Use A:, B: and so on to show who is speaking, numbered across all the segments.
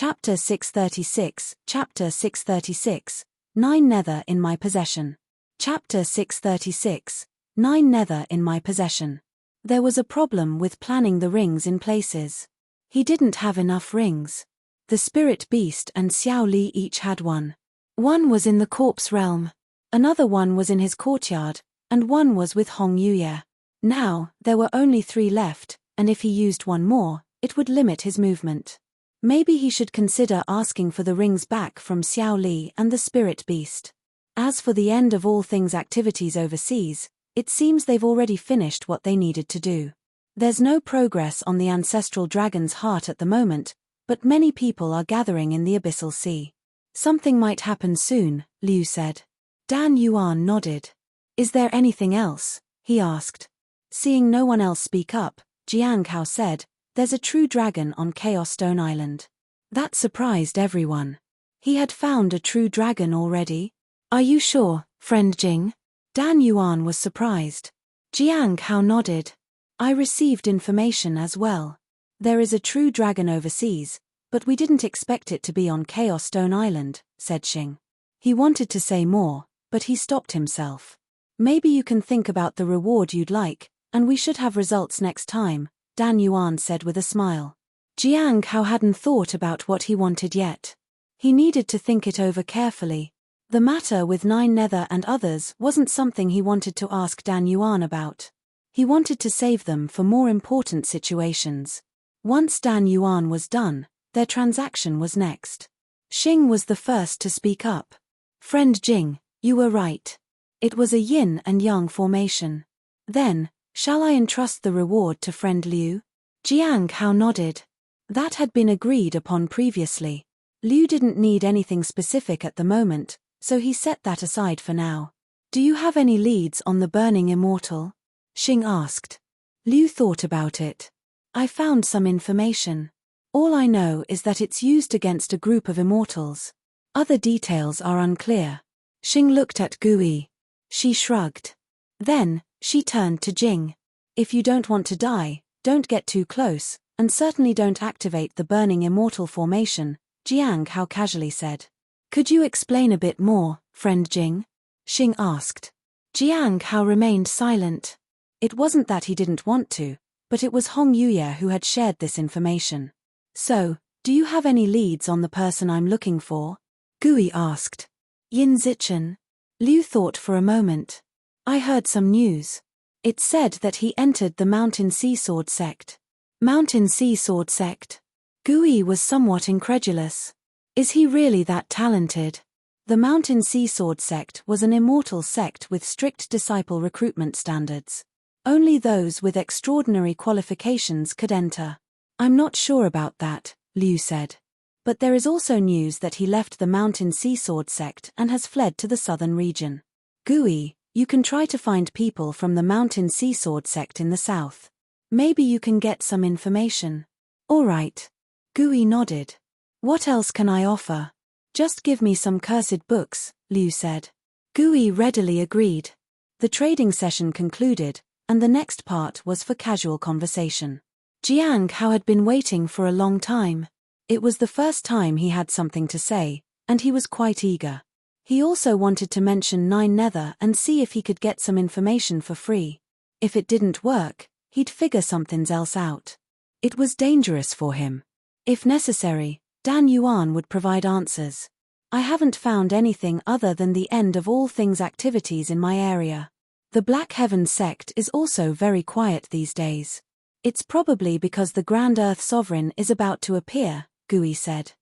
A: Chapter 636, 9 nether in my possession. Chapter 636, 9 nether in my possession. There was a problem with planning the rings in places. He didn't have enough rings. The spirit beast and Xiao Li each had one. One was in the corpse realm. Another one was in his courtyard, and one was with Hong Yuye. Now, there were only 3 left, and if he used one more, it would limit his movement. Maybe he should consider asking for the rings back from Xiao Li and the spirit beast. As for the end of all things activities overseas, it seems they've already finished what they needed to do. There's no progress on the ancestral dragon's heart at the moment, but many people are gathering in the abyssal sea. Something might happen soon, Liu said. Dan Yuan nodded. Is there anything else? He asked. Seeing no one else speak up, Jiang Hao said, there's a true dragon on Chaos Stone Island. That surprised everyone. He had found a true dragon already? Are you sure, friend Jing? Dan Yuan was surprised. Jiang Hao nodded. I received information as well. There is a true dragon overseas, but we didn't expect it to be on Chaos Stone Island, said Xing. He wanted to say more, but he stopped himself. Maybe you can think about the reward you'd like, and we should have results next time, Dan Yuan said with a smile. Jiang Hao hadn't thought about what he wanted yet. He needed to think it over carefully. The matter with 9 nether and others wasn't something he wanted to ask Dan Yuan about. He wanted to save them for more important situations. Once Dan Yuan was done, their transaction was next. Xing was the first to speak up. Friend Jing, you were right. It was a yin and yang formation. Then, shall I entrust the reward to friend Liu? Jiang Hao nodded. That had been agreed upon previously. Liu didn't need anything specific at the moment, so he set that aside for now. Do you have any leads on the burning immortal? Xing asked. Liu thought about it. I found some information. All I know is that it's used against a group of immortals. Other details are unclear. Xing looked at Gui. She shrugged. Then, she turned to Jing. If you don't want to die, don't get too close, and certainly don't activate the burning immortal formation, Jiang Hao casually said. Could you explain a bit more, friend Jing? Xing asked. Jiang Hao remained silent. It wasn't that he didn't want to, but it was Hong Yuye who had shared this information. So, do you have any leads on the person I'm looking for? Gui asked. Yin Zichen. Liu thought for a moment. I heard some news. It said that he entered the Mountain Sea Sword sect. Mountain Sea Sword sect? Gui was somewhat incredulous. Is he really that talented? The Mountain Sea Sword sect was an immortal sect with strict disciple recruitment standards. Only those with extraordinary qualifications could enter. I'm not sure about that, Liu said. But there is also news that he left the Mountain Sea Sword sect and has fled to the southern region. Gui, you can try to find people from the Mountain Sea Sword sect in the south. Maybe you can get some information. All right. Gui nodded. What else can I offer? Just give me some cursed books, Liu said. Gui readily agreed. The trading session concluded, and the next part was for casual conversation. Jiang Hao had been waiting for a long time. It was the first time he had something to say, and he was quite eager. He also wanted to mention 9 nether and see if he could get some information for free. If it didn't work, he'd figure something else out. It was dangerous for him. If necessary, Dan Yuan would provide answers. I haven't found anything other than the end of all things activities in my area. The Black Heaven sect is also very quiet these days. It's probably because the Grand Earth Sovereign is about to appear, Gui said.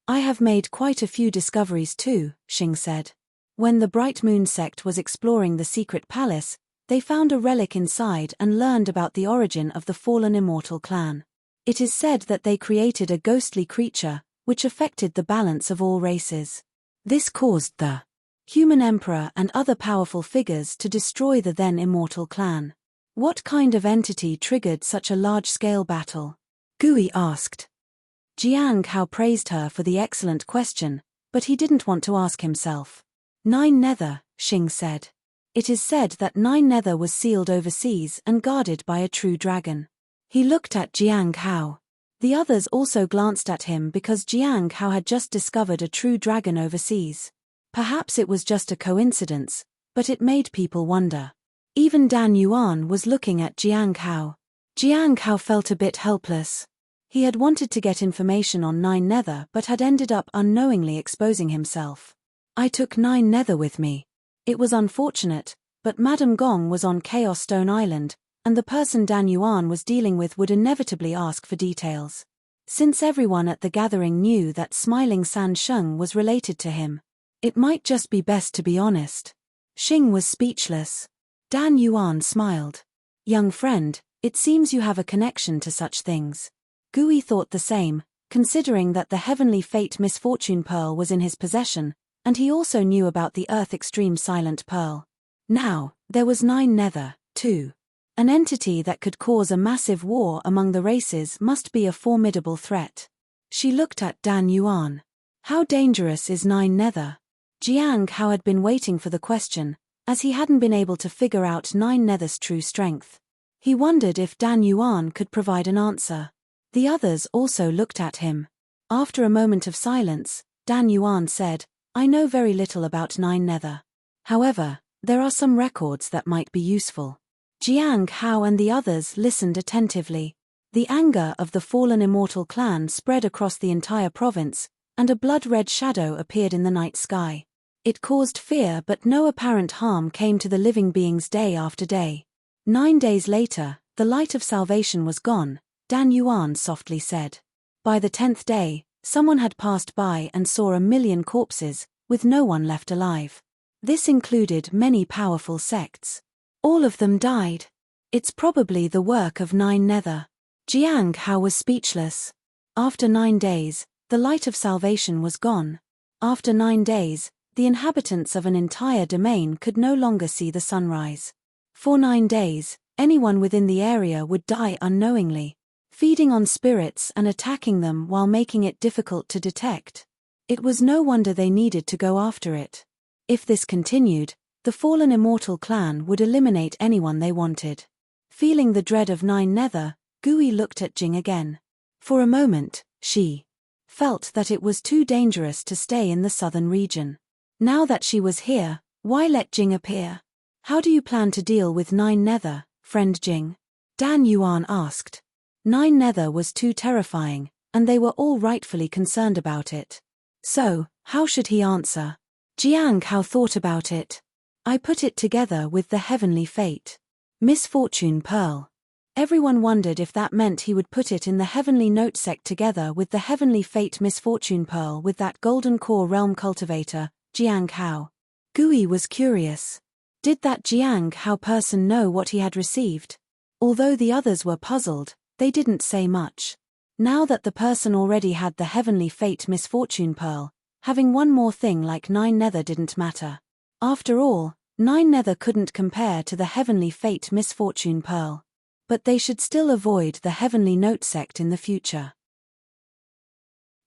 A: I have made quite a few discoveries too, Xing said. When the Bright Moon sect was exploring the secret palace, they found a relic inside and learned about the origin of the fallen immortal clan. It is said that they created a ghostly creature, which affected the balance of all races. This caused the human emperor and other powerful figures to destroy the then immortal clan. What kind of entity triggered such a large-scale battle? Gui asked. Jiang Hao praised her for the excellent question, but he didn't want to ask himself. 9 nether, Xing said. It is said that 9 nether was sealed overseas and guarded by a true dragon. He looked at Jiang Hao. The others also glanced at him because Jiang Hao had just discovered a true dragon overseas. Perhaps it was just a coincidence, but it made people wonder. Even Dan Yuan was looking at Jiang Hao. Jiang Hao felt a bit helpless. He had wanted to get information on Nine Nether but had ended up unknowingly exposing himself. I took Nine Nether with me. It was unfortunate, but Madame Gong was on Chaos Stone Island, and the person Dan Yuan was dealing with would inevitably ask for details. Since everyone at the gathering knew that Smiling San Sheng was related to him, it might just be best to be honest. Xing was speechless. Dan Yuan smiled. Young friend, it seems you have a connection to such things. Gui thought the same, considering that the Heavenly Fate Misfortune Pearl was in his possession, and he also knew about the Earth Extreme Silent Pearl. Now, there was Nine Nether, too. An entity that could cause a massive war among the races must be a formidable threat. She looked at Dan Yuan. How dangerous is Nine Nether? Jiang Hao had been waiting for the question, as he hadn't been able to figure out Nine Nether's true strength. He wondered if Dan Yuan could provide an answer. The others also looked at him. After a moment of silence, Dan Yuan said, I know very little about Nine Nether. However, there are some records that might be useful. Jiang Hao and the others listened attentively. The anger of the fallen immortal clan spread across the entire province, and a blood-red shadow appeared in the night sky. It caused fear, but no apparent harm came to the living beings day after day. 9 days later, the light of salvation was gone, Dan Yuan softly said. By the 10th day, someone had passed by and saw 1,000,000 corpses, with no one left alive. This included many powerful sects. All of them died. It's probably the work of Nine Nether. Jiang Hao was speechless. After 9 days, the light of salvation was gone. After 9 days, the inhabitants of an entire domain could no longer see the sunrise. For 9 days, anyone within the area would die unknowingly, feeding on spirits and attacking them while making it difficult to detect. It was no wonder they needed to go after it. If this continued, the fallen immortal clan would eliminate anyone they wanted. Feeling the dread of Nine Nether, Gui looked at Jing again. For a moment, she felt that it was too dangerous to stay in the southern region. Now that she was here, why let Jing appear? How do you plan to deal with Nine Nether, friend Jing? Dan Yuan asked. Nine Nether was too terrifying, and they were all rightfully concerned about it. So, how should he answer? Jiang Hao thought about it. I put it together with the Heavenly Fate Misfortune Pearl. Everyone wondered if that meant he would put it in the Heavenly Note sect together with the Heavenly Fate Misfortune Pearl with that Golden Core Realm Cultivator, Jiang Hao. Gui was curious. Did that Jiang Hao person know what he had received? Although the others were puzzled, they didn't say much. Now that the person already had the Heavenly Fate Misfortune Pearl, having one more thing like Nine Nether didn't matter. After all, Nine Nether couldn't compare to the Heavenly Fate Misfortune Pearl. But they should still avoid the Heavenly Note sect in the future.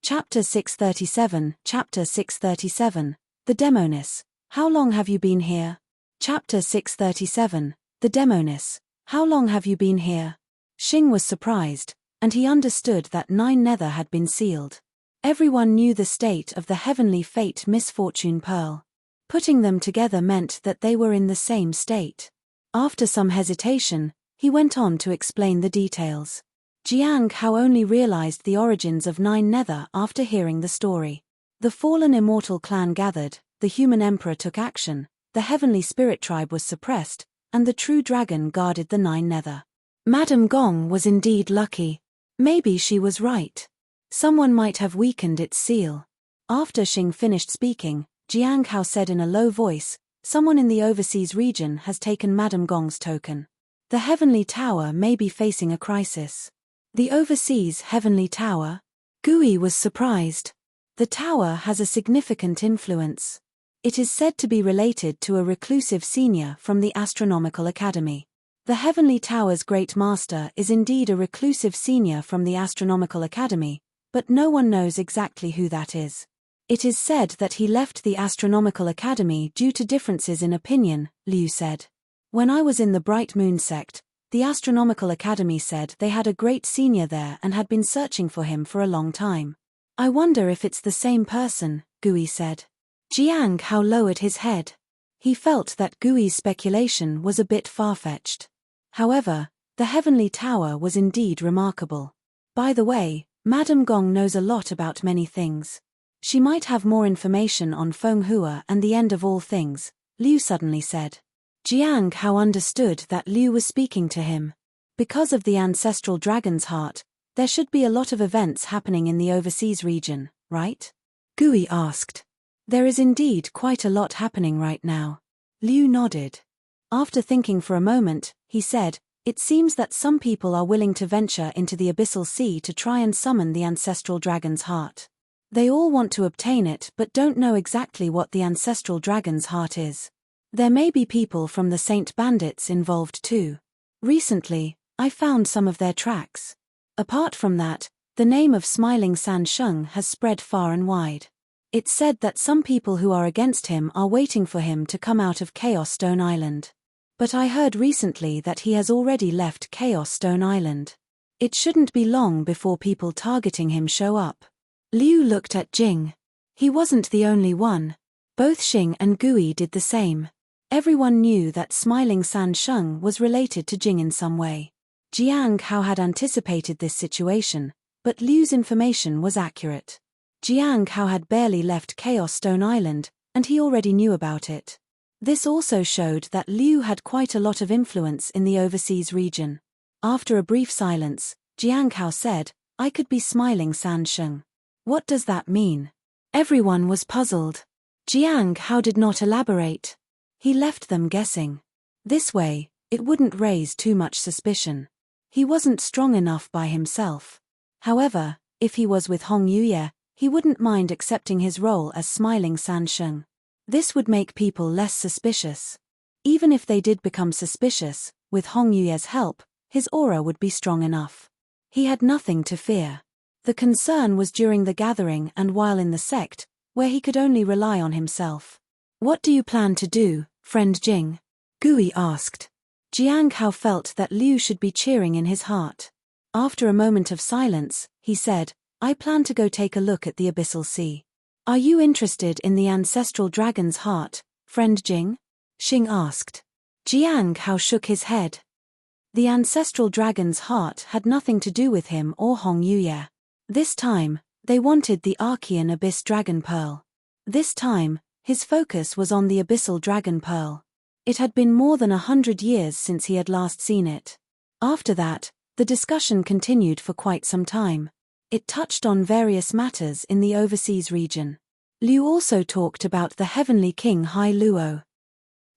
A: Chapter 637, Chapter 637, The Demoness. How long have you been here? Chapter 637, The Demoness. How long have you been here? Xing was surprised, and he understood that Nine Nether had been sealed. Everyone knew the state of the Heavenly Fate Misfortune Pearl. Putting them together meant that they were in the same state. After some hesitation, he went on to explain the details. Jiang Hao only realized the origins of Nine Nether after hearing the story. The fallen immortal clan gathered, the human emperor took action, the heavenly spirit tribe was suppressed, and the true dragon guarded the Nine Nether. Madame Gong was indeed lucky. Maybe she was right. Someone might have weakened its seal. After Xing finished speaking, Jiang Hao said in a low voice, someone in the overseas region has taken Madame Gong's token. The Heavenly Tower may be facing a crisis. The overseas Heavenly Tower? Gui was surprised. The tower has a significant influence. It is said to be related to a reclusive senior from the Astronomical Academy. The Heavenly Tower's Great Master is indeed a reclusive senior from the Astronomical Academy, but no one knows exactly who that is. It is said that he left the Astronomical Academy due to differences in opinion, Liu said. When I was in the Bright Moon sect, The Astronomical Academy said they had a great senior there and had been searching for him for a long time. I wonder if it's the same person, Gui said. Jiang Hao lowered his head. He felt that Gui's speculation was a bit far-fetched. However, the Heavenly Tower was indeed remarkable. By the way, Madame Gong knows a lot about many things. She might have more information on Feng Hua and the end of all things, Liu suddenly said. Jiang Hao understood that Liu was speaking to him. Because of the ancestral dragon's heart, there should be a lot of events happening in the overseas region, right? Gui asked. There is indeed quite a lot happening right now. Liu nodded. After thinking for a moment, he said, it seems that some people are willing to venture into the abyssal sea to try and summon the ancestral dragon's heart. They all want to obtain it but don't know exactly what the ancestral dragon's heart is. There may be people from the Saint Bandits involved too. Recently, I found some of their tracks. Apart from that, the name of Smiling San Sheng has spread far and wide. It's said that some people who are against him are waiting for him to come out of Chaos Stone Island. But I heard recently that he has already left Chaos Stone Island. It shouldn't be long before people targeting him show up. Liu looked at Jing. He wasn't the only one. Both Xing and Gui did the same. Everyone knew that Smiling San Sheng was related to Jing in some way. Jiang Hao had anticipated this situation, but Liu's information was accurate. Jiang Hao had barely left Chaos Stone Island, and he already knew about it. This also showed that Liu had quite a lot of influence in the overseas region. After a brief silence, Jiang Hao said, I could be Smiling San Sheng. What does that mean? Everyone was puzzled. Jiang Hao did not elaborate. He left them guessing. This way, it wouldn't raise too much suspicion. He wasn't strong enough by himself. However, if he was with Hong Yuye, he wouldn't mind accepting his role as Smiling San Sheng. This would make people less suspicious. Even if they did become suspicious, with Hong Yuye's help, his aura would be strong enough. He had nothing to fear. The concern was during the gathering and while in the sect, where he could only rely on himself. What do you plan to do, friend Jing? Gui asked. Jiang Hao felt that Liu should be cheering in his heart. After a moment of silence, he said, I plan to go take a look at the abyssal sea. Are you interested in the ancestral dragon's heart, friend Jing? Xing asked. Jiang Hao shook his head. The ancestral dragon's heart had nothing to do with him or Hong Yuye. This time, they wanted the Archean Abyss Dragon Pearl. This time, his focus was on the Abyssal Dragon Pearl. It had been more than 100 years since he had last seen it. After that, the discussion continued for quite some time. It touched on various matters in the overseas region. Liu also talked about the Heavenly King Hai Luo.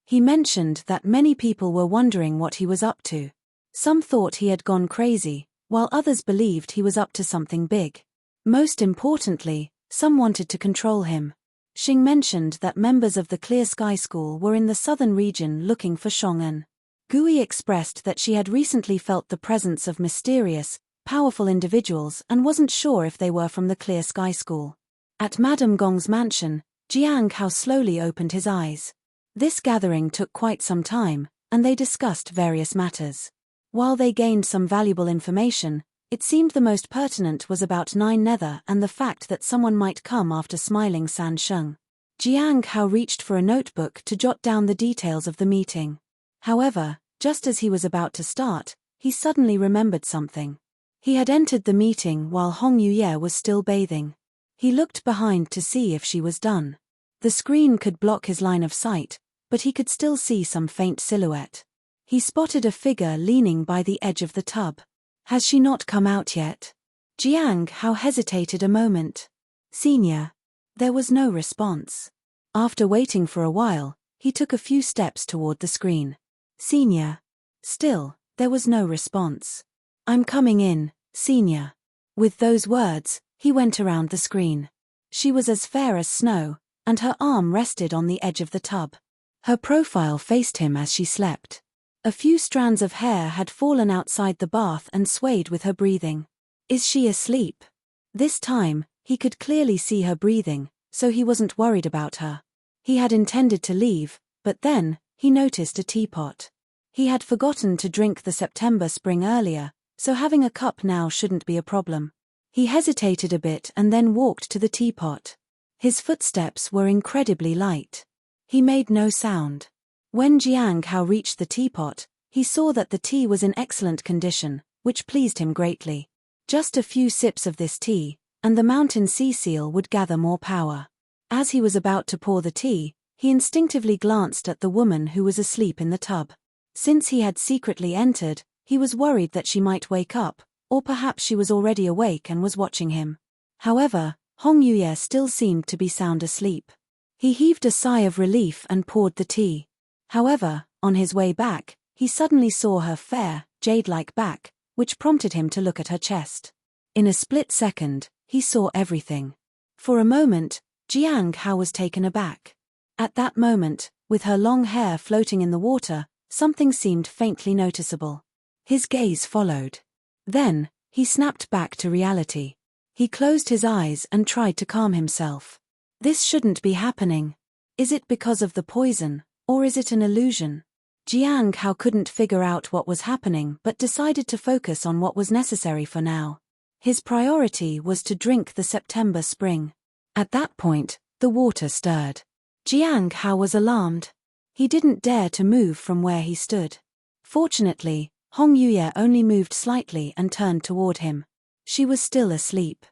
A: He mentioned that many people were wondering what he was up to. Some thought he had gone crazy, while others believed he was up to something big. Most importantly, some wanted to control him. Xing mentioned that members of the Clear Sky School were in the southern region looking for Shong'an. Gui expressed that she had recently felt the presence of mysterious, powerful individuals and wasn't sure if they were from the Clear Sky School. At Madame Gong's mansion, Jiang Hao slowly opened his eyes. This gathering took quite some time, and they discussed various matters. While they gained some valuable information, it seemed the most pertinent was about Nine Nether and the fact that someone might come after Smiling San Sheng. Jiang Hao reached for a notebook to jot down the details of the meeting. However, just as he was about to start, he suddenly remembered something. He had entered the meeting while Hong Yuye was still bathing. He looked behind to see if she was done. The screen could block his line of sight, but he could still see some faint silhouette. He spotted a figure leaning by the edge of the tub. Has she not come out yet? Jiang Hao hesitated a moment. Senior. There was no response. After waiting for a while, he took a few steps toward the screen. Senior. Still, there was no response. I'm coming in, Senior. With those words, he went around the screen. She was as fair as snow, and her arm rested on the edge of the tub. Her profile faced him as she slept. A few strands of hair had fallen outside the bath and swayed with her breathing. Is she asleep? This time, he could clearly see her breathing, so he wasn't worried about her. He had intended to leave, but then, he noticed a teapot. He had forgotten to drink the September spring earlier, so having a cup now shouldn't be a problem. He hesitated a bit and then walked to the teapot. His footsteps were incredibly light. He made no sound. When Jiang Hao reached the teapot, he saw that the tea was in excellent condition, which pleased him greatly. Just a few sips of this tea, and the mountain sea seal would gather more power. As he was about to pour the tea, he instinctively glanced at the woman who was asleep in the tub. Since he had secretly entered, he was worried that she might wake up, or perhaps she was already awake and was watching him. However, Hong Yuye still seemed to be sound asleep. He heaved a sigh of relief and poured the tea. However, on his way back, he suddenly saw her fair, jade-like back, which prompted him to look at her chest. In a split second, he saw everything. For a moment, Jiang Hao was taken aback. At that moment, with her long hair floating in the water, something seemed faintly noticeable. His gaze followed. Then, he snapped back to reality. He closed his eyes and tried to calm himself. This shouldn't be happening. Is it because of the poison, or is it an illusion? Jiang Hao couldn't figure out what was happening but decided to focus on what was necessary for now. His priority was to drink the September spring. At that point, the water stirred. Jiang Hao was alarmed. He didn't dare to move from where he stood. Fortunately, Hong Yuye only moved slightly and turned toward him. She was still asleep.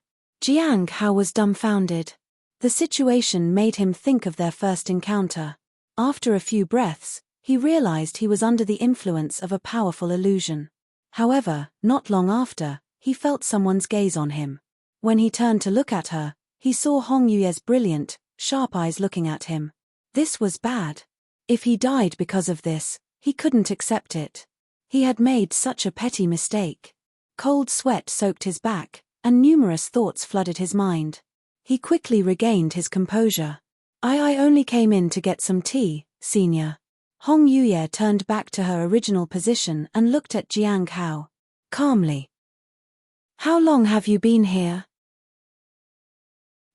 A: Jiang Hao was dumbfounded. The situation made him think of their first encounter. After a few breaths, he realized he was under the influence of a powerful illusion. However, not long after, he felt someone's gaze on him. When he turned to look at her, he saw Hong Yuye's brilliant, sharp eyes looking at him. This was bad. If he died because of this, he couldn't accept it. He had made such a petty mistake. Cold sweat soaked his back, and numerous thoughts flooded his mind. He quickly regained his composure. I only came in to get some tea, senior. Hong Yuye turned back to her original position and looked at Jiang Hao. Calmly. How long have you been here?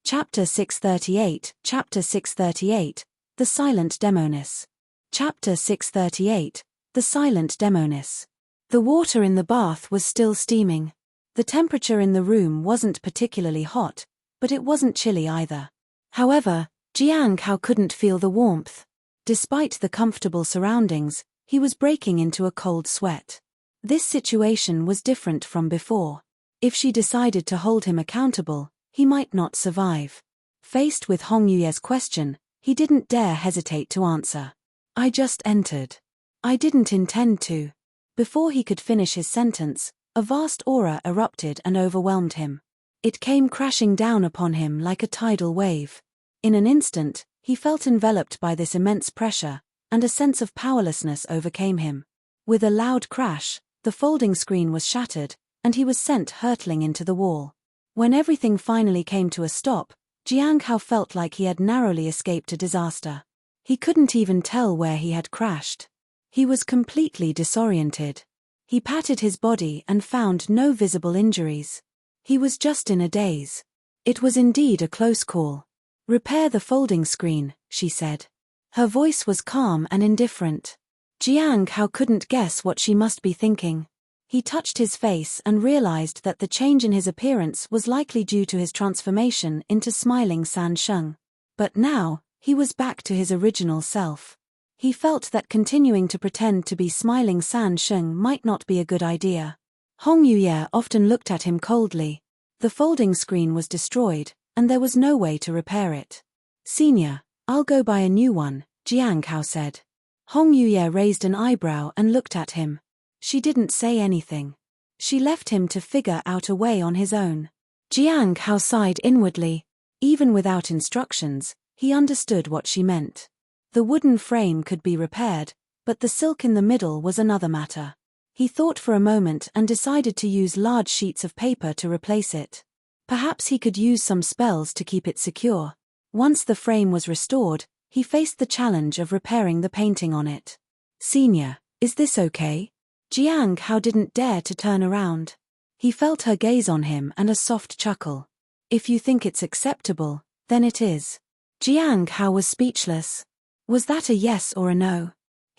A: Chapter 638, Chapter 638, The Silent Demoness. Chapter 638, The Silent Demoness. The water in the bath was still steaming. The temperature in the room wasn't particularly hot, but it wasn't chilly either. However, Jiang Hao couldn't feel the warmth. Despite the comfortable surroundings, he was breaking into a cold sweat. This situation was different from before. If she decided to hold him accountable, he might not survive. Faced with Hong Yuye's question, he didn't dare hesitate to answer. I just entered. I didn't intend to. Before he could finish his sentence, a vast aura erupted and overwhelmed him. It came crashing down upon him like a tidal wave. In an instant, he felt enveloped by this immense pressure, and a sense of powerlessness overcame him. With a loud crash, the folding screen was shattered, and he was sent hurtling into the wall. When everything finally came to a stop, Jiang Hao felt like he had narrowly escaped a disaster. He couldn't even tell where he had crashed. He was completely disoriented. He patted his body and found no visible injuries. He was just in a daze. It was indeed a close call. Repair the folding screen, she said. Her voice was calm and indifferent. Jiang Hao couldn't guess what she must be thinking. He touched his face and realized that the change in his appearance was likely due to his transformation into smiling San Sheng. But now, he was back to his original self. He felt that continuing to pretend to be smiling San Sheng might not be a good idea. Hong Yuye often looked at him coldly. The folding screen was destroyed, and there was no way to repair it. Senior, I'll go buy a new one, Jiang Hao said. Hong Yuye raised an eyebrow and looked at him. She didn't say anything. She left him to figure out a way on his own. Jiang Hao sighed inwardly. Even without instructions, he understood what she meant. The wooden frame could be repaired, but the silk in the middle was another matter. He thought for a moment and decided to use large sheets of paper to replace it. Perhaps he could use some spells to keep it secure. Once the frame was restored, he faced the challenge of repairing the painting on it. Senior, is this okay? Jiang Hao didn't dare to turn around. He felt her gaze on him and a soft chuckle. If you think it's acceptable, then it is. Jiang Hao was speechless. Was that a yes or a no?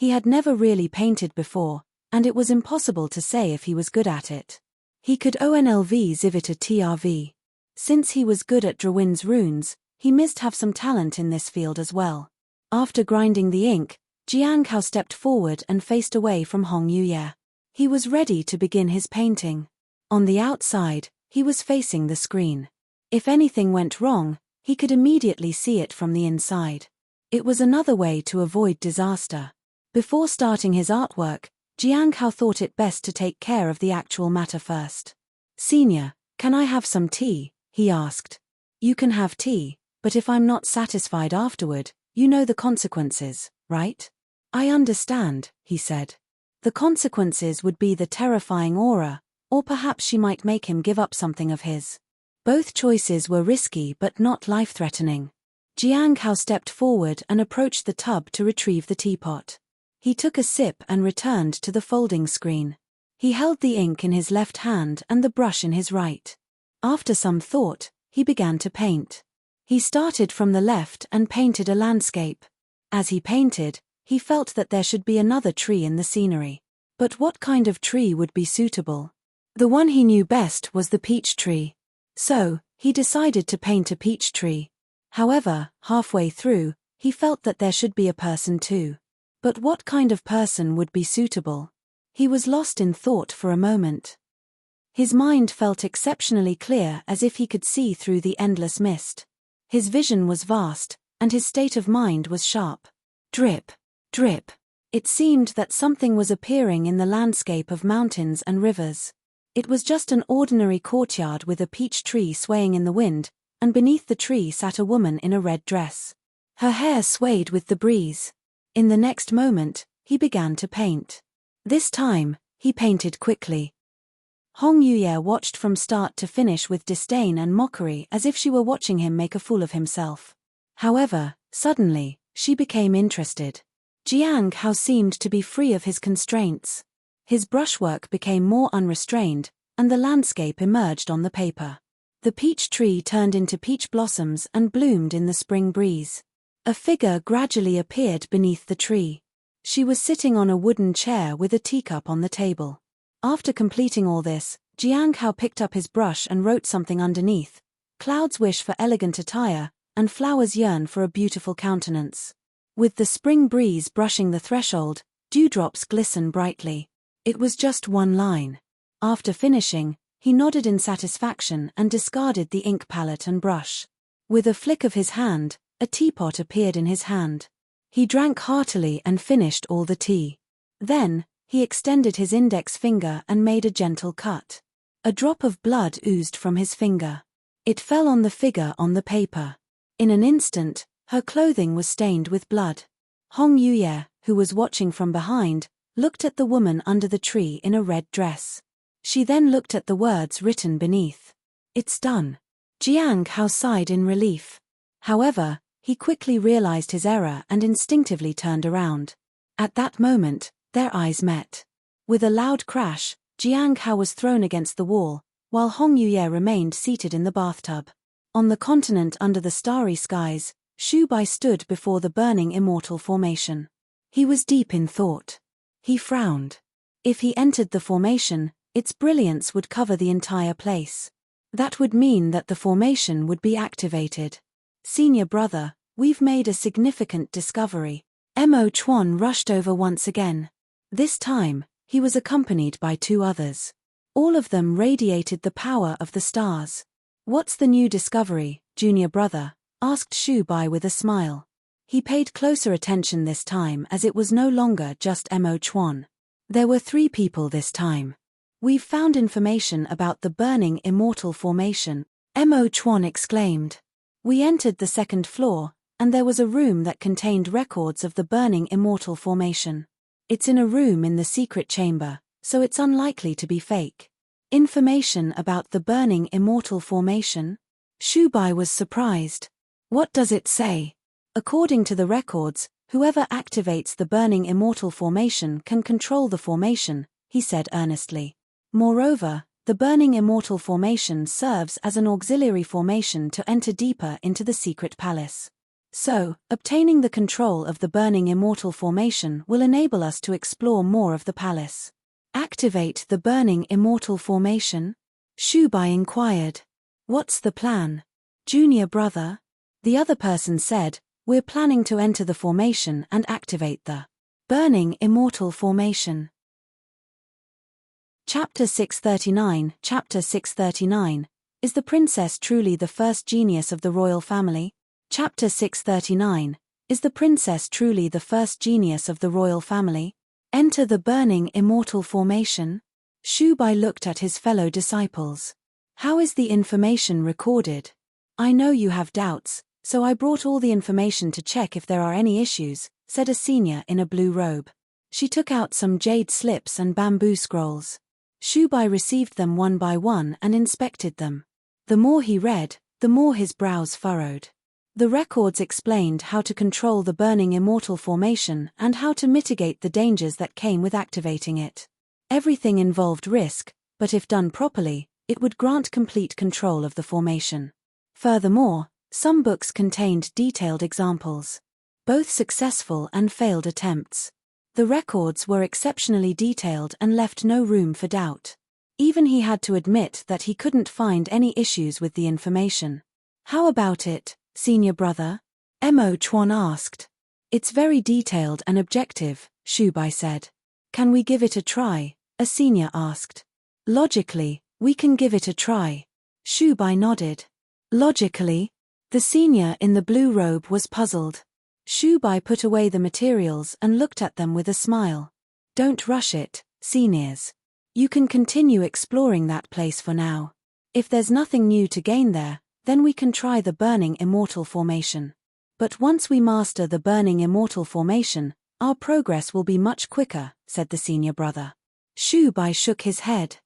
A: He had never really painted before, and it was impossible to say if he was good at it. He could onlv zivita trv. Since he was good at Drewin's runes, he must have some talent in this field as well. After grinding the ink, Jiang Kao stepped forward and faced away from Hong Yuye. He was ready to begin his painting. On the outside, he was facing the screen. If anything went wrong, he could immediately see it from the inside. It was another way to avoid disaster. Before starting his artwork, Jiang Kao thought it best to take care of the actual matter first. "Senior, can I have some tea?" he asked. "You can have tea, but if I'm not satisfied afterward, you know the consequences, right?" "I understand," he said. The consequences would be the terrifying aura, or perhaps she might make him give up something of his. Both choices were risky but not life-threatening. Jiang Kao stepped forward and approached the tub to retrieve the teapot. He took a sip and returned to the folding screen. He held the ink in his left hand and the brush in his right. After some thought, he began to paint. He started from the left and painted a landscape. As he painted, he felt that there should be another tree in the scenery. But what kind of tree would be suitable? The one he knew best was the peach tree. So, he decided to paint a peach tree. However, halfway through, he felt that there should be a person too. But what kind of person would be suitable? He was lost in thought for a moment. His mind felt exceptionally clear, as if he could see through the endless mist. His vision was vast, and his state of mind was sharp. Drip, drip. It seemed that something was appearing in the landscape of mountains and rivers. It was just an ordinary courtyard with a peach tree swaying in the wind, and beneath the tree sat a woman in a red dress. Her hair swayed with the breeze. In the next moment, he began to paint. This time, he painted quickly. Hong Yuye watched from start to finish with disdain and mockery, as if she were watching him make a fool of himself. However, suddenly, she became interested. Jiang Kao seemed to be free of his constraints. His brushwork became more unrestrained, and the landscape emerged on the paper. The peach tree turned into peach blossoms and bloomed in the spring breeze. A figure gradually appeared beneath the tree. She was sitting on a wooden chair with a teacup on the table. After completing all this, Jiang Kao picked up his brush and wrote something underneath. "Clouds wish for elegant attire, and flowers yearn for a beautiful countenance." With the spring breeze brushing the threshold, dewdrops glisten brightly. It was just one line. After finishing, he nodded in satisfaction and discarded the ink palette and brush. With a flick of his hand, a teapot appeared in his hand. He drank heartily and finished all the tea. Then, he extended his index finger and made a gentle cut. A drop of blood oozed from his finger. It fell on the figure on the paper. In an instant, her clothing was stained with blood. Hong Yuye, who was watching from behind, looked at the woman under the tree in a red dress. She then looked at the words written beneath. "It's done." Jiang Kao sighed in relief. However, he quickly realized his error and instinctively turned around. At that moment, their eyes met. With a loud crash, Jiang Kao was thrown against the wall, while Hong Yuye remained seated in the bathtub. On the continent under the starry skies, Shu Bai stood before the burning immortal formation. He was deep in thought. He frowned. If he entered the formation, its brilliance would cover the entire place. That would mean that the formation would be activated. "Senior brother, we've made a significant discovery." Mo Chuan rushed over once again. This time, he was accompanied by 2 others. All of them radiated the power of the stars. "What's the new discovery, junior brother?" asked Shu Bai with a smile. He paid closer attention this time, as it was no longer just Mo Chuan. There were 3 people this time. "We've found information about the burning immortal formation," Mo Chuan exclaimed. "We entered the 2nd floor, and there was a room that contained records of the burning immortal formation. It's in a room in the secret chamber, so it's unlikely to be fake." "Information about the burning immortal formation?" Shu Bai was surprised. "What does it say?" "According to the records, whoever activates the burning immortal formation can control the formation," he said earnestly. "Moreover, the burning immortal formation serves as an auxiliary formation to enter deeper into the secret palace." So, obtaining the control of the burning immortal formation will enable us to explore more of the palace. Activate the burning immortal formation? Shubai inquired. What's the plan? Junior brother? The other person said, we're planning to enter the formation and activate the burning immortal formation. Chapter 639. Chapter 639. Is the princess truly the first genius of the royal family? Chapter 639. Is the princess truly the first genius of the royal family? Enter the burning immortal formation? Shubai looked at his fellow disciples. How is the information recorded? I know you have doubts, so I brought all the information to check if there are any issues, said a senior in a blue robe. She took out some jade slips and bamboo scrolls. Shubai received them one by one and inspected them. The more he read, the more his brows furrowed. The records explained how to control the burning immortal formation and how to mitigate the dangers that came with activating it. Everything involved risk, but if done properly, it would grant complete control of the formation. Furthermore, some books contained detailed examples. Both successful and failed attempts. The records were exceptionally detailed and left no room for doubt. Even he had to admit that he couldn't find any issues with the information. How about it, senior brother? Mo Chuan asked. It's very detailed and objective, Shubai said. Can we give it a try? A senior asked. Logically, we can give it a try. Shubai nodded. Logically? The senior in the blue robe was puzzled. Shubai put away the materials and looked at them with a smile. Don't rush it, seniors. You can continue exploring that place for now. If there's nothing new to gain there, then we can try the burning immortal formation. But once we master the burning immortal formation, our progress will be much quicker, said the senior brother. Shubai shook his head.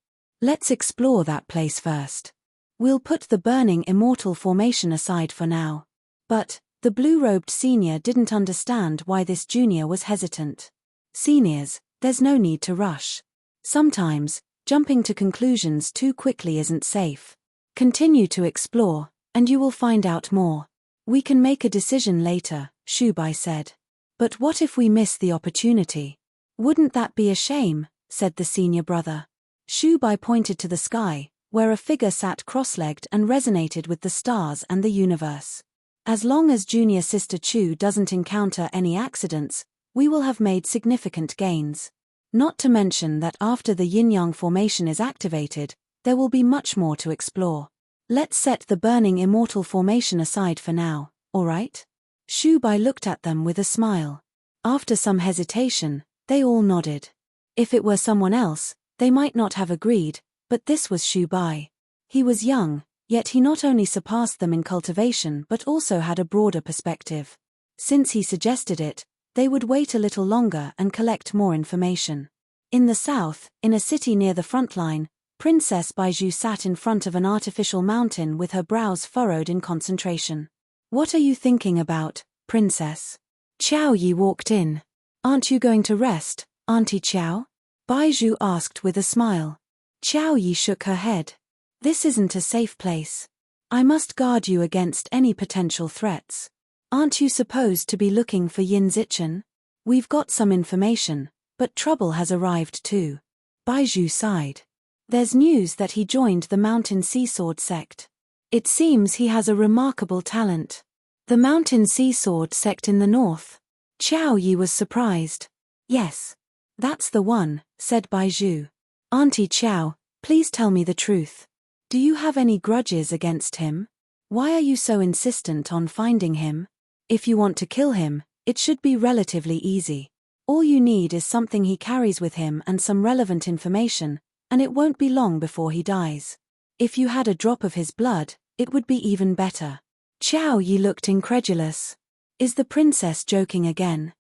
A: Let's explore that place first. We'll put the burning immortal formation aside for now. But the blue-robed senior didn't understand why this junior was hesitant. Seniors, there's no need to rush. Sometimes, jumping to conclusions too quickly isn't safe. Continue to explore, and you will find out more. We can make a decision later, Shubai said. But what if we miss the opportunity? Wouldn't that be a shame, said the senior brother. Shubai pointed to the sky, where a figure sat cross-legged and resonated with the stars and the universe. As long as junior sister Chu doesn't encounter any accidents, we will have made significant gains. Not to mention that after the yin-yang formation is activated, there will be much more to explore. Let's set the burning immortal formation aside for now, alright? Shubai looked at them with a smile. After some hesitation, they all nodded. If it were someone else, they might not have agreed, but this was Shubai. He was young, yet he not only surpassed them in cultivation but also had a broader perspective. Since he suggested it, they would wait a little longer and collect more information. In the south, in a city near the front line, Princess Baizhu sat in front of an artificial mountain with her brows furrowed in concentration. What are you thinking about, princess? Qiao Yi walked in. Aren't you going to rest, Auntie Qiao? Baizhu asked with a smile. Qiao Yi shook her head. This isn't a safe place. I must guard you against any potential threats. Aren't you supposed to be looking for Yin Zichen? We've got some information, but trouble has arrived too. Baizhu sighed. There's news that he joined the Mountain Sea Sword sect. It seems he has a remarkable talent. The Mountain Sea Sword sect in the north. Qiao Yi was surprised. Yes. That's the one, said Baizhu. Auntie Qiao, please tell me the truth. Do you have any grudges against him? Why are you so insistent on finding him? If you want to kill him, it should be relatively easy. All you need is something he carries with him and some relevant information, and it won't be long before he dies. If you had a drop of his blood, it would be even better. Qiao Yi looked incredulous. Is the princess joking again?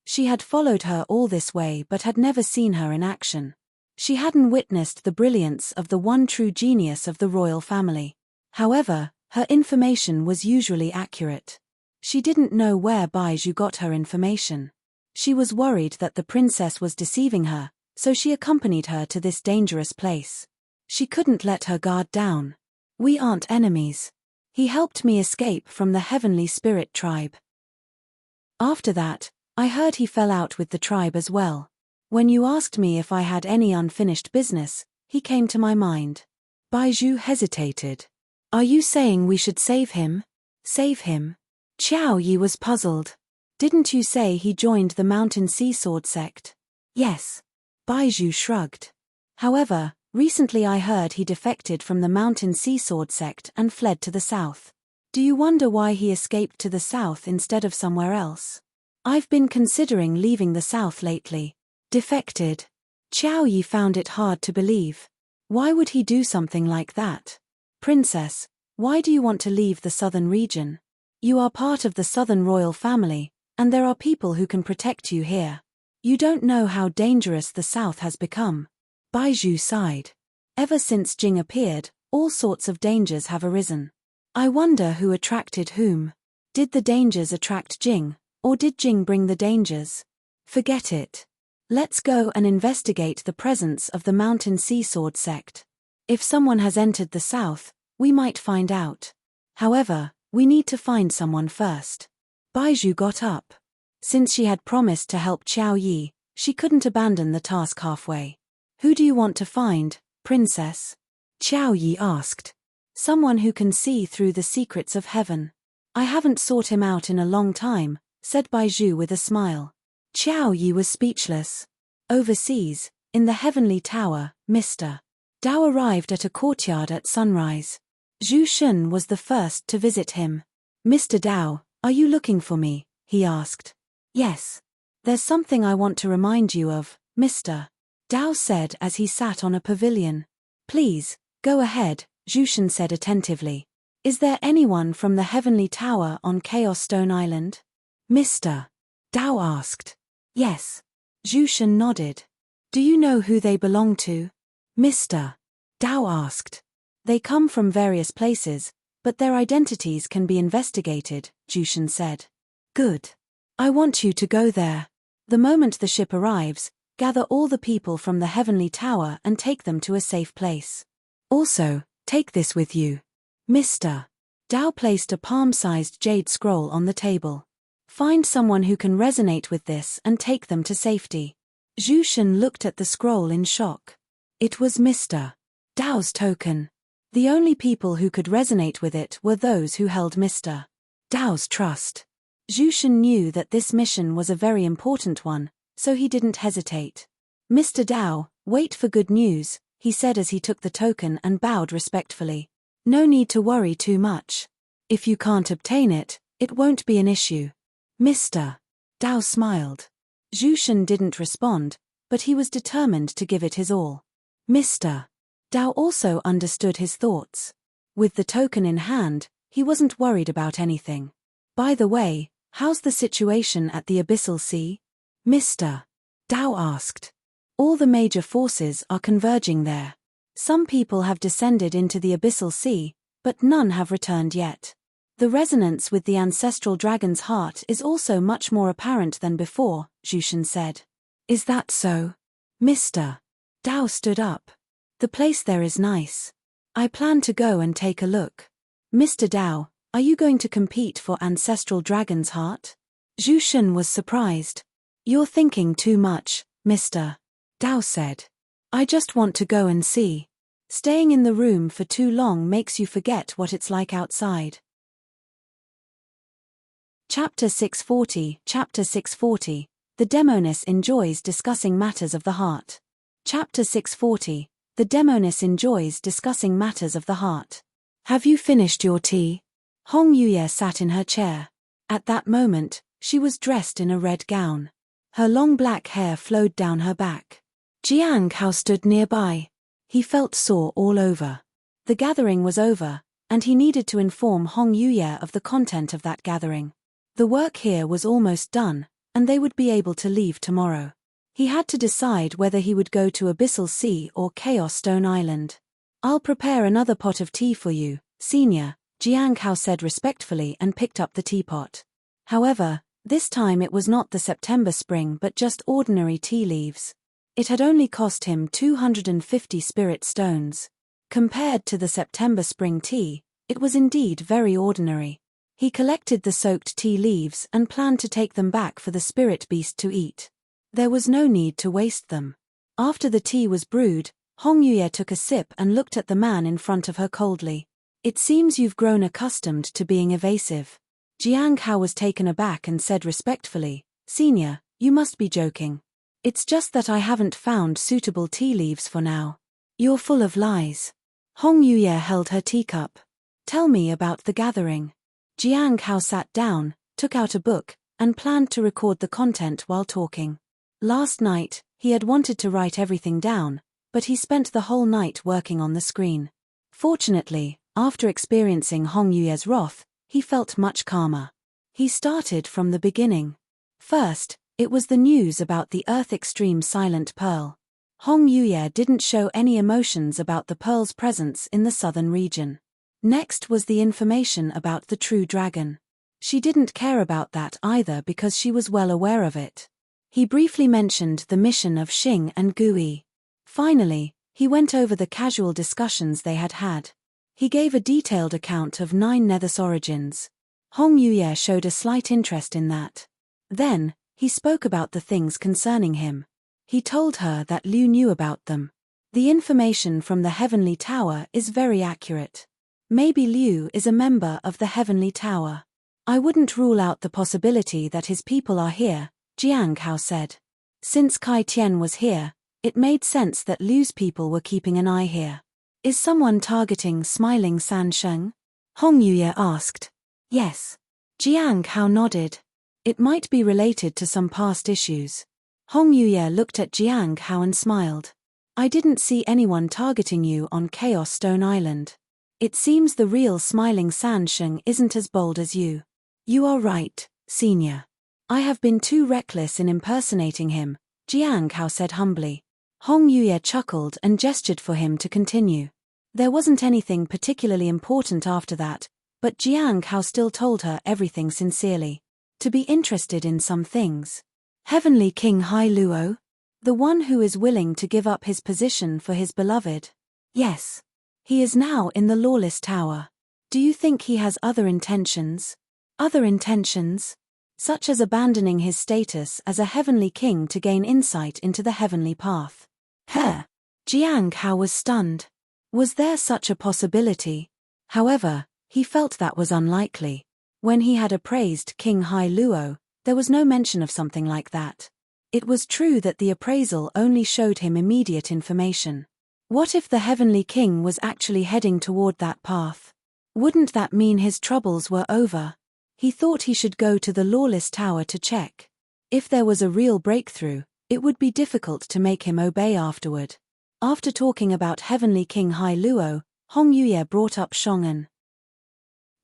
A: She had followed her all this way but had never seen her in action. She hadn't witnessed the brilliance of the one true genius of the royal family. However, her information was usually accurate. She didn't know where Baizhu got her information. She was worried that the princess was deceiving her, so she accompanied her to this dangerous place. She couldn't let her guard down. We aren't enemies. He helped me escape from the heavenly spirit tribe. After that, I heard he fell out with the tribe as well. When you asked me if I had any unfinished business, he came to my mind. Baizhu hesitated. Are you saying we should save him? Save him? Qiao Yi was puzzled. Didn't you say he joined the Mountain Sea Sword sect? Yes. Baizhu shrugged. However, recently I heard he defected from the Mountain Sea Sword sect and fled to the south. Do you wonder why he escaped to the south instead of somewhere else? I've been considering leaving the south lately. Defected. Qiao Yi found it hard to believe. Why would he do something like that? Princess, why do you want to leave the southern region? You are part of the southern royal family, and there are people who can protect you here. You don't know how dangerous the south has become. Baizhu sighed. Ever since Jing appeared, all sorts of dangers have arisen. I wonder who attracted whom. Did the dangers attract Jing, or did Jing bring the dangers? Forget it. Let's go and investigate the presence of the Mountain Sea Sword sect. If someone has entered the south, we might find out. However, we need to find someone first. Baizhu got up. Since she had promised to help Qiao Yi, she couldn't abandon the task halfway. Who do you want to find, princess? Qiao Yi asked. Someone who can see through the secrets of heaven. I haven't sought him out in a long time, said Baizhu with a smile. Qiao Yi was speechless. Overseas, in the heavenly tower, Mr. Dao arrived at a courtyard at sunrise. Zhu Shun was the first to visit him. Mr. Dao, are you looking for me? He asked. Yes. There's something I want to remind you of, Mr. Dao said as he sat on a pavilion. Please, go ahead, Zhu Shun said attentively. Is there anyone from the heavenly tower on Chaos Stone Island? Mr. Dao asked. Yes. Zhu Shun nodded. Do you know who they belong to? Mr. Dao asked. They come from various places, but their identities can be investigated, Zhu Shun said. Good. I want you to go there. The moment the ship arrives, gather all the people from the heavenly tower and take them to a safe place. Also, take this with you. Mr. Dao placed a palm-sized jade scroll on the table. Find someone who can resonate with this and take them to safety. Zhu Shun looked at the scroll in shock. It was Mr. Dao's token. The only people who could resonate with it were those who held Mr. Dao's trust. Zhu Shun knew that this mission was a very important one, so he didn't hesitate. Mr. Dao, wait for good news, he said as he took the token and bowed respectfully. No need to worry too much. If you can't obtain it, it won't be an issue. Mr. Dao smiled. Zhu Shun didn't respond, but he was determined to give it his all. Mr. Dao also understood his thoughts. With the token in hand, he wasn't worried about anything. By the way, how's the situation at the Abyssal Sea? Mr. Dao asked. All the major forces are converging there. Some people have descended into the Abyssal Sea, but none have returned yet. The resonance with the ancestral dragon's heart is also much more apparent than before, Zhu Shun said. Is that so? Mr. Dao stood up. The place there is nice. I plan to go and take a look. Mr. Dao, are you going to compete for ancestral dragon's heart? Zhu Shun was surprised. You're thinking too much, Mr. Dao said. I just want to go and see. Staying in the room for too long makes you forget what it's like outside. Chapter 640. Chapter 640. The Demoness enjoys discussing matters of the heart. Chapter 640. The Demoness enjoys discussing matters of the heart. Have you finished your tea? Hong Yuye sat in her chair. At that moment, she was dressed in a red gown. Her long black hair flowed down her back. Jiang Hao stood nearby. He felt sore all over. The gathering was over, and he needed to inform Hong Yuye of the content of that gathering. The work here was almost done, and they would be able to leave tomorrow. He had to decide whether he would go to Abyssal Sea or Chaos Stone Island. I'll prepare another pot of tea for you, Senior, Jiang Hao said respectfully and picked up the teapot. However, this time it was not the September spring but just ordinary tea leaves. It had only cost him 250 spirit stones. Compared to the September spring tea, It was indeed very ordinary. He collected the soaked tea leaves and planned to take them back for the spirit beast to eat. There was no need to waste them. After the tea was brewed, Hong Yuye took a sip and looked at the man in front of her coldly. It seems you've grown accustomed to being evasive. Jiang Hao was taken aback and said respectfully, Senior, you must be joking. It's just that I haven't found suitable tea leaves for now. You're full of lies. Hong Yuye held her teacup. Tell me about the gathering. Jiang Hao sat down, took out a book, and planned to record the content while talking. Last night, he had wanted to write everything down, but he spent the whole night working on the screen. Fortunately, after experiencing Hong Yuye's wrath, he felt much calmer. He started from the beginning. First, it was the news about the Earth Extreme Silent Pearl. Hong Yuye didn't show any emotions about the pearl's presence in the southern region. Next was the information about the true dragon. She didn't care about that either because she was well aware of it. He briefly mentioned the mission of Xing and Gui. Finally, he went over the casual discussions they had had. He gave a detailed account of 9 Nethys origins. Hong Yuye showed a slight interest in that. Then, he spoke about the things concerning him. He told her that Liu knew about them. The information from the Heavenly Tower is very accurate. Maybe Liu is a member of the Heavenly Tower. I wouldn't rule out the possibility that his people are here, Jiang Hao said. Since Kai Tian was here, it made sense that Liu's people were keeping an eye here. Is someone targeting Smiling Sansheng? Hong Yuye asked. Yes. Jiang Hao nodded. It might be related to some past issues. Hong Yuye looked at Jiang Hao and smiled. I didn't see anyone targeting you on Chaos Stone Island. It seems the real Smiling Sansheng isn't as bold as you. You are right, Senior. I have been too reckless in impersonating him, Jiang Hao said humbly. Hong Yuye chuckled and gestured for him to continue. There wasn't anything particularly important after that, but Jiang Hao still told her everything sincerely. To be interested in some things. Heavenly King Hai Luo? The one who is willing to give up his position for his beloved? Yes. He is now in the Lawless Tower. Do you think he has other intentions? Other intentions? Such as abandoning his status as a heavenly king to gain insight into the heavenly path. Jiang Hao was stunned. Was there such a possibility? However, he felt that was unlikely. When he had appraised King Hai Luo, there was no mention of something like that. It was true that the appraisal only showed him immediate information. What if the heavenly king was actually heading toward that path? Wouldn't that mean his troubles were over? He thought he should go to the Lawless Tower to check. If there was a real breakthrough, it would be difficult to make him obey afterward. After talking about Heavenly King Hai Luo, Hong Yuye brought up Shong'an.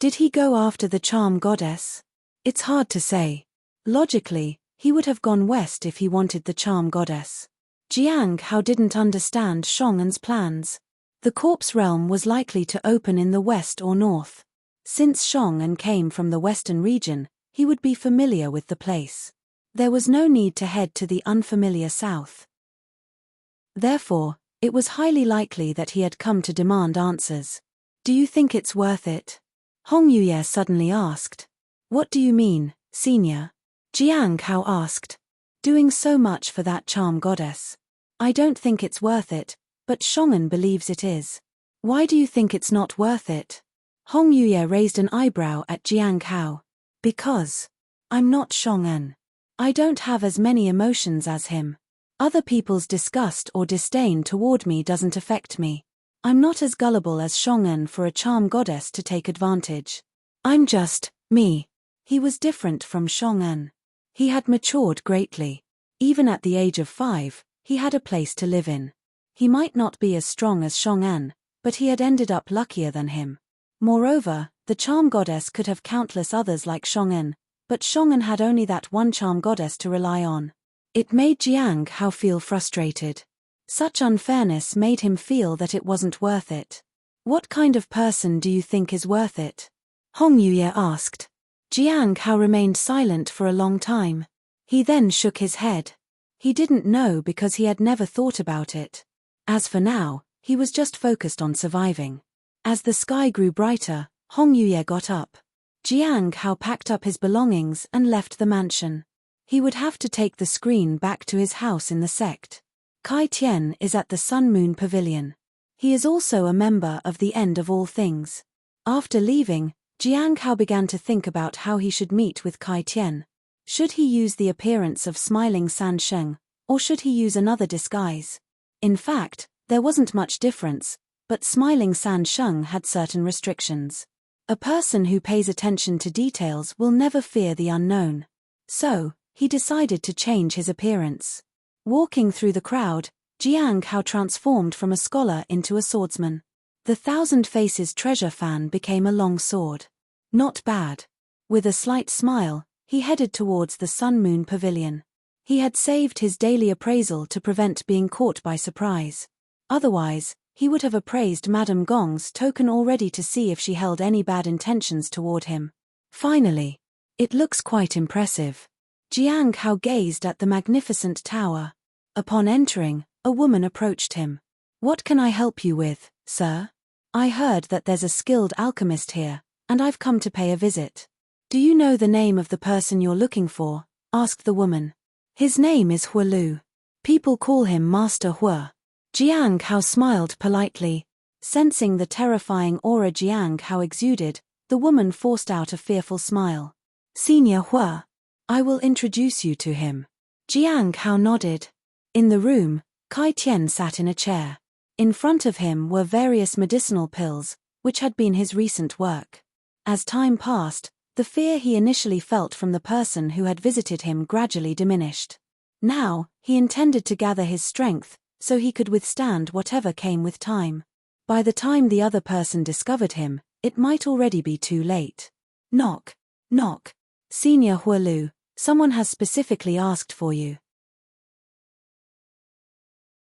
A: Did he go after the charm goddess? It's hard to say. Logically, he would have gone west if he wanted the charm goddess. Jiang Hao didn't understand Shong'an's plans. The corpse realm was likely to open in the west or north. Since Shong'an came from the western region, he would be familiar with the place. There was no need to head to the unfamiliar south. Therefore, it was highly likely that he had come to demand answers. Do you think it's worth it? Hong Yuye suddenly asked. What do you mean, Senior? Jiang Hao asked. Doing so much for that charm goddess. I don't think it's worth it, but Shong'an believes it is. Why do you think it's not worth it? Hong Yuye raised an eyebrow at Jiang Hao. Because I'm not Shong'an. I don't have as many emotions as him. Other people's disgust or disdain toward me doesn't affect me. I'm not as gullible as Shong'an for a charm goddess to take advantage. I'm just me. He was different from Shong'an. He had matured greatly. Even at the age of 5, he had a place to live in. He might not be as strong as Shong'an, but he had ended up luckier than him. Moreover, the charm goddess could have countless others like Shong'an, but Shong'an had only that one charm goddess to rely on. It made Jiang Hao feel frustrated. Such unfairness made him feel that it wasn't worth it. What kind of person do you think is worth it? Hong Yuye asked. Jiang Hao remained silent for a long time. He then shook his head. He didn't know because he had never thought about it. As for now, he was just focused on surviving. As the sky grew brighter, Hong Yuye got up. Jiang Hao packed up his belongings and left the mansion. He would have to take the screen back to his house in the sect. Kai Tian is at the Sun Moon Pavilion. He is also a member of the End of All Things. After leaving, Jiang Hao began to think about how he should meet with Kai Tian. Should he use the appearance of smiling San Sheng, or should he use another disguise? In fact, there wasn't much difference, but smiling San Sheng had certain restrictions. A person who pays attention to details will never fear the unknown. So, he decided to change his appearance. Walking through the crowd, Jiang Hao transformed from a scholar into a swordsman. The Thousand Faces treasure fan became a long sword. Not bad. With a slight smile, he headed towards the Sun Moon Pavilion. He had saved his daily appraisal to prevent being caught by surprise. Otherwise, he would have appraised Madame Gong's token already to see if she held any bad intentions toward him. Finally. It looks quite impressive. Jiang Hao gazed at the magnificent tower. Upon entering, a woman approached him. What can I help you with, sir? I heard that there's a skilled alchemist here, and I've come to pay a visit. Do you know the name of the person you're looking for? Asked the woman. His name is Hua Lu. People call him Master Hua. Jiang Hao smiled politely. Sensing the terrifying aura Jiang Hao exuded, the woman forced out a fearful smile. Senior Hua. I will introduce you to him. Jiang Hao nodded. In the room, Kai Tian sat in a chair. In front of him were various medicinal pills, which had been his recent work. As time passed, the fear he initially felt from the person who had visited him gradually diminished. Now, he intended to gather his strength, so he could withstand whatever came with time. By the time the other person discovered him, it might already be too late. Knock. Knock. Senior Hua Lu, someone has specifically asked for you.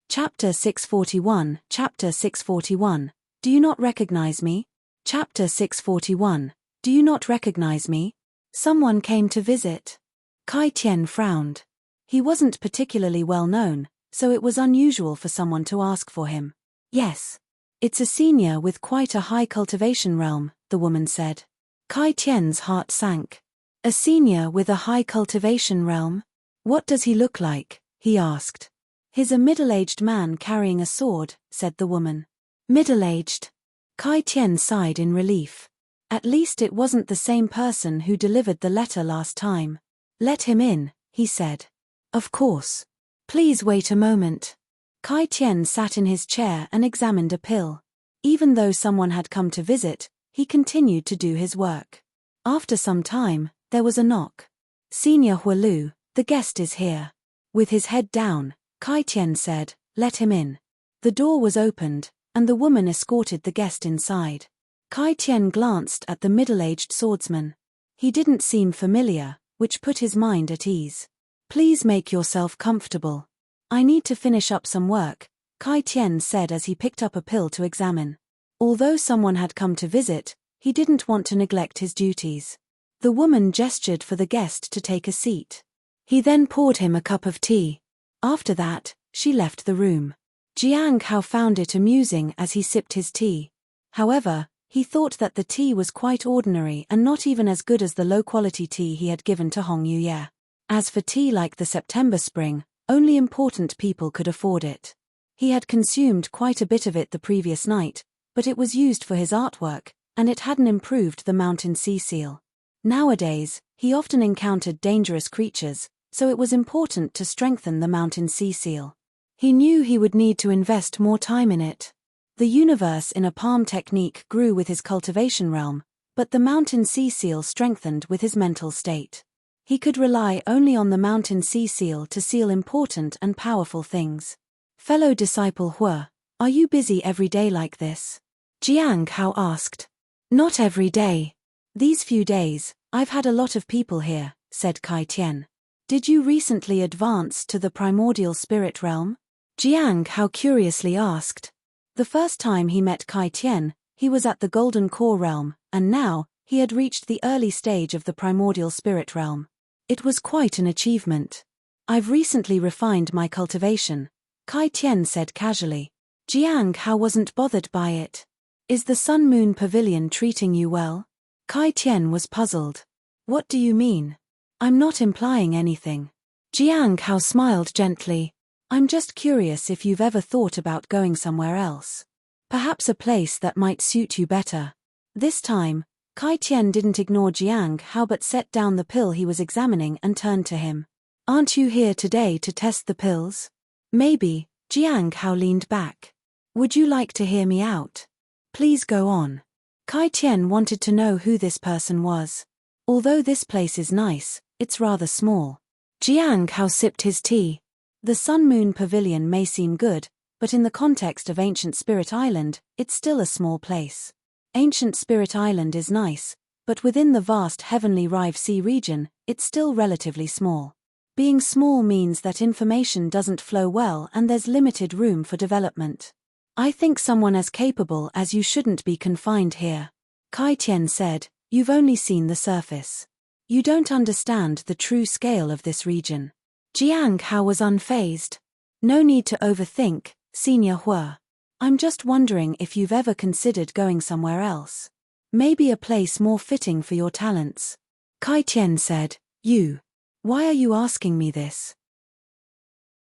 A: Chapter 641. Chapter 641. Do you not recognize me? Chapter 641. Do you not recognize me? Someone came to visit. Kai Tian frowned. He wasn't particularly well known, so it was unusual for someone to ask for him. Yes. It's a senior with quite a high cultivation realm, the woman said. Kai Tian's heart sank. A senior with a high cultivation realm? What does he look like? He asked. He's a middle-aged man carrying a sword, said the woman. Middle-aged? Kai Tian sighed in relief. At least it wasn't the same person who delivered the letter last time. Let him in, he said. Of course. Please wait a moment. Kai Tian sat in his chair and examined a pill. Even though someone had come to visit, he continued to do his work. After some time, there was a knock. Senior Hua Lu, the guest is here. With his head down, Kai Tian said, let him in. The door was opened, and the woman escorted the guest inside. Kai Tian glanced at the middle-aged swordsman. He didn't seem familiar, which put his mind at ease. Please make yourself comfortable. I need to finish up some work, Kai Tian said as he picked up a pill to examine. Although someone had come to visit, he didn't want to neglect his duties. The woman gestured for the guest to take a seat. He then poured him a cup of tea. After that, she left the room. Jiang Hao found it amusing as he sipped his tea. However, he thought that the tea was quite ordinary and not even as good as the low-quality tea he had given to Hong Yuye. As for tea like the September spring, only important people could afford it. He had consumed quite a bit of it the previous night, but it was used for his artwork, and it hadn't improved the mountain sea seal. Nowadays, he often encountered dangerous creatures, so it was important to strengthen the mountain sea seal. He knew he would need to invest more time in it. The universe in a palm technique grew with his cultivation realm, but the mountain sea seal strengthened with his mental state. He could rely only on the mountain sea seal to seal important and powerful things. Fellow disciple Hua, are you busy every day like this? Jiang Hao asked. Not every day. These few days, I've had a lot of people here, said Kai Tian. Did you recently advance to the primordial spirit realm? Jiang Hao curiously asked. The first time he met Kai Tian, he was at the golden core realm, and now, he had reached the early stage of the primordial spirit realm. It was quite an achievement. I've recently refined my cultivation, Kai Tian said casually. Jiang Hao wasn't bothered by it. Is the Sun Moon Pavilion treating you well? Kai Tian was puzzled. What do you mean? I'm not implying anything. Jiang Hao smiled gently. I'm just curious if you've ever thought about going somewhere else. Perhaps a place that might suit you better. This time, Kai Tian didn't ignore Jiang Hao but set down the pill he was examining and turned to him. Aren't you here today to test the pills? Maybe. Jiang Hao leaned back. Would you like to hear me out? Please go on. Kai Tian wanted to know who this person was. Although this place is nice, it's rather small. Jiang Hao sipped his tea. The Sun Moon Pavilion may seem good, but in the context of Ancient Spirit Island, it's still a small place. Ancient Spirit Island is nice, but within the vast Heavenly Rive Sea region, it's still relatively small. Being small means that information doesn't flow well and there's limited room for development. I think someone as capable as you shouldn't be confined here. Kai Tian said, you've only seen the surface. You don't understand the true scale of this region. Jiang Hao was unfazed. No need to overthink, Senior Hua. I'm just wondering if you've ever considered going somewhere else. Maybe a place more fitting for your talents. Kai Tian said, you. Why are you asking me this?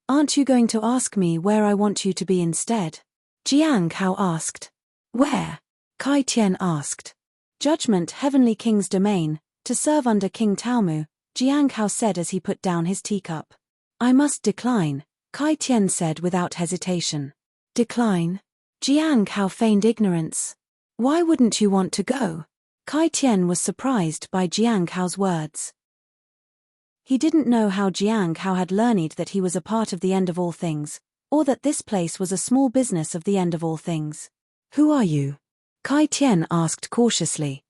A: Aren't you going to ask me where I want you to be instead? Jiang Hao asked. Where? Kai Tian asked. Judgment Heavenly King's domain, to serve under King Taomu, Jiang Hao said as he put down his teacup. I must decline, Kai Tian said without hesitation. Decline? Jiang Hao feigned ignorance. Why wouldn't you want to go? Kai Tian was surprised by Jiang Hao's words. He didn't know how Jiang Hao had learned that he was a part of the end of all things, or that this place was a small business of the end of all things. Who are you? Kai Tian asked cautiously.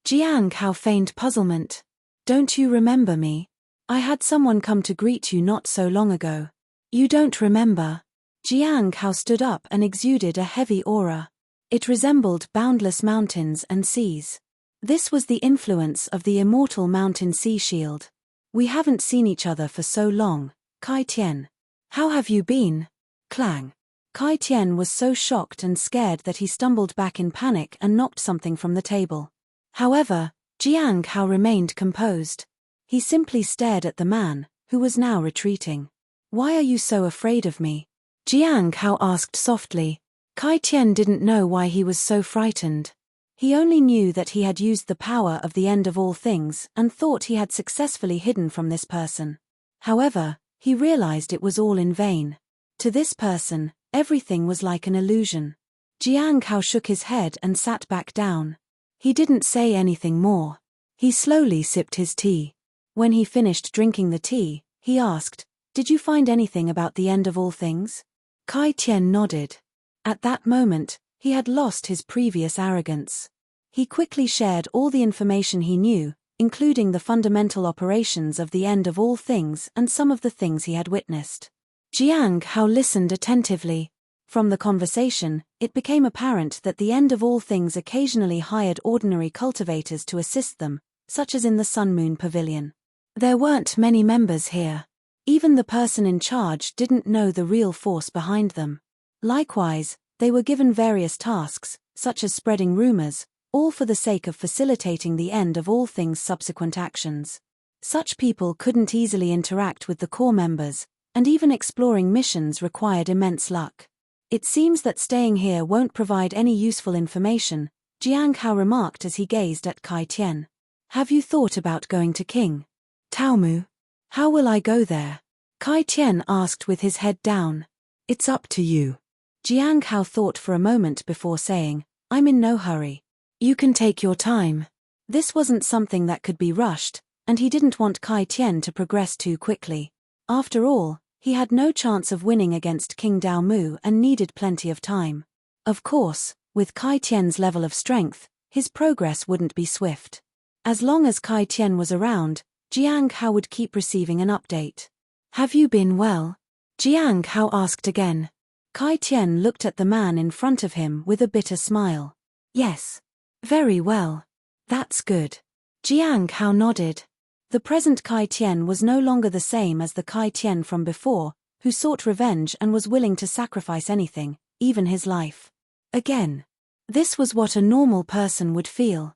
A: Jiang Hao feigned puzzlement. Don't you remember me? I had someone come to greet you not so long ago. You don't remember? Jiang Hao stood up and exuded a heavy aura. It resembled boundless mountains and seas. This was the influence of the immortal mountain sea shield. We haven't seen each other for so long, Kai Tian. How have you been? Clang. Kai Tian was so shocked and scared that he stumbled back in panic and knocked something from the table. However, Jiang Hao remained composed. He simply stared at the man, who was now retreating. Why are you so afraid of me? Jiang Hao asked softly. Kai Tian didn't know why he was so frightened. He only knew that he had used the power of the end of all things and thought he had successfully hidden from this person. However, he realized it was all in vain. To this person, everything was like an illusion. Jiang Hao shook his head and sat back down. He didn't say anything more. He slowly sipped his tea. When he finished drinking the tea, he asked, Did you find anything about the end of all things? Kai Tian nodded. At that moment, he had lost his previous arrogance. He quickly shared all the information he knew, including the fundamental operations of the end of all things and some of the things he had witnessed. Jiang Hao listened attentively. From the conversation, it became apparent that the end of all things occasionally hired ordinary cultivators to assist them, such as in the Sun Moon Pavilion. There weren't many members here. Even the person in charge didn't know the real force behind them. Likewise, they were given various tasks, such as spreading rumors, all for the sake of facilitating the end of all things' subsequent actions. Such people couldn't easily interact with the core members, and even exploring missions required immense luck. It seems that staying here won't provide any useful information, Jiang Hao remarked as he gazed at Kai Tian. Have you thought about going to King Taomu? How will I go there? Kai Tian asked with his head down. It's up to you. Jiang Hao thought for a moment before saying, I'm in no hurry. You can take your time. This wasn't something that could be rushed, and he didn't want Kai Tian to progress too quickly. After all, he had no chance of winning against King Daomu and needed plenty of time. Of course, with Kai Tian's level of strength, his progress wouldn't be swift. As long as Kai Tian was around, Jiang Hao would keep receiving an update. Have you been well? Jiang Hao asked again. Kai Tian looked at the man in front of him with a bitter smile. Yes. Very well. That's good. Jiang Hao nodded. The present Kai Tian was no longer the same as the Kai Tian from before, who sought revenge and was willing to sacrifice anything, even his life. Again. This was what a normal person would feel.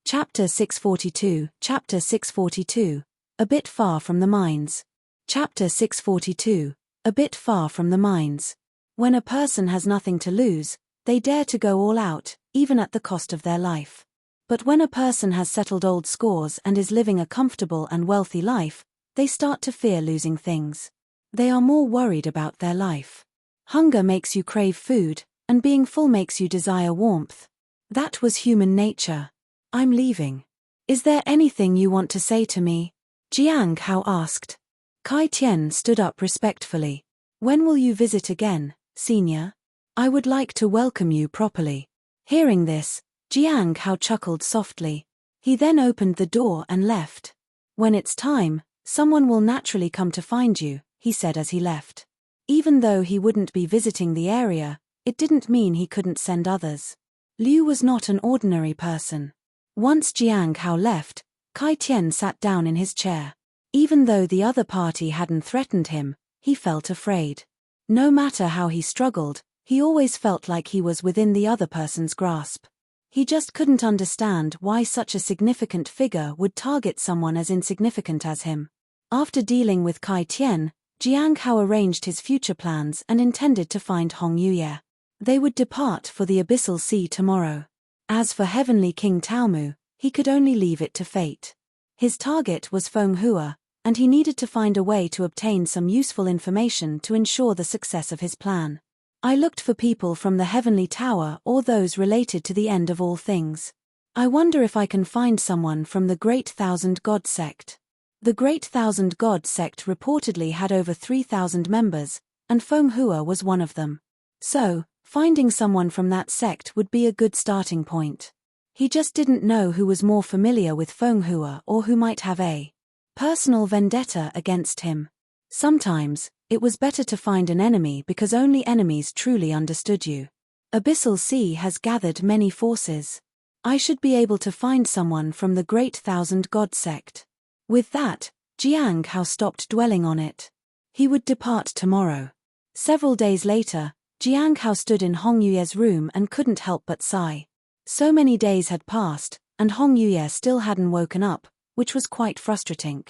A: Chapter 642, Chapter 642, A bit far from the mines. Chapter 642, A bit far from the mines. When a person has nothing to lose, they dare to go all out, even at the cost of their life. But when a person has settled old scores and is living a comfortable and wealthy life, they start to fear losing things. They are more worried about their life. Hunger makes you crave food, and being full makes you desire warmth. That was human nature. I'm leaving. Is there anything you want to say to me? Jiang Hao asked. Kai Tian stood up respectfully. When will you visit again, senior? I would like to welcome you properly. Hearing this, Jiang Hao chuckled softly. He then opened the door and left. When it's time, someone will naturally come to find you, he said as he left. Even though he wouldn't be visiting the area, it didn't mean he couldn't send others. Liu was not an ordinary person. Once Jiang Hao left, Kai Tian sat down in his chair. Even though the other party hadn't threatened him, he felt afraid. No matter how he struggled, he always felt like he was within the other person's grasp. He just couldn't understand why such a significant figure would target someone as insignificant as him. After dealing with Kai Tian, Jiang Hao arranged his future plans and intended to find Hong Yuye. They would depart for the Abyssal Sea tomorrow. As for Heavenly King Taomu, he could only leave it to fate. His target was Feng Hua, and he needed to find a way to obtain some useful information to ensure the success of his plan. I looked for people from the Heavenly Tower or those related to the end of all things. I wonder if I can find someone from the Great Thousand God sect. The Great Thousand God sect reportedly had over 3,000 members, and Feng Hua was one of them. So, finding someone from that sect would be a good starting point. He just didn't know who was more familiar with Feng Hua or who might have a personal vendetta against him. Sometimes, it was better to find an enemy because only enemies truly understood you. Abyssal Sea has gathered many forces. I should be able to find someone from the Great Thousand God sect. With that, Jiang Hao stopped dwelling on it. He would depart tomorrow. Several days later, Jiang Hao stood in Hong Yuye's room and couldn't help but sigh. So many days had passed, and Hong Yuye still hadn't woken up, which was quite frustrating.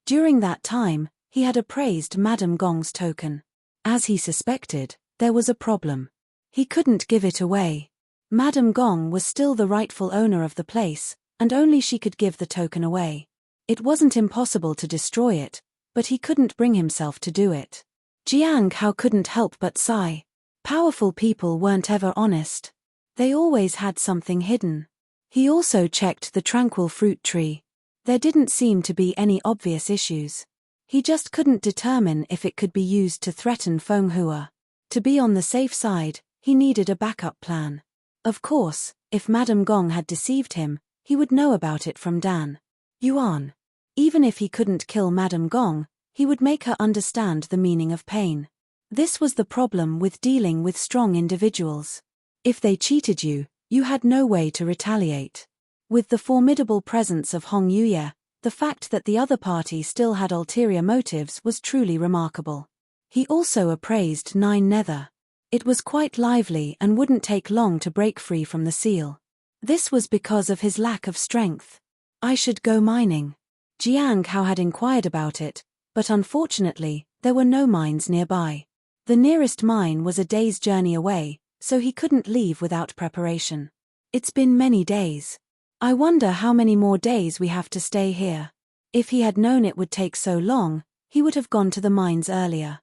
A: During that time, he had appraised Madame Gong's token. As he suspected, there was a problem. He couldn't give it away. Madame Gong was still the rightful owner of the place, and only she could give the token away. It wasn't impossible to destroy it, but he couldn't bring himself to do it. Jiang Hao couldn't help but sigh. Powerful people weren't ever honest. They always had something hidden. He also checked the tranquil fruit tree. There didn't seem to be any obvious issues. He just couldn't determine if it could be used to threaten Feng Hua. To be on the safe side, he needed a backup plan. Of course, if Madame Gong had deceived him, he would know about it from Dan Yuan. Even if he couldn't kill Madame Gong, he would make her understand the meaning of pain. This was the problem with dealing with strong individuals. If they cheated you, you had no way to retaliate. With the formidable presence of Hong Yuye, the fact that the other party still had ulterior motives was truly remarkable. He also appraised Nine Nether. It was quite lively and wouldn't take long to break free from the seal. This was because of his lack of strength. I should go mining. Jiang Hao had inquired about it, but unfortunately, there were no mines nearby. The nearest mine was a day's journey away, so he couldn't leave without preparation. It's been many days. I wonder how many more days we have to stay here. If he had known it would take so long, he would have gone to the mines earlier.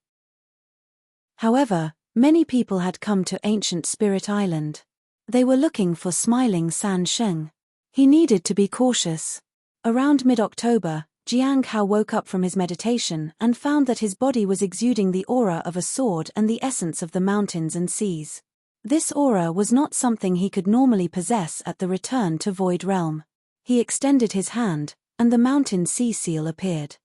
A: However, many people had come to Ancient Spirit Island. They were looking for smiling San Sheng. He needed to be cautious. Around mid-October, Jiang Hao woke up from his meditation and found that his body was exuding the aura of a sword and the essence of the mountains and seas. This aura was not something he could normally possess at the return to Void Realm. He extended his hand, and the mountain sea seal appeared.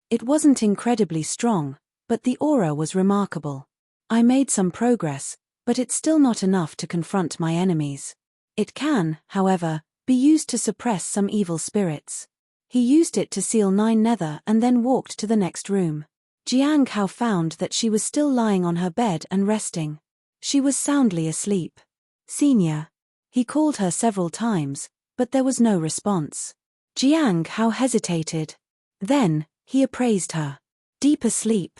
A: It wasn't incredibly strong, but the aura was remarkable. I made some progress, but it's still not enough to confront my enemies. It can, however, be used to suppress some evil spirits. He used it to seal Nine Nether and then walked to the next room. Jiang Hao found that she was still lying on her bed and resting. She was soundly asleep. Senior. He called her several times, but there was no response. Jiang Hao hesitated. Then, he appraised her. Deep asleep.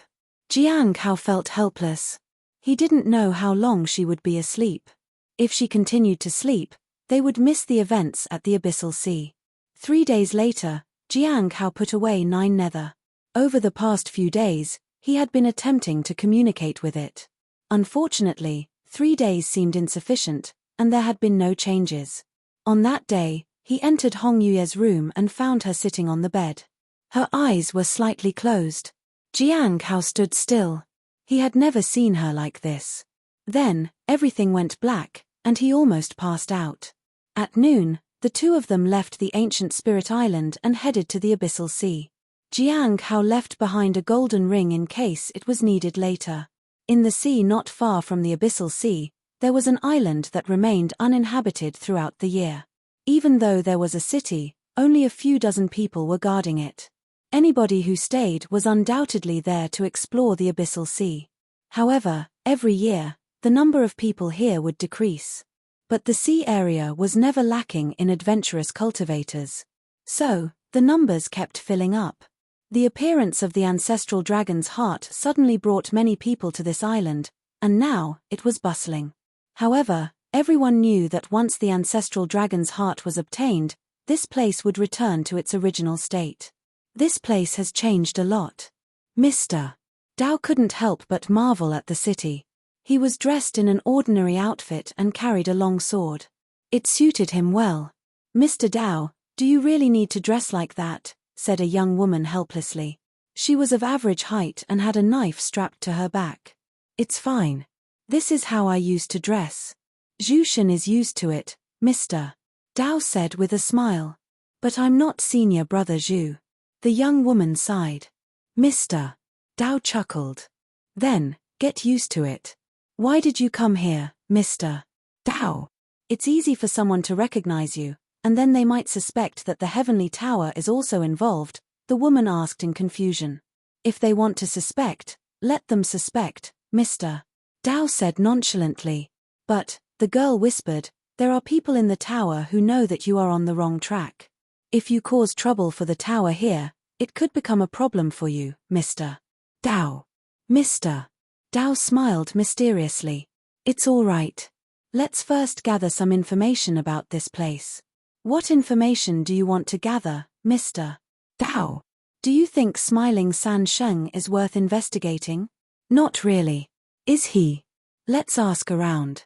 A: Jiang Hao felt helpless. He didn't know how long she would be asleep. If she continued to sleep, they would miss the events at the Abyssal Sea. 3 days later, Jiang Hao put away 9 nether. Over the past few days, he had been attempting to communicate with it. Unfortunately, 3 days seemed insufficient, and there had been no changes. On that day, he entered Hong Yuye's room and found her sitting on the bed. Her eyes were slightly closed. Jiang Hao stood still. He had never seen her like this. Then, everything went black, and he almost passed out. At noon, the two of them left the ancient spirit island and headed to the Abyssal Sea. Jiang Hao left behind a golden ring in case it was needed later. In the sea not far from the Abyssal Sea, there was an island that remained uninhabited throughout the year. Even though there was a city, only a few dozen people were guarding it. Anybody who stayed was undoubtedly there to explore the Abyssal Sea. However, every year, the number of people here would decrease. But the sea area was never lacking in adventurous cultivators. So, the numbers kept filling up. The appearance of the ancestral dragon's heart suddenly brought many people to this island, and now, it was bustling. However, everyone knew that once the ancestral dragon's heart was obtained, this place would return to its original state. This place has changed a lot. Mr. Dao couldn't help but marvel at the city. He was dressed in an ordinary outfit and carried a long sword. It suited him well. Mr. Dao, do you really need to dress like that? Said a young woman helplessly. She was of average height and had a knife strapped to her back. It's fine. This is how I used to dress. Zhu Shen is used to it, Mr. Dao said with a smile. But I'm not senior brother Zhu. The young woman sighed. Mr. Dao chuckled. Then, get used to it. Why did you come here, Mr. Dao? It's easy for someone to recognize you, and then they might suspect that the Heavenly Tower is also involved, the woman asked in confusion. If they want to suspect, let them suspect, Mr. Dao said nonchalantly. But, the girl whispered, there are people in the tower who know that you are on the wrong track. If you cause trouble for the tower here, it could become a problem for you, Mr. Dao. Mr. Dao smiled mysteriously. It's all right. Let's first gather some information about this place. What information do you want to gather, Mr. Dao? Do you think smiling San Sheng is worth investigating? Not really. Is he? Let's ask around.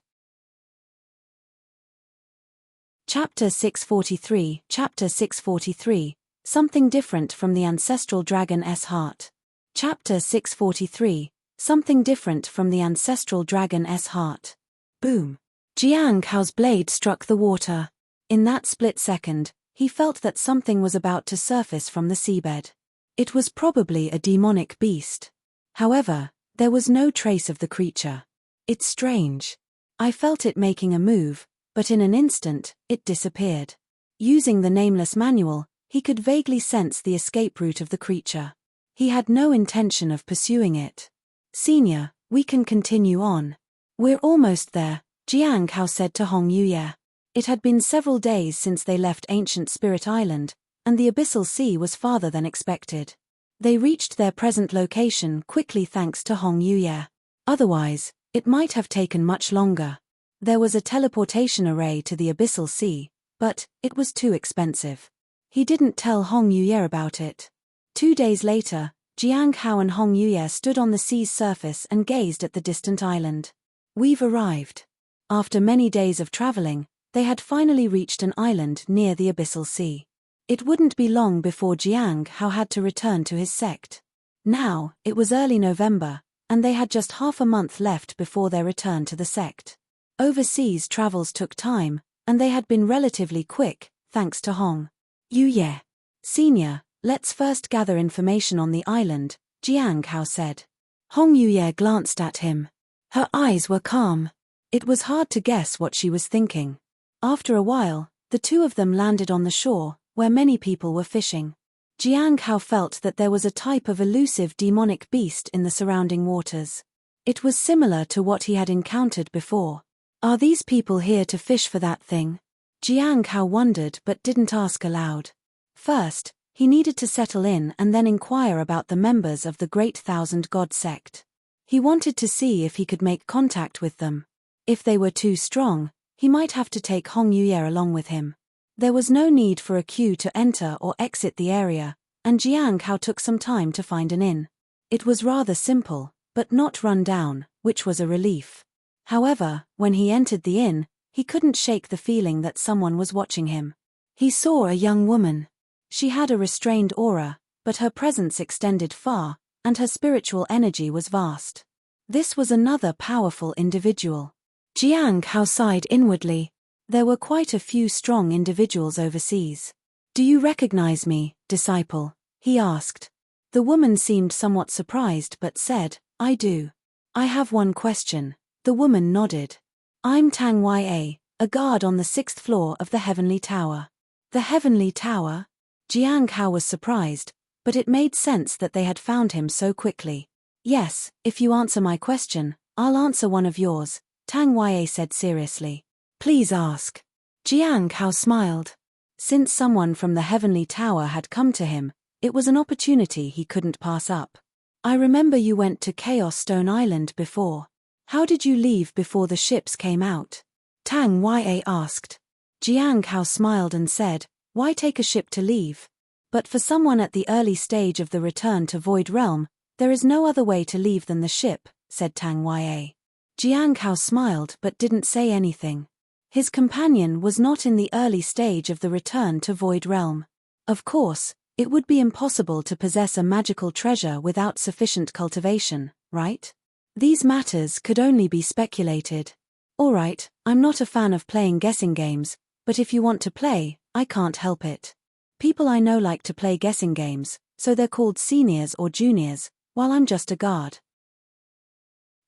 A: Chapter 643. Chapter 643. Something different from the ancestral dragon's heart. Chapter 643. Something different from the ancestral dragon's heart. Boom. Jiang Hao's blade struck the water. In that split second, he felt that something was about to surface from the seabed. It was probably a demonic beast. However, there was no trace of the creature. It's strange. I felt it making a move, but in an instant, it disappeared. Using the nameless manual, he could vaguely sense the escape route of the creature. He had no intention of pursuing it. Senior, we can continue on. We're almost there, Jiang Hao said to Hong Yuye. It had been several days since they left ancient Spirit Island, and the Abyssal Sea was farther than expected. They reached their present location quickly thanks to Hong Yuye. Otherwise, it might have taken much longer. There was a teleportation array to the Abyssal Sea, but it was too expensive. He didn't tell Hong Yuye about it. 2 days later, Jiang Hao and Hong Yuye stood on the sea's surface and gazed at the distant island. We've arrived. After many days of traveling, they had finally reached an island near the Abyssal Sea. It wouldn't be long before Jiang Hao had to return to his sect. Now, it was early November, and they had just half a month left before their return to the sect. Overseas travels took time, and they had been relatively quick, thanks to Hong Yuye. Senior, let's first gather information on the island, Jiang Hao said. Hong Yuye glanced at him. Her eyes were calm. It was hard to guess what she was thinking. After a while, the two of them landed on the shore, where many people were fishing. Jiang Hao felt that there was a type of elusive demonic beast in the surrounding waters. It was similar to what he had encountered before. Are these people here to fish for that thing? Jiang Hao wondered but didn't ask aloud. First, he needed to settle in and then inquire about the members of the Great Thousand God sect. He wanted to see if he could make contact with them. If they were too strong, he might have to take Hong Yuye along with him. There was no need for a queue to enter or exit the area, and Jiang Hao took some time to find an inn. It was rather simple, but not run down, which was a relief. However, when he entered the inn, he couldn't shake the feeling that someone was watching him. He saw a young woman. She had a restrained aura, but her presence extended far, and her spiritual energy was vast. This was another powerful individual. Jiang Hao sighed inwardly. There were quite a few strong individuals overseas. Do you recognize me, disciple? He asked. The woman seemed somewhat surprised but said, I do. I have one question. The woman nodded. I'm Tang Ya, a guard on the 6th floor of the Heavenly Tower. The Heavenly Tower? Jiang Hao was surprised, but it made sense that they had found him so quickly. Yes, if you answer my question, I'll answer one of yours, Tang Ya said seriously. Please ask. Jiang Hao smiled. Since someone from the Heavenly Tower had come to him, it was an opportunity he couldn't pass up. I remember you went to Chaos Stone Island before. How did you leave before the ships came out? Tang Ya asked. Jiang Hao smiled and said, why take a ship to leave? But for someone at the early stage of the return to Void Realm, there is no other way to leave than the ship, said Tang Ya. Jiang Hao smiled but didn't say anything. His companion was not in the early stage of the return to Void Realm. Of course, it would be impossible to possess a magical treasure without sufficient cultivation, right? These matters could only be speculated. Alright, I'm not a fan of playing guessing games, but if you want to play, I can't help it. People I know like to play guessing games, so they're called seniors or juniors, while I'm just a guard.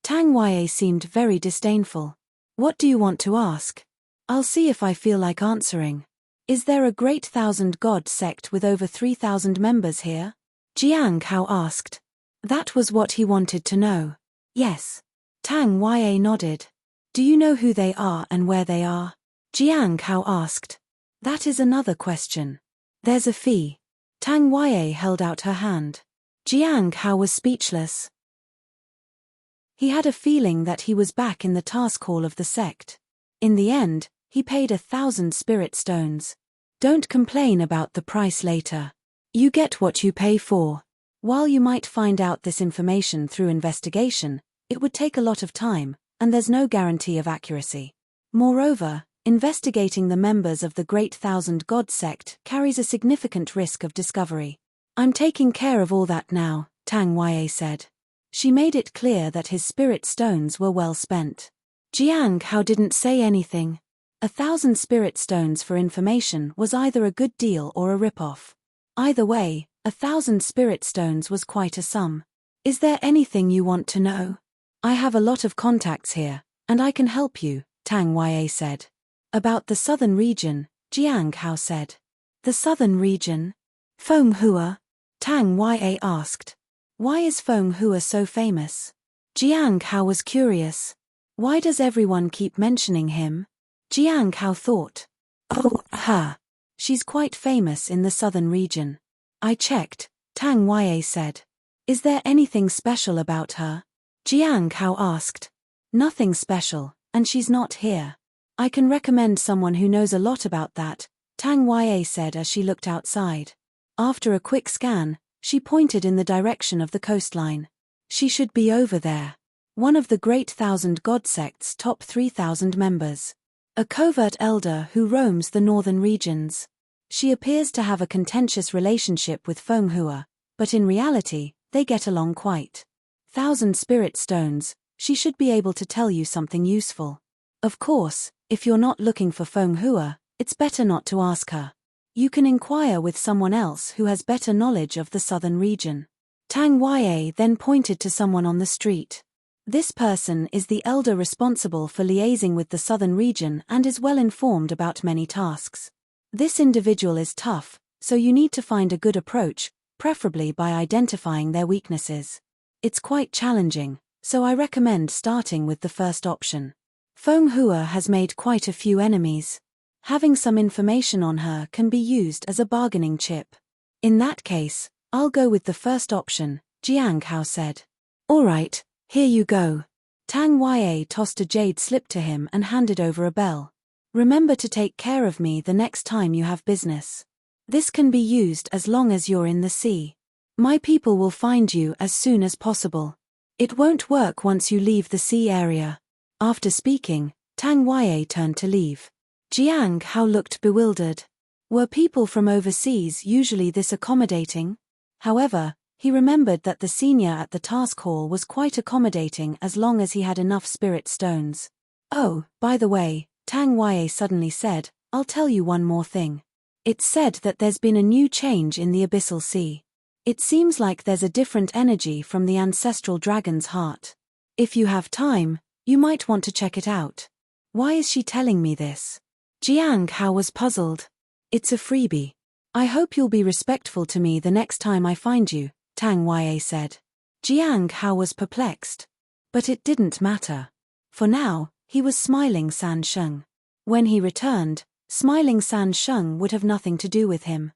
A: Tang Ya seemed very disdainful. What do you want to ask? I'll see if I feel like answering. Is there a Great Thousand God sect with over 3,000 members here? Jiang Hao asked. That was what he wanted to know. Yes. Tang Ya nodded. Do you know who they are and where they are? Jiang Hao asked. That is another question. There's a fee. Tang Ya held out her hand. Jiang Hao was speechless. He had a feeling that he was back in the task hall of the sect. In the end, he paid 1,000 spirit stones. Don't complain about the price later. You get what you pay for. While you might find out this information through investigation, it would take a lot of time, and there's no guarantee of accuracy. Moreover, investigating the members of the Great Thousand God sect carries a significant risk of discovery. I'm taking care of all that now, Tang Ya said. She made it clear that his spirit stones were well spent. Jiang Hao didn't say anything. 1,000 spirit stones for information was either a good deal or a rip-off. Either way, 1,000 spirit stones was quite a sum. Is there anything you want to know? I have a lot of contacts here, and I can help you, Tang Ya said. About the southern region, Jiang Hao said. The southern region? Fenghua? Tang Ya asked. Why is Fenghua so famous? Jiang Hao was curious. Why does everyone keep mentioning him? Jiang Hao thought. Oh, her. She's quite famous in the southern region. I checked, Tang Ya said. Is there anything special about her? Jiang Hao asked. Nothing special, and she's not here. I can recommend someone who knows a lot about that, Tang Ya said as she looked outside. After a quick scan, she pointed in the direction of the coastline. She should be over there. One of the Great Thousand God sect's top 3,000 members. A covert elder who roams the northern regions. She appears to have a contentious relationship with Fenghua, but in reality, they get along quite. 1,000 spirit stones, she should be able to tell you something useful. Of course, if you're not looking for Fenghua, it's better not to ask her. You can inquire with someone else who has better knowledge of the southern region. Tang Ya then pointed to someone on the street. This person is the elder responsible for liaising with the southern region and is well informed about many tasks. This individual is tough, So you need to find a good approach, preferably by identifying their weaknesses. It's quite challenging, so I recommend starting with the first option. Feng Hua has made quite a few enemies. Having some information on her can be used as a bargaining chip. In that case, I'll go with the first option, Jiang Hao said. All right, here you go. Tang Yue tossed a jade slip to him and handed over a bell. Remember to take care of me the next time you have business. This can be used as long as you're in the sea. My people will find you as soon as possible. It won't work once you leave the sea area. After speaking, Tang Yue turned to leave. Jiang Hao looked bewildered. Were people from overseas usually this accommodating? However, he remembered that the senior at the task hall was quite accommodating as long as he had enough spirit stones. Oh, by the way, Tang Yue suddenly said, I'll tell you one more thing. It's said that there's been a new change in the Abyssal Sea. It seems like there's a different energy from the ancestral dragon's heart. If you have time, you might want to check it out. Why is she telling me this? Jiang Hao was puzzled. It's a freebie. I hope you'll be respectful to me the next time I find you, Tang Yue said. Jiang Hao was perplexed. But it didn't matter. For now, he was smiling San Sheng. When he returned, smiling San Sheng would have nothing to do with him.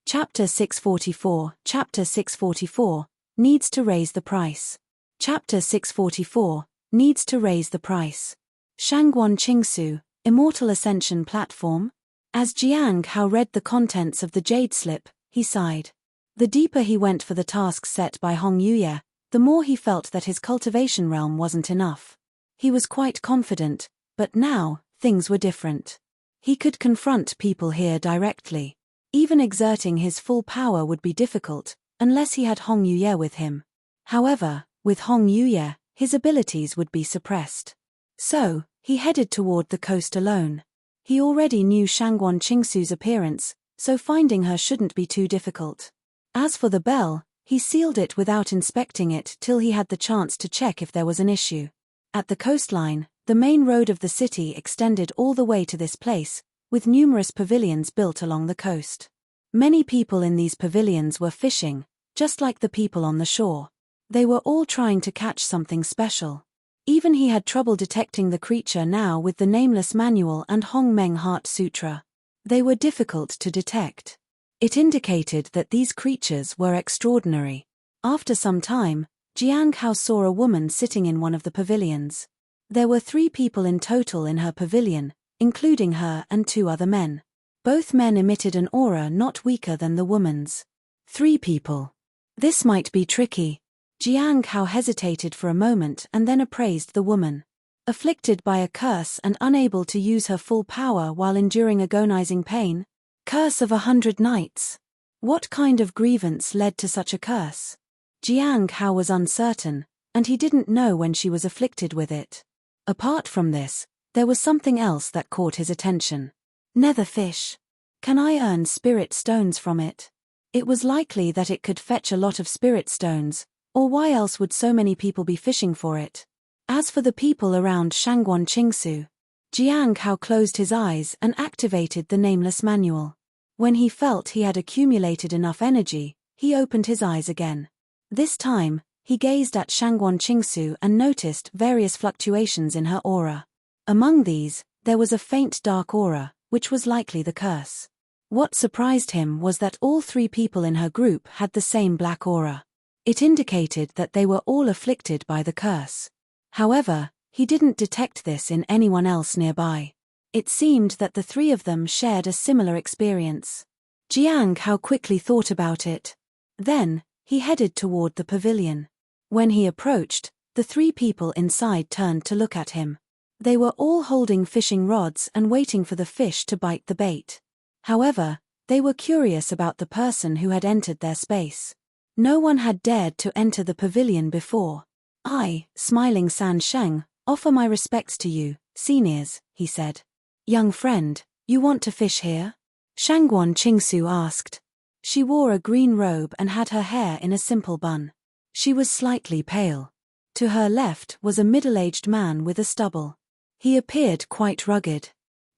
A: Chapter 644. Chapter 644, needs to raise the price. Chapter 644, needs to raise the price. Shangguan Qingsu, Immortal Ascension Platform? As Jiang Hao read the contents of the jade slip, he sighed. The deeper he went for the tasks set by Hong Yuye, the more he felt that his cultivation realm wasn't enough. He was quite confident, but now, things were different. He could confront people here directly. Even exerting his full power would be difficult, unless he had Hong Yuye with him. However, with Hong Yuye, his abilities would be suppressed. So, he headed toward the coast alone. He already knew Shangguan Qingsu's appearance, so finding her shouldn't be too difficult. As for the bell, he sealed it without inspecting it till he had the chance to check if there was an issue. At the coastline, the main road of the city extended all the way to this place, with numerous pavilions built along the coast. Many people in these pavilions were fishing, just like the people on the shore. They were all trying to catch something special. Even he had trouble detecting the creature now with the Nameless Manual and Hong Meng Heart Sutra. They were difficult to detect. It indicated that these creatures were extraordinary. After some time, Jiang Hao saw a woman sitting in one of the pavilions. There were 3 people in total in her pavilion, including her and 2 other men. Both men emitted an aura not weaker than the woman's. 3 people. This might be tricky. Jiang Hao hesitated for a moment and then appraised the woman. Afflicted by a curse and unable to use her full power while enduring agonizing pain? Curse of 100 nights. What kind of grievance led to such a curse? Jiang Hao was uncertain, and he didn't know when she was afflicted with it. Apart from this, there was something else that caught his attention. Netherfish. Can I earn spirit stones from it? It was likely that it could fetch a lot of spirit stones, or why else would so many people be fishing for it? As for the people around Shangguan Qingsu, Jiang Hao closed his eyes and activated the Nameless Manual. When he felt he had accumulated enough energy, he opened his eyes again. This time, he gazed at Shangguan Qingsu and noticed various fluctuations in her aura. Among these, there was a faint dark aura, which was likely the curse. What surprised him was that all 3 people in her group had the same black aura. It indicated that they were all afflicted by the curse. However, he didn't detect this in anyone else nearby. It seemed that the 3 of them shared a similar experience. Jiang Hao quickly thought about it. Then, he headed toward the pavilion. When he approached, the 3 people inside turned to look at him. They were all holding fishing rods and waiting for the fish to bite the bait. However, they were curious about the person who had entered their space. No one had dared to enter the pavilion before. I, smiling San Sheng, offer my respects to you, seniors, he said. Young friend, you want to fish here? Shangguan Qingsu asked. She wore a green robe and had her hair in a simple bun. She was slightly pale. To her left was a middle-aged man with a stubble. He appeared quite rugged.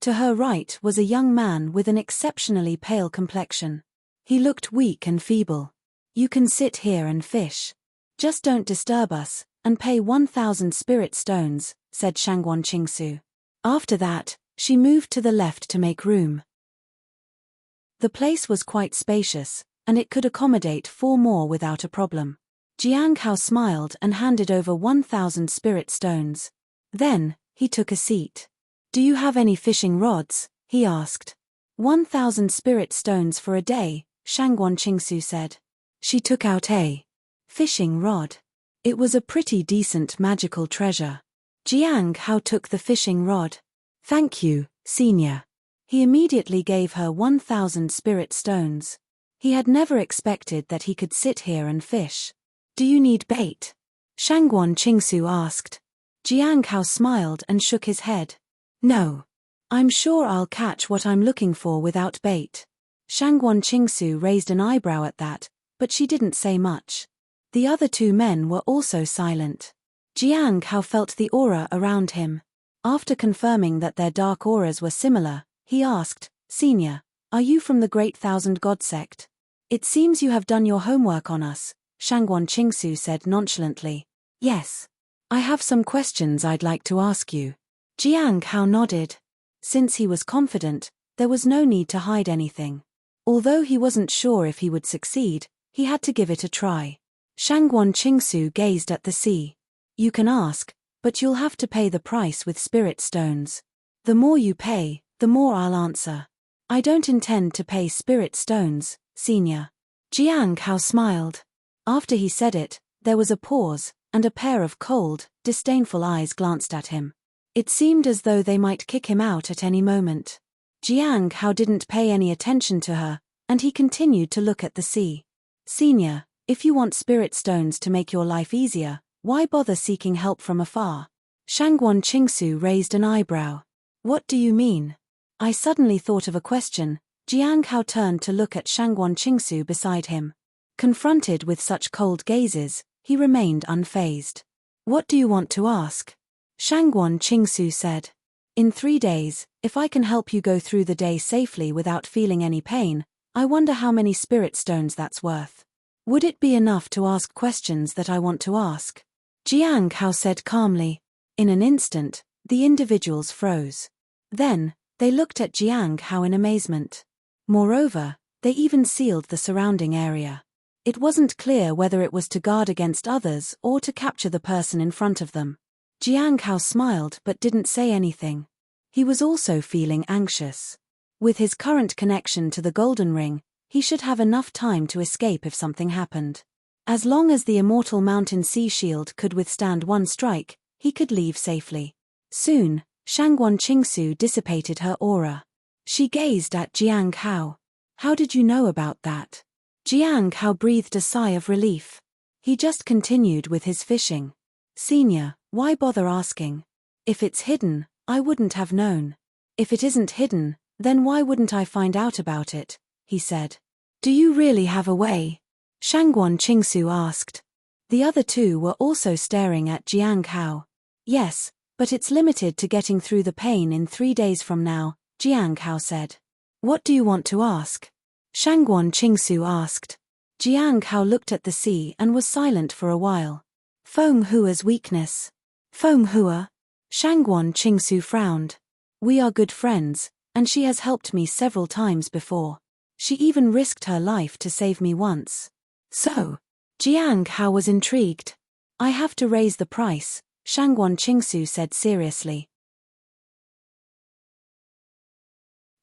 A: To her right was a young man with an exceptionally pale complexion. He looked weak and feeble. "You can sit here and fish. Just don't disturb us, and pay 1,000 spirit stones," said Shangguan Qingsu. After that, she moved to the left to make room. The place was quite spacious, and it could accommodate 4 more without a problem. Jiang Hao smiled and handed over 1,000 spirit stones. Then, he took a seat. "Do you have any fishing rods?" he asked. 1,000 spirit stones for a day, Shangguan Qingsu said. She took out a fishing rod. It was a pretty decent magical treasure. Jiang Hao took the fishing rod. "Thank you, senior." He immediately gave her 1,000 spirit stones. He had never expected that he could sit here and fish. "Do you need bait?" Shangguan Qingsu asked. Jiang Hao smiled and shook his head. "No. I'm sure I'll catch what I'm looking for without bait." Shangguan Qingsu raised an eyebrow at that, but she didn't say much. The other 2 men were also silent. Jiang Hao felt the aura around him. After confirming that their dark auras were similar, he asked, "Senior, are you from the Great Thousand God sect?" "It seems you have done your homework on us," Shangguan Qingsu said nonchalantly. "Yes. I have some questions I'd like to ask you." Jiang Hao nodded. Since he was confident, there was no need to hide anything. Although he wasn't sure if he would succeed, he had to give it a try. Shangguan Qingsu gazed at the sea. "You can ask, but you'll have to pay the price with spirit stones. The more you pay, the more I'll answer." "I don't intend to pay spirit stones, senior." Jiang Hao smiled. After he said it, there was a pause, and a pair of cold, disdainful eyes glanced at him. It seemed as though they might kick him out at any moment. Jiang Hao didn't pay any attention to her, and he continued to look at the sea. "Senior, if you want spirit stones to make your life easier, why bother seeking help from afar?" Shangguan Qingsu raised an eyebrow. "What do you mean?" I suddenly thought of a question. Jiang Hao turned to look at Shangguan Qingsu beside him. Confronted with such cold gazes, he remained unfazed. "What do you want to ask?" Shangguan Qingsu said. "In 3 days, if I can help you go through the day safely without feeling any pain, I wonder how many spirit stones that's worth. Would it be enough to ask questions that I want to ask?" Jiang Hao said calmly. In an instant, the individuals froze. Then, they looked at Jiang Hao in amazement. Moreover, they even sealed the surrounding area. It wasn't clear whether it was to guard against others or to capture the person in front of them. Jiang Hao smiled but didn't say anything. He was also feeling anxious. With his current connection to the Golden Ring, he should have enough time to escape if something happened. As long as the immortal mountain sea shield could withstand 1 strike, he could leave safely. Soon, Shangguan Qingsu dissipated her aura. She gazed at Jiang Hao. "How did you know about that?" Jiang Hao breathed a sigh of relief. He just continued with his fishing. "Senior, why bother asking? If it's hidden, I wouldn't have known. If it isn't hidden, then why wouldn't I find out about it?" he said. "Do you really have a way?" Shangguan Qingsu asked. The other 2 were also staring at Jiang Hao. "Yes, but it's limited to getting through the pain in 3 days from now," Jiang Hao said. "What do you want to ask?" Shangguan Qingsu asked. Jiang Hao looked at the sea and was silent for a while. "Feng Hua's weakness." "Feng Hua?" Shangguan Qingsu frowned. "We are good friends, and she has helped me several times before. She even risked her life to save me once." "So?" Jiang Hao was intrigued. "I have to raise the price," Shangguan Qingsu said seriously.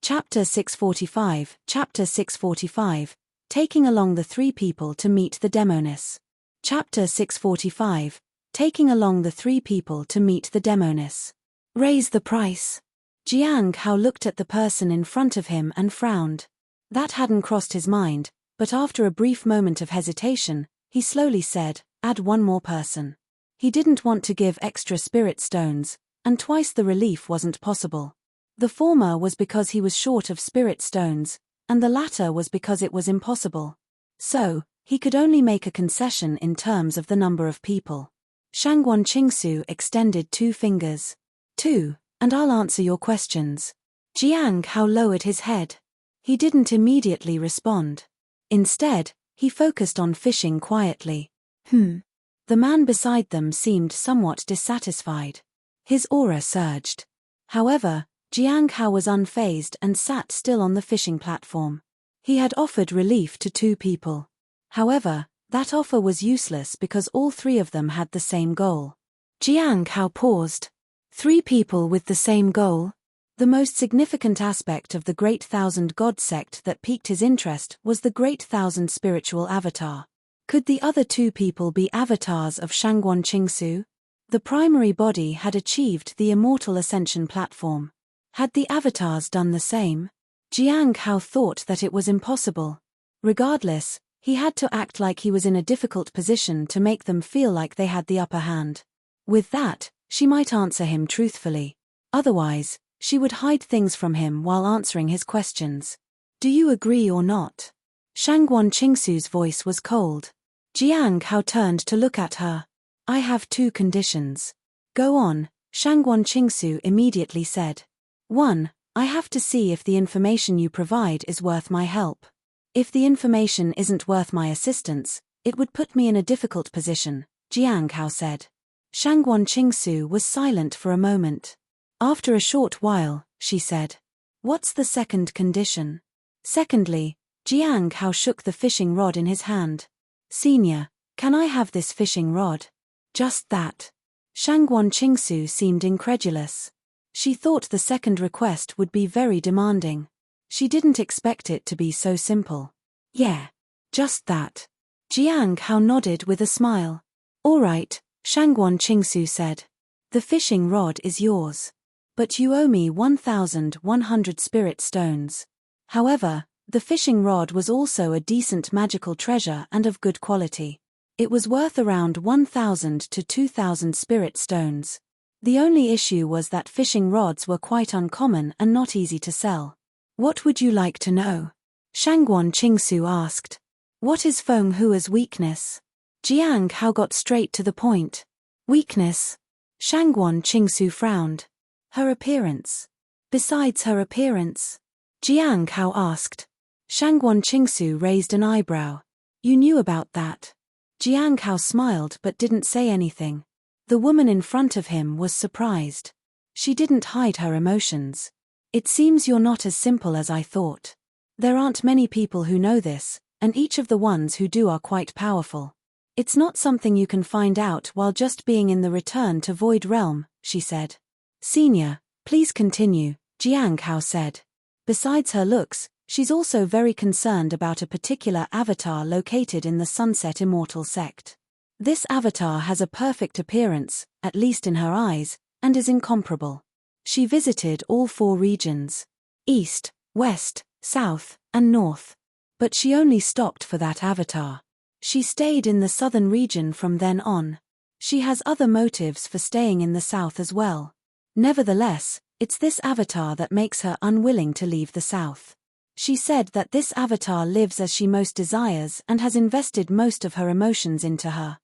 A: Chapter 645, Chapter 645, Taking along the 3 people to meet the Demoness. Chapter 645, Taking along the 3 people to meet the Demoness. "Raise the price." Jiang Hao looked at the person in front of him and frowned. That hadn't crossed his mind, but after a brief moment of hesitation, he slowly said, "Add 1 more person." He didn't want to give extra spirit stones, and twice the relief wasn't possible. The former was because he was short of spirit stones, and the latter was because it was impossible. So, he could only make a concession in terms of the number of people. Shangguan Qingsu extended 2 fingers. "2, and I'll answer your questions." Jiang Hao lowered his head. He didn't immediately respond. Instead, he focused on fishing quietly. The man beside them seemed somewhat dissatisfied. His aura surged. However, Jiang Hao was unfazed and sat still on the fishing platform. He had offered relief to 2 people. However, that offer was useless because all 3 of them had the same goal. Jiang Hao paused. 3 people with the same goal? The most significant aspect of the Great Thousand God sect that piqued his interest was the Great Thousand spiritual avatar. Could the other 2 people be avatars of Shangguan Qingsu? The primary body had achieved the immortal ascension platform. Had the avatars done the same? Jiang Hao thought that it was impossible. Regardless, he had to act like he was in a difficult position to make them feel like they had the upper hand. With that, she might answer him truthfully. Otherwise, she would hide things from him while answering his questions. Do you agree or not? Shangguan Qingsu's voice was cold. Jiang Hao turned to look at her. I have 2 conditions. Go on, Shangguan Qingsu immediately said. 1. I have to see if the information you provide is worth my help. If the information isn't worth my assistance, it would put me in a difficult position, Jiang Hao said. Shangguan Qingsu was silent for a moment. After a short while, she said. What's the second condition? Secondly, Jiang Hao shook the fishing rod in his hand. Senior, can I have this fishing rod? Just that. Shangguan Qingsu seemed incredulous. She thought the second request would be very demanding. She didn't expect it to be so simple. Yeah. Just that. Jiang Hao nodded with a smile. All right, Shangguan Qingsu said. The fishing rod is yours. But you owe me 1,100 spirit stones. However, the fishing rod was also a decent magical treasure and of good quality. It was worth around 1,000 to 2,000 spirit stones. The only issue was that fishing rods were quite uncommon and not easy to sell. What would you like to know? Shangguan Qingsu asked. What is Feng Hua's weakness? Jiang Hao got straight to the point. Weakness? Shangguan Qingsu frowned. Her appearance. Besides her appearance? Jiang Hao asked. Shangguan Qingsu raised an eyebrow. You knew about that. Jiang Hao smiled but didn't say anything. The woman in front of him was surprised. She didn't hide her emotions. It seems you're not as simple as I thought. There aren't many people who know this, and each of the ones who do are quite powerful. It's not something you can find out while just being in the Return to Void realm, she said. Senior, please continue, Jiang Hao said. Besides her looks, she's also very concerned about a particular avatar located in the Sunset Immortal sect. This avatar has a perfect appearance, at least in her eyes, and is incomparable. She visited all 4 regions: East, West, South, and North. But she only stopped for that avatar. She stayed in the southern region from then on. She has other motives for staying in the south as well. Nevertheless, it's this avatar that makes her unwilling to leave the south. She said that this avatar lives as she most desires and has invested most of her emotions into her.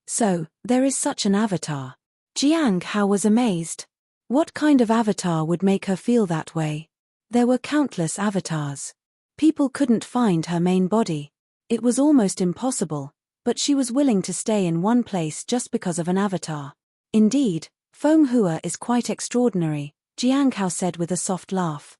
A: So, there is such an avatar. Jiang Hao was amazed. What kind of avatar would make her feel that way? There were countless avatars. People couldn't find her main body. It was almost impossible, but she was willing to stay in one place just because of an avatar. Indeed, Feng Hua is quite extraordinary, Jiang Hao said with a soft laugh.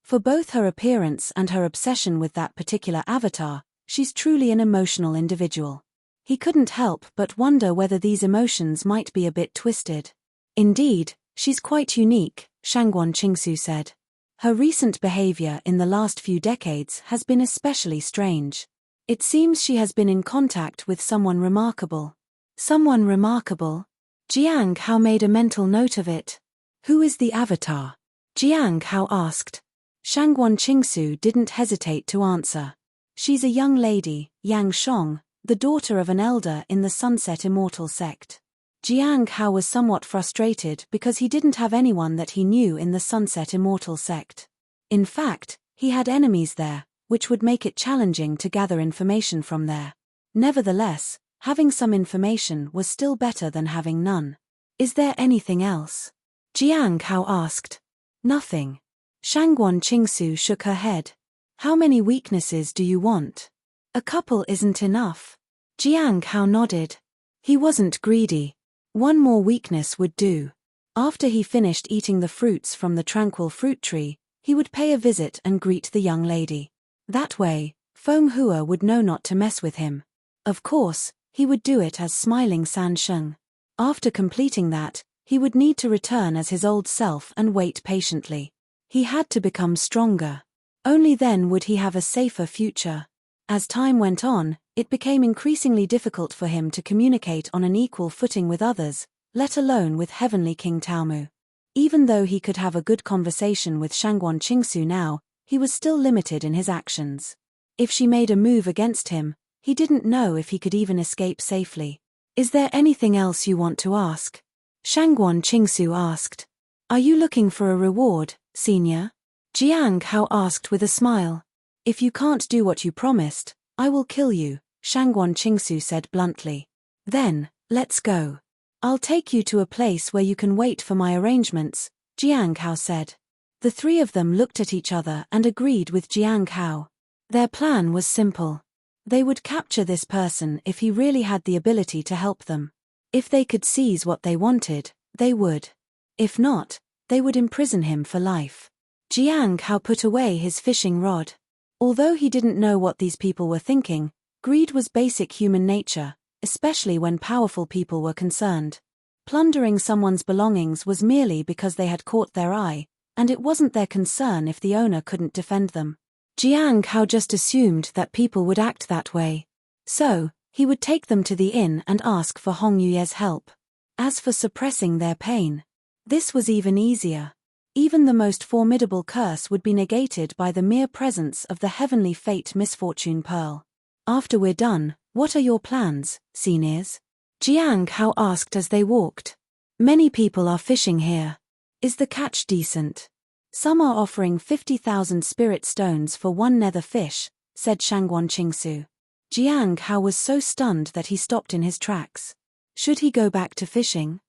A: For both her appearance and her obsession with that particular avatar, she's truly an emotional individual. He couldn't help but wonder whether these emotions might be a bit twisted. Indeed, she's quite unique, Shangguan Qingsu said. Her recent behavior in the last few decades has been especially strange. It seems she has been in contact with someone remarkable. Someone remarkable? Jiang Hao made a mental note of it. Who is the avatar? Jiang Hao asked. Shangguan Qingsu didn't hesitate to answer. She's a young lady, Yang Shong, the daughter of an elder in the Sunset Immortal sect. Jiang Hao was somewhat frustrated because he didn't have anyone that he knew in the Sunset Immortal sect. In fact, he had enemies there, which would make it challenging to gather information from there. Nevertheless, having some information was still better than having none. Is there anything else? Jiang Hao asked. Nothing. Shangguan Qingsu shook her head. How many weaknesses do you want? A couple isn't enough. Jiang Hao nodded. He wasn't greedy. One more weakness would do. After he finished eating the fruits from the tranquil fruit tree, he would pay a visit and greet the young lady. That way, Feng Hua would know not to mess with him. Of course, he would do it as smiling San Sheng. After completing that, he would need to return as his old self and wait patiently. He had to become stronger. Only then would he have a safer future. As time went on, it became increasingly difficult for him to communicate on an equal footing with others, let alone with Heavenly King Taomu. Even though he could have a good conversation with Shangguan Qingsu now, he was still limited in his actions. If she made a move against him, he didn't know if he could even escape safely. Is there anything else you want to ask? Shangguan Qingsu asked. Are you looking for a reward, senior? Jiang Hao asked with a smile. If you can't do what you promised, I will kill you, Shangguan Qingsu said bluntly. Then, let's go. I'll take you to a place where you can wait for my arrangements, Jiang Hao said. The three of them looked at each other and agreed with Jiang Hao. Their plan was simple. They would capture this person if he really had the ability to help them. If they could seize what they wanted, they would. If not, they would imprison him for life. Jiang Hao put away his fishing rod. Although he didn't know what these people were thinking, greed was basic human nature, especially when powerful people were concerned. Plundering someone's belongings was merely because they had caught their eye, and it wasn't their concern if the owner couldn't defend them. Jiang Hao just assumed that people would act that way. So, he would take them to the inn and ask for Hong Yue's help. As for suppressing their pain, this was even easier. Even the most formidable curse would be negated by the mere presence of the heavenly fate misfortune pearl. After we're done, what are your plans, seniors? Jiang Hao asked as they walked. Many people are fishing here. Is the catch decent? Some are offering 50,000 spirit stones for one nether fish, said Shangguan Qingsu. Jiang Hao was so stunned that he stopped in his tracks. Should he go back to fishing?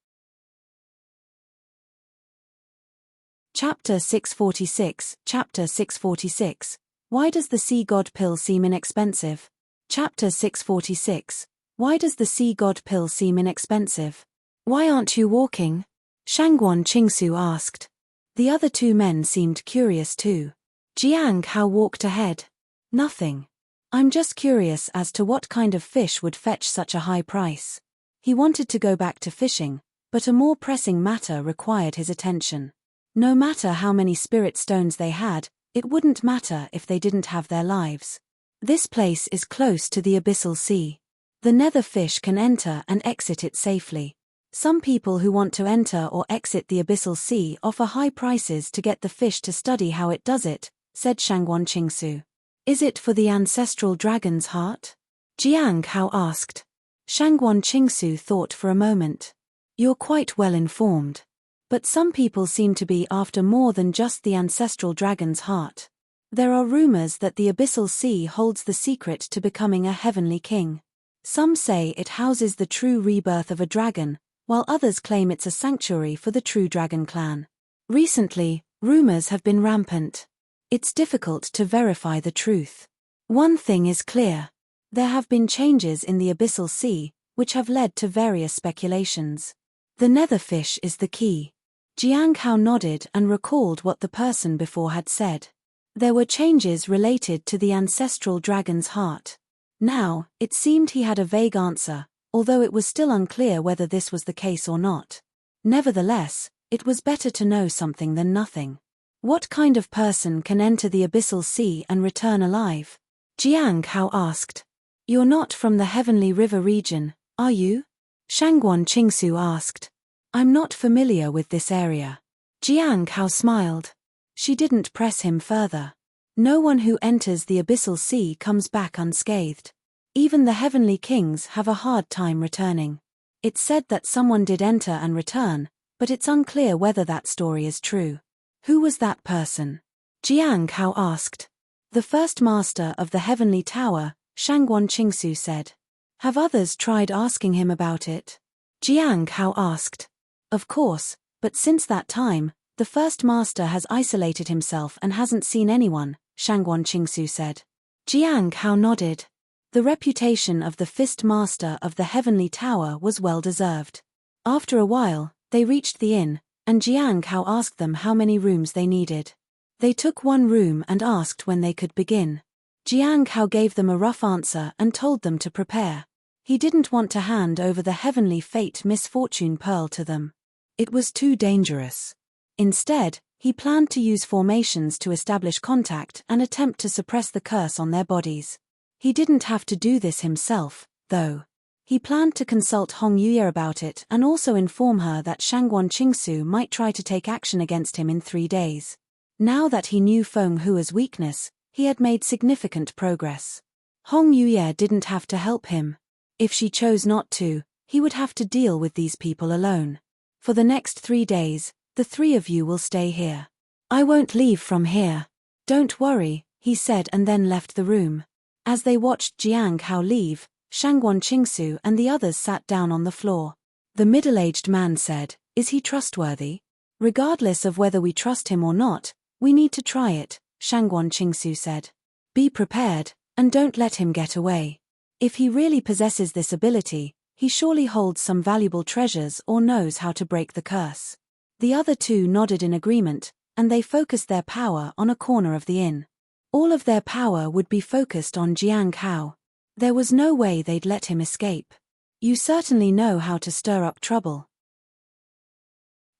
A: Chapter 646. Chapter 646. Why does the sea god pill seem inexpensive? Chapter 646. Why does the sea god pill seem inexpensive? Why aren't you walking? Shangguan Qingsu asked. The other two men seemed curious too. Jiang Hao walked ahead. Nothing. I'm just curious as to what kind of fish would fetch such a high price. He wanted to go back to fishing, but a more pressing matter required his attention. No matter how many spirit stones they had, it wouldn't matter if they didn't have their lives. This place is close to the abyssal sea. The nether fish can enter and exit it safely. Some people who want to enter or exit the abyssal sea offer high prices to get the fish to study how it does it, said Shangguan Qingsu. Is it for the ancestral dragon's heart? Jiang Hao asked. Shangguan Qingsu thought for a moment. You're quite well informed. But some people seem to be after more than just the ancestral dragon's heart. There are rumors that the abyssal sea holds the secret to becoming a heavenly king. Some say it houses the true rebirth of a dragon, while others claim it's a sanctuary for the true dragon clan. Recently, rumors have been rampant. It's difficult to verify the truth. One thing is clear. There have been changes in the abyssal sea, which have led to various speculations. The netherfish is the key. Jiang Hao nodded and recalled what the person before had said. There were changes related to the ancestral dragon's heart. Now, it seemed he had a vague answer, although it was still unclear whether this was the case or not. Nevertheless, it was better to know something than nothing. What kind of person can enter the abyssal sea and return alive? Jiang Hao asked. You're not from the Heavenly River region, are you? Shangguan Qingsu asked. I'm not familiar with this area. Jiang Hao smiled. She didn't press him further. No one who enters the abyssal sea comes back unscathed. Even the heavenly kings have a hard time returning. It's said that someone did enter and return, but it's unclear whether that story is true. Who was that person? Jiang Hao asked. The first master of the heavenly tower, Shangguan Qingsu said. Have others tried asking him about it? Jiang Hao asked. Of course, But since that time, the first master has isolated himself and hasn't seen anyone, Shangguan Qingsu said. Jiang Hao nodded. The reputation of the fist master of the Heavenly Tower was well deserved. After a while, they reached the inn, and Jiang Hao asked them how many rooms they needed. They took one room and asked when they could begin. Jiang Hao gave them a rough answer and told them to prepare. He didn't want to hand over the Heavenly Fate Misfortune Pearl to them. It was too dangerous. Instead, he planned to use formations to establish contact and attempt to suppress the curse on their bodies. He didn't have to do this himself, though. He planned to consult Hong Yuye about it and also inform her that Shangguan Qingsu might try to take action against him in 3 days. Now that he knew Feng Hua's weakness, he had made significant progress. Hong Yuye didn't have to help him. If she chose not to, he would have to deal with these people alone. For the next 3 days, the 3 of you will stay here. I won't leave from here. Don't worry, he said and then left the room. As they watched Jiang Hao leave, Shangguan Qingsu and the others sat down on the floor. The middle-aged man said, "Is he trustworthy? Regardless of whether we trust him or not, we need to try it," Shangguan Qingsu said. "Be prepared, and don't let him get away. If he really possesses this ability, he surely holds some valuable treasures or knows how to break the curse." The other 2 nodded in agreement, and they focused their power on a corner of the inn. All of their power would be focused on Jiang Hao. There was no way they'd let him escape. You certainly know how to stir up trouble.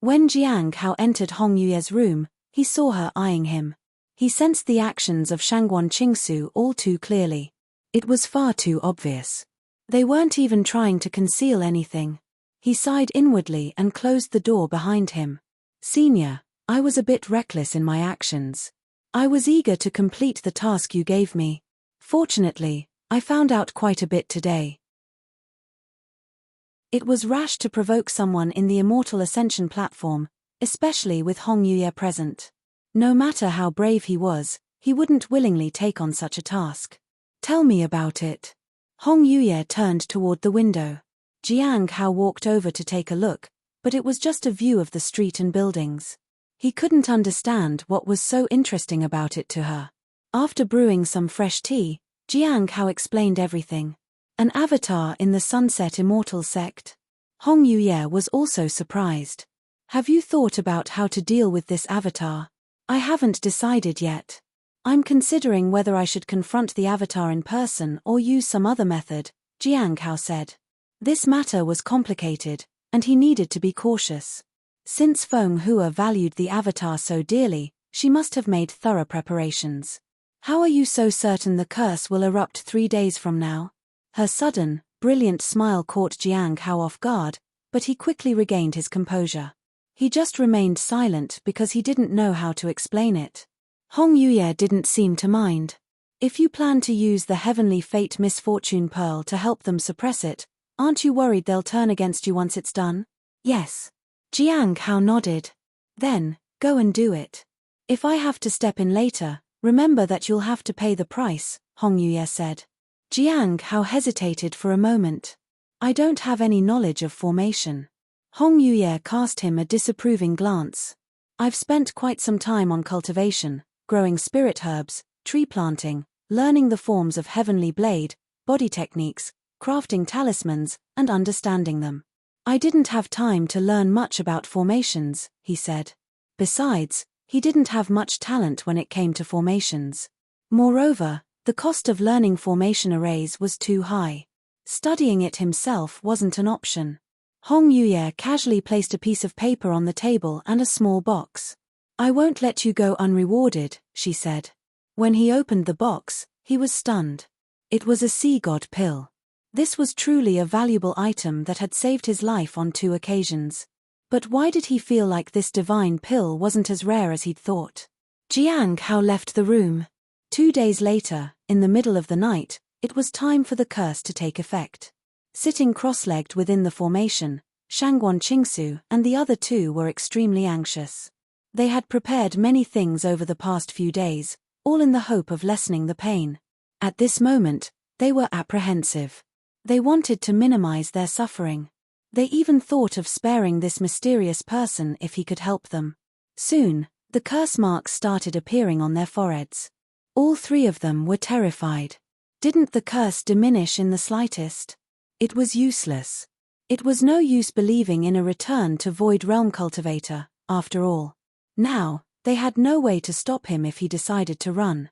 A: When Jiang Hao entered Hong Yuye's room, he saw her eyeing him. He sensed the actions of Shangguan Qingsu all too clearly. It was far too obvious. They weren't even trying to conceal anything. He sighed inwardly and closed the door behind him. "Senior, I was a bit reckless in my actions. I was eager to complete the task you gave me. Fortunately, I found out quite a bit today. It was rash to provoke someone in the Immortal Ascension platform, especially with Hong Yuye present. No matter how brave he was, he wouldn't willingly take on such a task. Tell me about it." Hong Yuye turned toward the window. Jiang Hao walked over to take a look, but it was just a view of the street and buildings. He couldn't understand what was so interesting about it to her. After brewing some fresh tea, Jiang Hao explained everything. An avatar in the Sunset Immortal sect. Hong Yuye was also surprised. "Have you thought about how to deal with this avatar?" "I haven't decided yet. I'm considering whether I should confront the avatar in person or use some other method," Jiang Hao said. This matter was complicated, and he needed to be cautious. Since Feng Hua valued the avatar so dearly, she must have made thorough preparations. "How are you so certain the curse will erupt 3 days from now?" Her sudden, brilliant smile caught Jiang Hao off guard, but he quickly regained his composure. He just remained silent because he didn't know how to explain it. Hong Yuye didn't seem to mind. "If you plan to use the Heavenly Fate Misfortune Pearl to help them suppress it, aren't you worried they'll turn against you once it's done?" "Yes." Jiang Hao nodded. "Then, go and do it. If I have to step in later, remember that you'll have to pay the price," Hong Yuye said. Jiang Hao hesitated for a moment. "I don't have any knowledge of formation." Hong Yuye cast him a disapproving glance. "I've spent quite some time on cultivation, growing spirit herbs, tree planting, learning the forms of heavenly blade, body techniques, crafting talismans, and understanding them. I didn't have time to learn much about formations," he said. Besides, he didn't have much talent when it came to formations. Moreover, the cost of learning formation arrays was too high. Studying it himself wasn't an option. Hong Yuye casually placed a piece of paper on the table and a small box. "I won't let you go unrewarded," she said. When he opened the box, he was stunned. It was a sea god pill. This was truly a valuable item that had saved his life on 2 occasions. But why did he feel like this divine pill wasn't as rare as he'd thought? Jiang Hao left the room. 2 days later, in the middle of the night, it was time for the curse to take effect. Sitting cross-legged within the formation, Shangguan Qingsu and the other 2 were extremely anxious. They had prepared many things over the past few days, all in the hope of lessening the pain. At this moment, they were apprehensive. They wanted to minimize their suffering. They even thought of sparing this mysterious person if he could help them. Soon, the curse marks started appearing on their foreheads. All three of them were terrified. Didn't the curse diminish in the slightest? It was useless. It was no use believing in a return to Void Realm Cultivator, after all. Now, they had no way to stop him if he decided to run.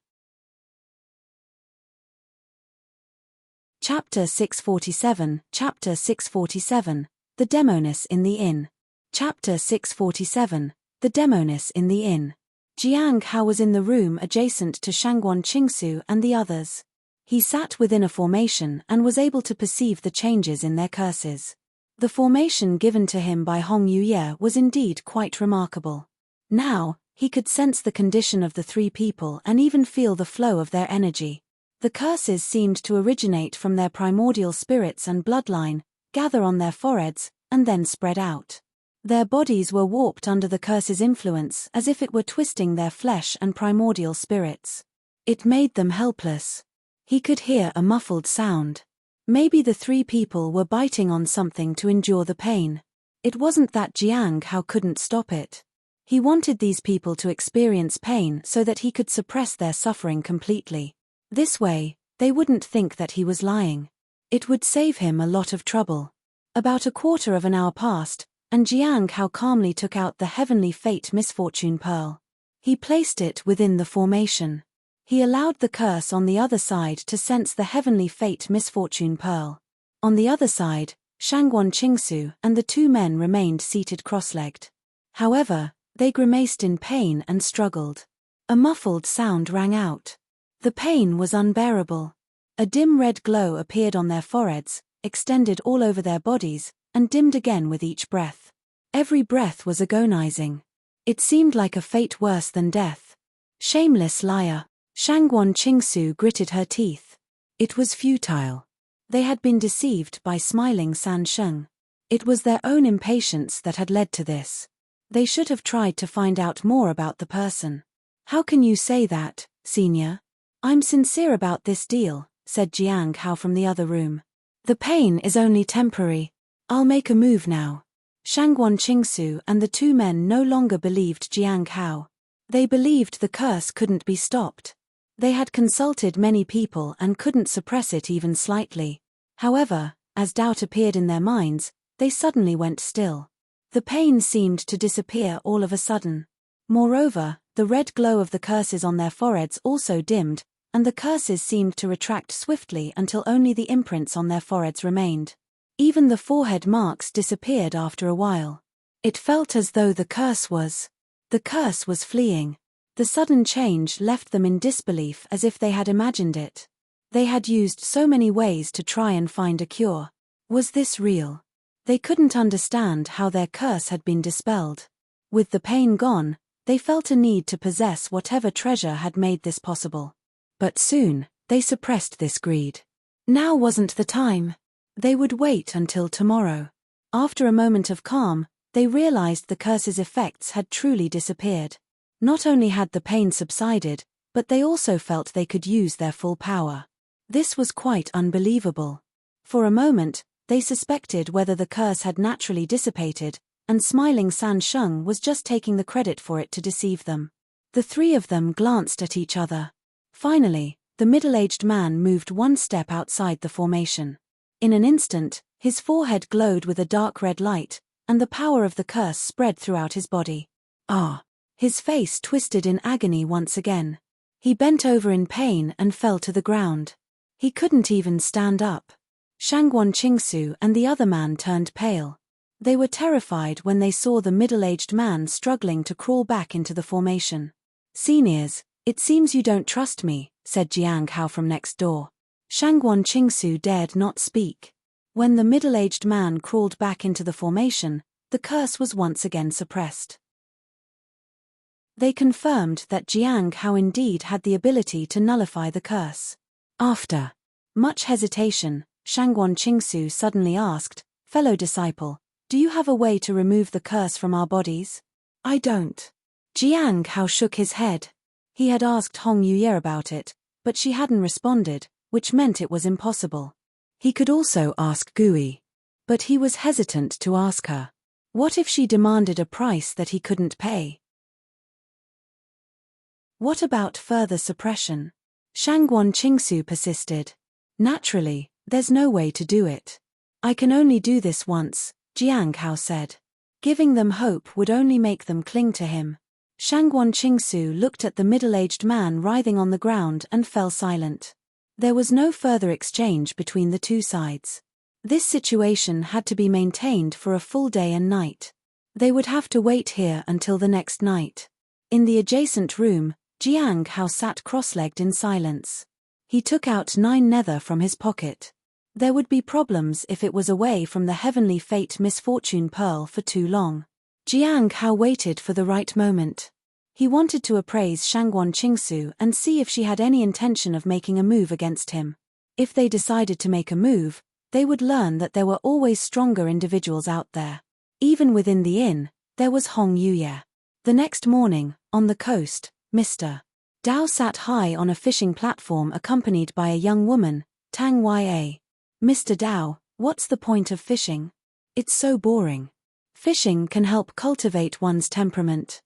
A: Chapter 647, Chapter 647, The Demoness in the Inn. Chapter 647, The Demoness in the Inn. Jiang Hao was in the room adjacent to Shangguan Qingsu and the others. He sat within a formation and was able to perceive the changes in their curses. The formation given to him by Hong Yuye was indeed quite remarkable. Now, he could sense the condition of the three people and even feel the flow of their energy. The curses seemed to originate from their primordial spirits and bloodline, gather on their foreheads, and then spread out. Their bodies were warped under the curse's influence as if it were twisting their flesh and primordial spirits. It made them helpless. He could hear a muffled sound. Maybe the three people were biting on something to endure the pain. It wasn't that Jiang Hao couldn't stop it. He wanted these people to experience pain so that he could suppress their suffering completely. This way, they wouldn't think that he was lying. It would save him a lot of trouble. About a quarter of an hour passed, and Jiang Hao calmly took out the Heavenly Fate Misfortune Pearl. He placed it within the formation. He allowed the curse on the other side to sense the Heavenly Fate Misfortune Pearl. On the other side, Shangguan Qingsu and the two men remained seated cross-legged. However, they grimaced in pain and struggled. A muffled sound rang out. The pain was unbearable. A dim red glow appeared on their foreheads, extended all over their bodies, and dimmed again with each breath. Every breath was agonizing. It seemed like a fate worse than death. Shameless liar. Shangguan Qingsu gritted her teeth. It was futile. They had been deceived by smiling San Sheng. It was their own impatience that had led to this. They should have tried to find out more about the person. How can you say that, senior? I'm sincere about this deal, said Jiang Hao from the other room. The pain is only temporary. I'll make a move now. Shangguan Qingsu and the two men no longer believed Jiang Hao. They believed the curse couldn't be stopped. They had consulted many people and couldn't suppress it even slightly. However, as doubt appeared in their minds, they suddenly went still. The pain seemed to disappear all of a sudden. Moreover, the red glow of the curses on their foreheads also dimmed, and the curses seemed to retract swiftly until only the imprints on their foreheads remained. Even the forehead marks disappeared after a while. It felt as though the curse was fleeing. The sudden change left them in disbelief as if they had imagined it. They had used so many ways to try and find a cure. Was this real? They couldn't understand how their curse had been dispelled. With the pain gone, they felt a need to possess whatever treasure had made this possible. But soon, they suppressed this greed. Now wasn't the time. They would wait until tomorrow. After a moment of calm, they realized the curse's effects had truly disappeared. Not only had the pain subsided, but they also felt they could use their full power. This was quite unbelievable. For a moment, they suspected whether the curse had naturally dissipated, and smiling San Sheng was just taking the credit for it to deceive them. The three of them glanced at each other. Finally, the middle-aged man moved one step outside the formation. In an instant, his forehead glowed with a dark red light, and the power of the curse spread throughout his body. Ah! His face twisted in agony once again. He bent over in pain and fell to the ground. He couldn't even stand up. Shangguan Qingsu and the other man turned pale. They were terrified when they saw the middle-aged man struggling to crawl back into the formation. "Seniors, it seems you don't trust me," said Jiang Hao from next door. Shangguan Qingsu dared not speak. When the middle-aged man crawled back into the formation, the curse was once again suppressed. They confirmed that Jiang Hao indeed had the ability to nullify the curse. After much hesitation, Shangguan Qingsu suddenly asked, "Fellow disciple, do you have a way to remove the curse from our bodies?" "I don't." Jiang Hao shook his head. He had asked Hong Yuye about it, but she hadn't responded, which meant it was impossible. He could also ask Gui. But he was hesitant to ask her. What if she demanded a price that he couldn't pay? What about further suppression? Shangguan Qingsu persisted. Naturally, there's no way to do it. I can only do this once, Jiang Hao said. Giving them hope would only make them cling to him. Shangguan Qingsu looked at the middle-aged man writhing on the ground and fell silent. There was no further exchange between the two sides. This situation had to be maintained for a full day and night. They would have to wait here until the next night. In the adjacent room, Jiang Hao sat cross-legged in silence. He took out 9 nether from his pocket. There would be problems if it was away from the heavenly fate misfortune pearl for too long. Jiang Hao waited for the right moment. He wanted to appraise Shangguan Qingsu and see if she had any intention of making a move against him. If they decided to make a move, they would learn that there were always stronger individuals out there. Even within the inn, there was Hong Yuye. The next morning, on the coast, Mr. Dao sat high on a fishing platform accompanied by a young woman, Tang Ya. Mr. Dao, what's the point of fishing? It's so boring. Fishing can help cultivate one's temperament.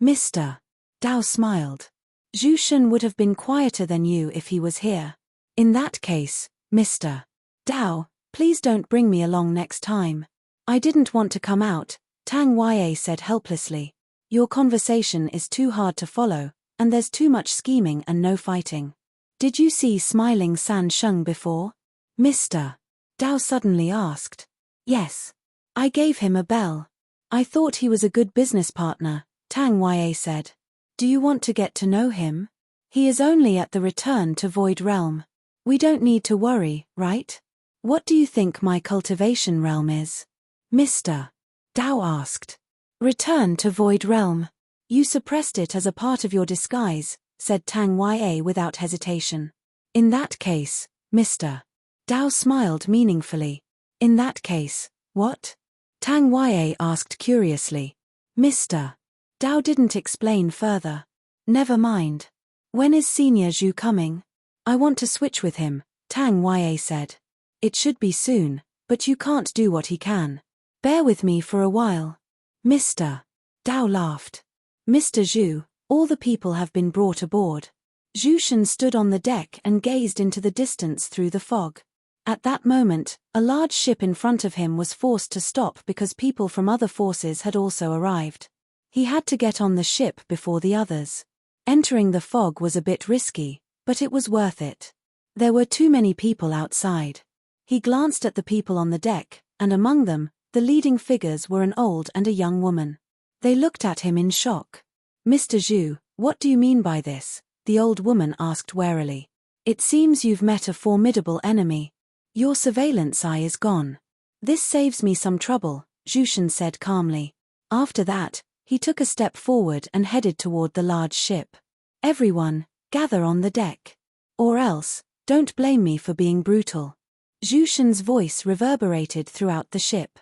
A: Mr. Dao smiled. Zhu Shen would have been quieter than you if he was here. In that case, Mr. Dao, please don't bring me along next time. I didn't want to come out, Tang Ya said helplessly. Your conversation is too hard to follow, and there's too much scheming and no fighting. Did you see smiling San Sheng before? Mr. Dao suddenly asked. Yes. I gave him a bell. I thought he was a good business partner, Tang Ya said. Do you want to get to know him? He is only at the return to Void Realm. We don't need to worry, right? What do you think my cultivation realm is? Mr. Dao asked. Return to Void Realm. You suppressed it as a part of your disguise, said Tang Ya without hesitation. In that case, Mr. Dao smiled meaningfully. In that case, what? Tang Ya asked curiously. Mr. Dao didn't explain further. Never mind. When is Senior Zhu coming? I want to switch with him, Tang Ya said. It should be soon, but you can't do what he can. Bear with me for a while. Mr. Dao laughed. Mr. Zhu, all the people have been brought aboard. Zhu Shen stood on the deck and gazed into the distance through the fog. At that moment, a large ship in front of him was forced to stop because people from other forces had also arrived. He had to get on the ship before the others. Entering the fog was a bit risky, but it was worth it. There were too many people outside. He glanced at the people on the deck, and among them, the leading figures were an old and a young woman. They looked at him in shock. Mr. Zhu, what do you mean by this? The old woman asked warily. It seems you've met a formidable enemy. Your surveillance eye is gone. This saves me some trouble, Zhu Shen said calmly. After that, he took a step forward and headed toward the large ship. Everyone, gather on the deck. Or else, don't blame me for being brutal. Zhu Shen's voice reverberated throughout the ship.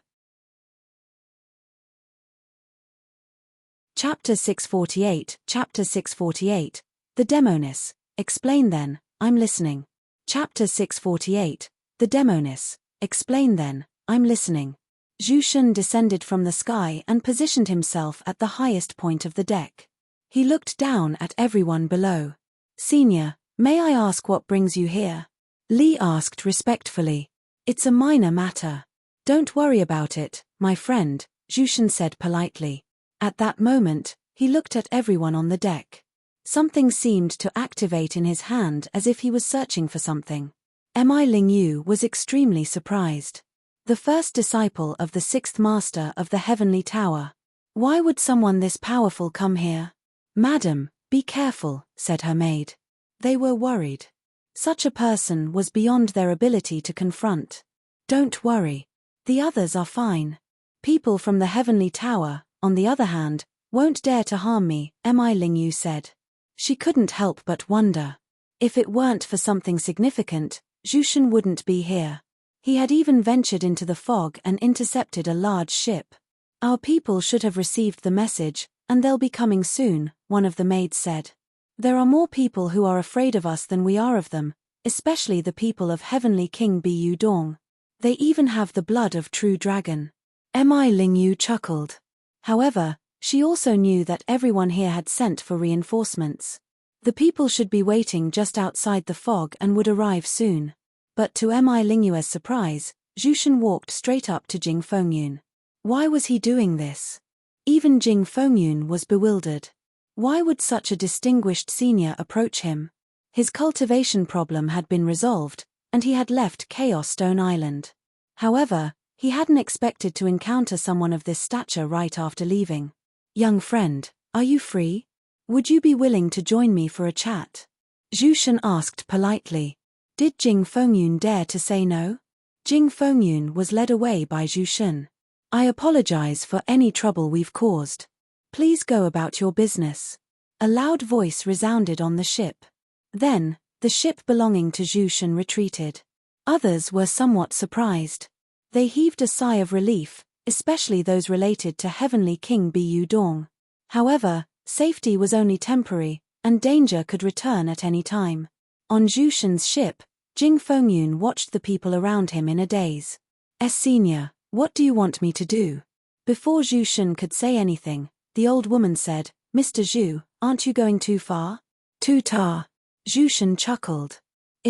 A: Chapter 648, Chapter 648, The Demoness, explain then, I'm listening. Chapter 648, The Demoness, explain then, I'm listening. Zhu Shen descended from the sky and positioned himself at the highest point of the deck. He looked down at everyone below. Senior, may I ask what brings you here? Li asked respectfully. It's a minor matter. Don't worry about it, my friend, Zhu Shen said politely. At that moment, he looked at everyone on the deck. Something seemed to activate in his hand as if he was searching for something. Mi Lingyu was extremely surprised. The first disciple of the sixth master of the Heavenly Tower. Why would someone this powerful come here? Madam, be careful, said her maid. They were worried. Such a person was beyond their ability to confront. Don't worry. The others are fine. People from the Heavenly Tower, on the other hand, won't dare to harm me, Mi Lingyu said. She couldn't help but wonder. If it weren't for something significant, Zhu Shen wouldn't be here. He had even ventured into the fog and intercepted a large ship. Our people should have received the message, and they'll be coming soon, one of the maids said. There are more people who are afraid of us than we are of them, especially the people of Heavenly King Bu Dong. They even have the blood of true dragon. Mi Lingyu chuckled. However, she also knew that everyone here had sent for reinforcements. The people should be waiting just outside the fog and would arrive soon. But to Mi Lingyue's surprise, Zhu Shen walked straight up to Jing Fengyun. Why was he doing this? Even Jing Fengyun was bewildered. Why would such a distinguished senior approach him? His cultivation problem had been resolved, and he had left Chaos Stone Island. However, he hadn't expected to encounter someone of this stature right after leaving. Young friend, are you free? Would you be willing to join me for a chat? Zhu Shen asked politely. Did Jing Fengyun dare to say no? Jing Fengyun was led away by Zhu Shen. I apologize for any trouble we've caused. Please go about your business. A loud voice resounded on the ship. Then, the ship belonging to Zhu Shen retreated. Others were somewhat surprised. They heaved a sigh of relief, especially those related to Heavenly King Bu Dong. However, safety was only temporary, and danger could return at any time. On Zhu Shen's ship, Jing Fengyun watched the people around him in a daze. Senior, what do you want me to do? Before Zhu Shen could say anything, the old woman said, Mr. Zhu, aren't you going too far? Too tar. Zhu Shen chuckled.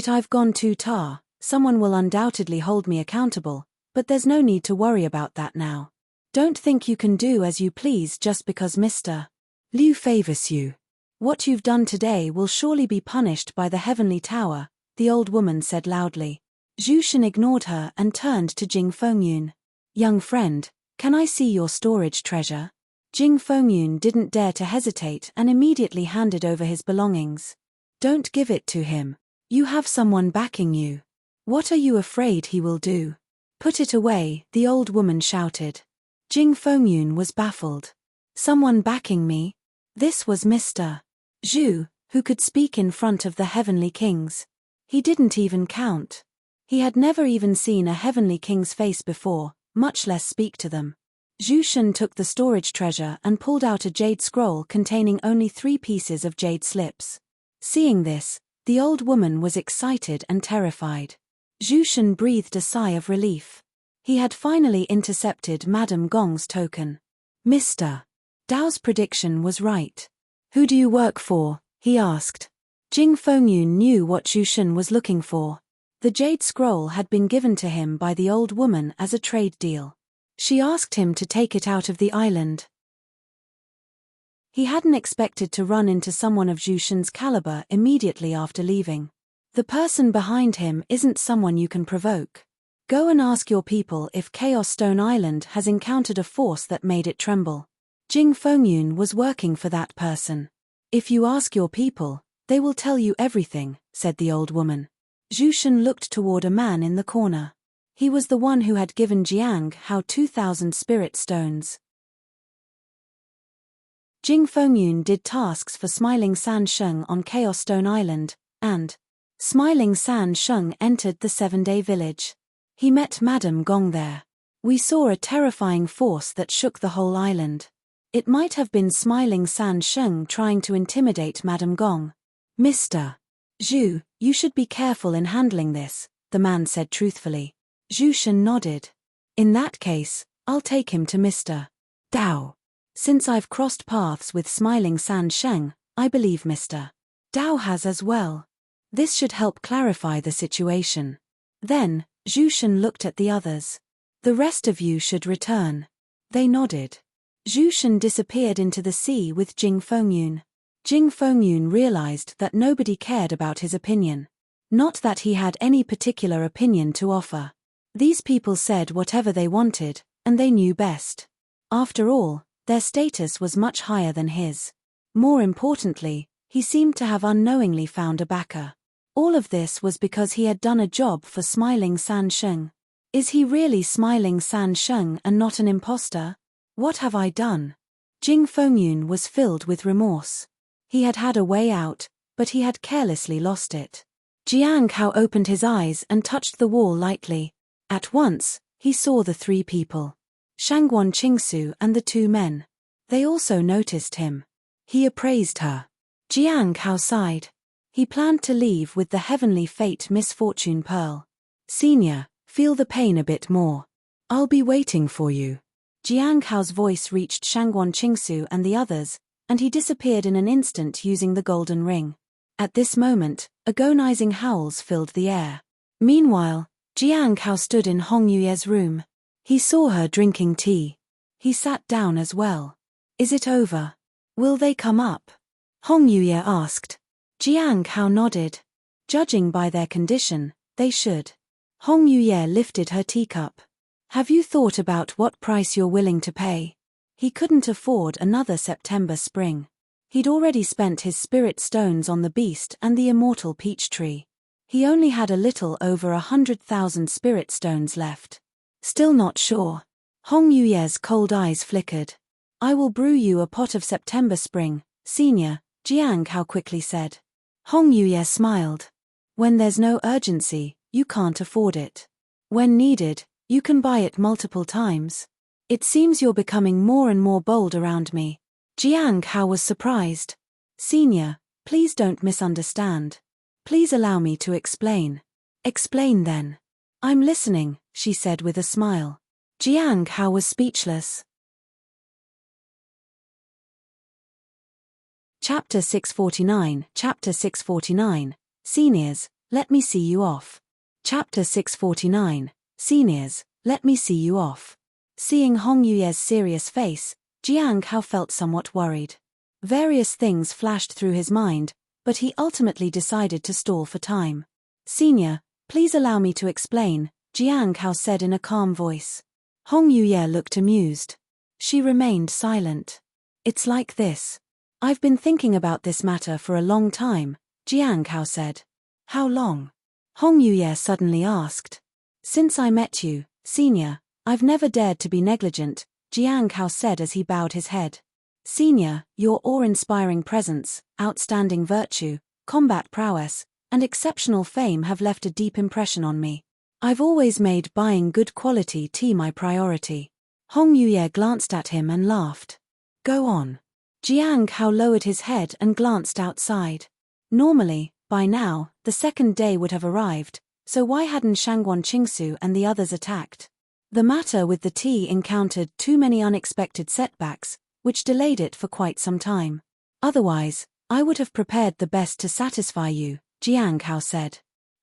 A: I've gone too tar. Someone will undoubtedly hold me accountable, but there's no need to worry about that now. Don't think you can do as you please just because Mr. Liu favors you. What you've done today will surely be punished by the Heavenly Tower, the old woman said loudly. Zhu Shen ignored her and turned to Jing Fengyun. Young friend, can I see your storage treasure? Jing Fengyun didn't dare to hesitate and immediately handed over his belongings. Don't give it to him. You have someone backing you. What are you afraid he will do? Put it away, the old woman shouted. Jing Fengyun was baffled. Someone backing me? This was Mr. Zhu, who could speak in front of the Heavenly Kings. He didn't even count. He had never even seen a Heavenly King's face before, much less speak to them. Zhu Shen took the storage treasure and pulled out a jade scroll containing only 3 pieces of jade slips. Seeing this, the old woman was excited and terrified. Zhu Shen breathed a sigh of relief. He had finally intercepted Madame Gong's token. Mr. Dao's prediction was right. Who do you work for? He asked. Jing Fengyun knew what Zhu Shen was looking for. The jade scroll had been given to him by the old woman as a trade deal. She asked him to take it out of the island. He hadn't expected to run into someone of Zhu Shen's caliber immediately after leaving. The person behind him isn't someone you can provoke. Go and ask your people if Chaos Stone Island has encountered a force that made it tremble. Jing Fengyun was working for that person. If you ask your people, they will tell you everything, said the old woman. Zhu Shen looked toward a man in the corner. He was the one who had given Jiang Hao 2,000 spirit stones. Jing Fengyun did tasks for Smiling San Sheng on Chaos Stone Island, and Smiling San Sheng entered the 7-day village. He met Madame Gong there. We saw a terrifying force that shook the whole island. It might have been Smiling San Sheng trying to intimidate Madame Gong. Mr. Zhu, you should be careful in handling this, the man said truthfully. Zhu Shen nodded. In that case, I'll take him to Mr. Dao. Since I've crossed paths with Smiling San Sheng, I believe Mr. Dao has as well. This should help clarify the situation. Then, Zhu Shen looked at the others. The rest of you should return. They nodded. Zhu Shen disappeared into the sea with Jing Fengyun. Jing Fengyun realized that nobody cared about his opinion. Not that he had any particular opinion to offer. These people said whatever they wanted, and they knew best. After all, their status was much higher than his. More importantly, he seemed to have unknowingly found a backer. All of this was because he had done a job for Smiling San Sheng. Is he really Smiling San Sheng and not an imposter? What have I done? Jing Fengyun was filled with remorse. He had had a way out, but he had carelessly lost it. Jiang Hao opened his eyes and touched the wall lightly. At once, he saw the 3 people. Shangguan Qingsu and the 2 men. They also noticed him. He appraised her. Jiang Hao sighed. He planned to leave with the Heavenly Fate Misfortune Pearl. Senior, Feel the pain a bit more. I'll be waiting for you. Jiang Hao's voice reached Shangguan Qingsu and the others, and he disappeared in an instant using the golden ring. At this moment, agonizing howls filled the air. Meanwhile, Jiang Hao stood in Hong Yuye's room. He saw her drinking tea. He sat down as well. Is it over? Will they come up? Hong Yuye asked. Jiang Hao nodded. Judging by their condition, they should. Hong Yuye lifted her teacup. Have you thought about what price you're willing to pay? He couldn't afford another September spring. He'd already spent his spirit stones on the beast and the immortal peach tree. He only had a little over 100,000 spirit stones left. Still not sure. Hong Yuye's cold eyes flickered. I will brew you a pot of September spring, senior, Jiang Hao quickly said. Hong Yuye smiled. When there's no urgency, you can't afford it. When needed, you can buy it multiple times. It seems you're becoming more and more bold around me. Jiang Hao was surprised. Senior, please don't misunderstand. Please allow me to explain. Explain then. I'm listening, she said with a smile. Jiang Hao was speechless. Chapter 649, Chapter 649, Seniors, let me see you off. Chapter 649, Seniors, let me see you off. Seeing Hong Yuye's serious face, Jiang Hao felt somewhat worried. Various things flashed through his mind, but he ultimately decided to stall for time. Senior, please allow me to explain, Jiang Hao said in a calm voice. Hong Yuye looked amused. She remained silent. It's like this. I've been thinking about this matter for a long time, Jiang Hao said. How long? Hong Yuye suddenly asked. Since I met you, senior, I've never dared to be negligent, Jiang Hao said as he bowed his head. Senior, your awe-inspiring presence, outstanding virtue, combat prowess, and exceptional fame have left a deep impression on me. I've always made buying good quality tea my priority. Hong Yuye glanced at him and laughed. Go on. Jiang Hao lowered his head and glanced outside. Normally, by now, the second day would have arrived, so why hadn't Shangguan Qingsu and the others attacked? The matter with the tea encountered too many unexpected setbacks, which delayed it for quite some time. Otherwise, I would have prepared the best to satisfy you, Jiang Hao said.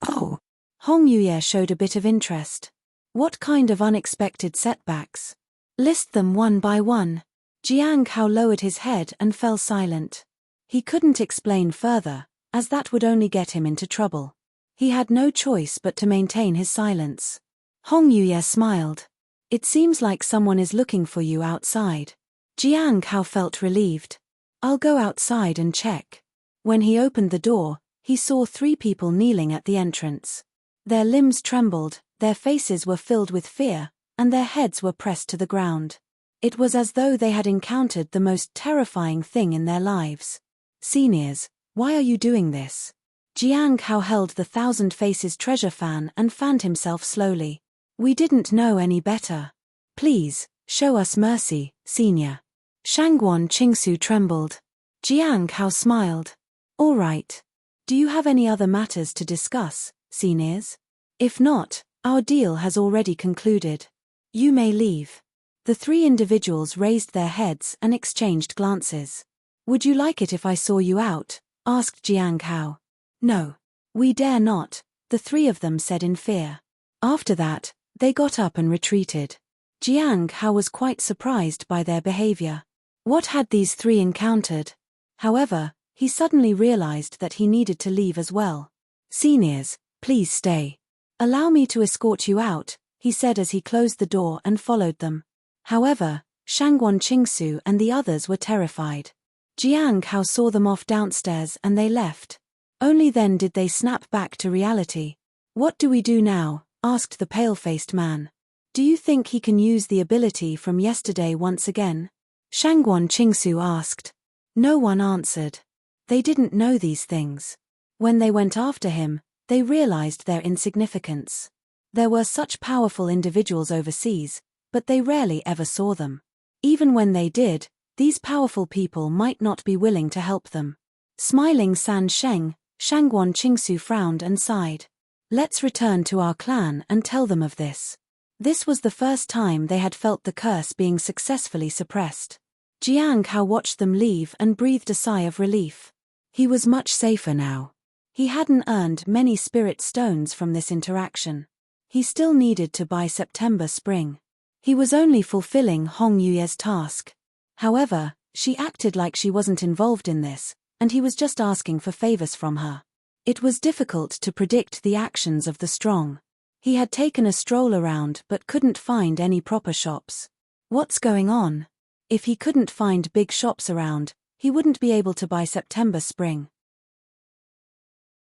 A: Oh. Hong Yuye showed a bit of interest. What kind of unexpected setbacks? List them one by one. Jiang Hao lowered his head and fell silent. He couldn't explain further, as that would only get him into trouble. He had no choice but to maintain his silence. Hong Yuye smiled. It seems like someone is looking for you outside. Jiang Hao felt relieved. I'll go outside and check. When he opened the door, he saw 3 people kneeling at the entrance. Their limbs trembled, their faces were filled with fear, and their heads were pressed to the ground. It was as though they had encountered the most terrifying thing in their lives. Seniors, why are you doing this? Jiang Hao held the Thousand Faces treasure fan and fanned himself slowly. We didn't know any better. Please, show us mercy, senior. Shangguan Qingsu trembled. Jiang Hao smiled. All right. Do you have any other matters to discuss, seniors? If not, our deal has already concluded. You may leave. The 3 individuals raised their heads and exchanged glances. Would you like it if I saw you out? Asked Jiang Hao. No. We dare not, the 3 of them said in fear. After that, they got up and retreated. Jiang Hao was quite surprised by their behavior. What had these 3 encountered? However, he suddenly realized that he needed to leave as well. Seniors, please stay. Allow me to escort you out, he said as he closed the door and followed them. However, Shangguan Qingsu and the others were terrified. Jiang Hao saw them off downstairs and they left. Only then did they snap back to reality. What do we do now? Asked the pale-faced man. Do you think he can use the ability from yesterday once again? Shangguan Qingsu asked. No one answered. They didn't know these things. When they went after him, they realized their insignificance. There were such powerful individuals overseas, but they rarely ever saw them. Even when they did, these powerful people might not be willing to help them. Smiling San Sheng, Shangguan Qingsu frowned and sighed. Let's return to our clan and tell them of this. This was the first time they had felt the curse being successfully suppressed. Jiang Hao watched them leave and breathed a sigh of relief. He was much safer now. He hadn't earned many spirit stones from this interaction. He still needed to buy September Spring. He was only fulfilling Hong Yuye's task. However, she acted like she wasn't involved in this, and he was just asking for favors from her. It was difficult to predict the actions of the strong. He had taken a stroll around but couldn't find any proper shops. What's going on? If he couldn't find big shops around, he wouldn't be able to buy September Spring.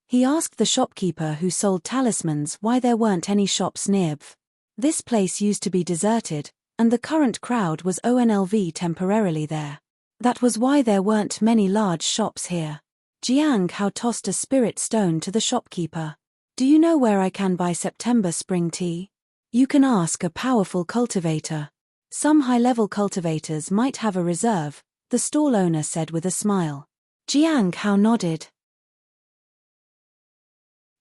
A: He asked the shopkeeper who sold talismans why there weren't any shops near. This place used to be deserted, and the current crowd was only temporarily there. That was why there weren't many large shops here. Jiang Hao tossed a spirit stone to the shopkeeper. Do you know where I can buy September Spring tea? You can ask a powerful cultivator. Some high-level cultivators might have a reserve, the stall owner said with a smile. Jiang Hao nodded.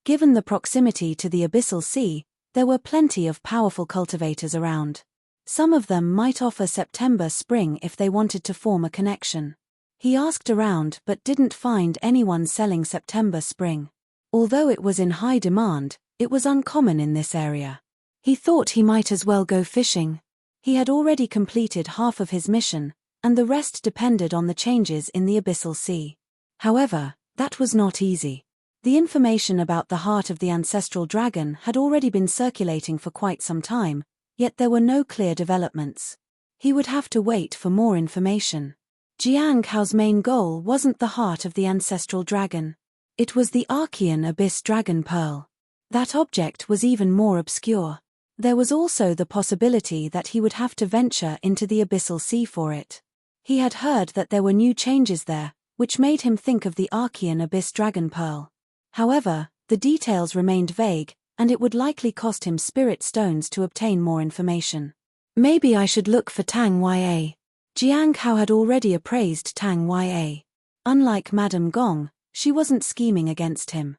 A: Given the proximity to the Abyssal Sea, there were plenty of powerful cultivators around. Some of them might offer September Spring if they wanted to form a connection. He asked around but didn't find anyone selling September Spring. Although it was in high demand, it was uncommon in this area. He thought he might as well go fishing. He had already completed half of his mission, and the rest depended on the changes in the Abyssal Sea. However, that was not easy. The information about the heart of the ancestral dragon had already been circulating for quite some time, yet there were no clear developments. He would have to wait for more information. Jiang Hao's main goal wasn't the heart of the ancestral dragon. It was the Archean Abyss Dragon Pearl. That object was even more obscure. There was also the possibility that he would have to venture into the Abyssal Sea for it. He had heard that there were new changes there, which made him think of the Archean Abyss Dragon Pearl. However, the details remained vague, and it would likely cost him spirit stones to obtain more information. Maybe I should look for Tang Ya. Jiang Hao had already appraised Tang Ya. Unlike Madame Gong, she wasn't scheming against him.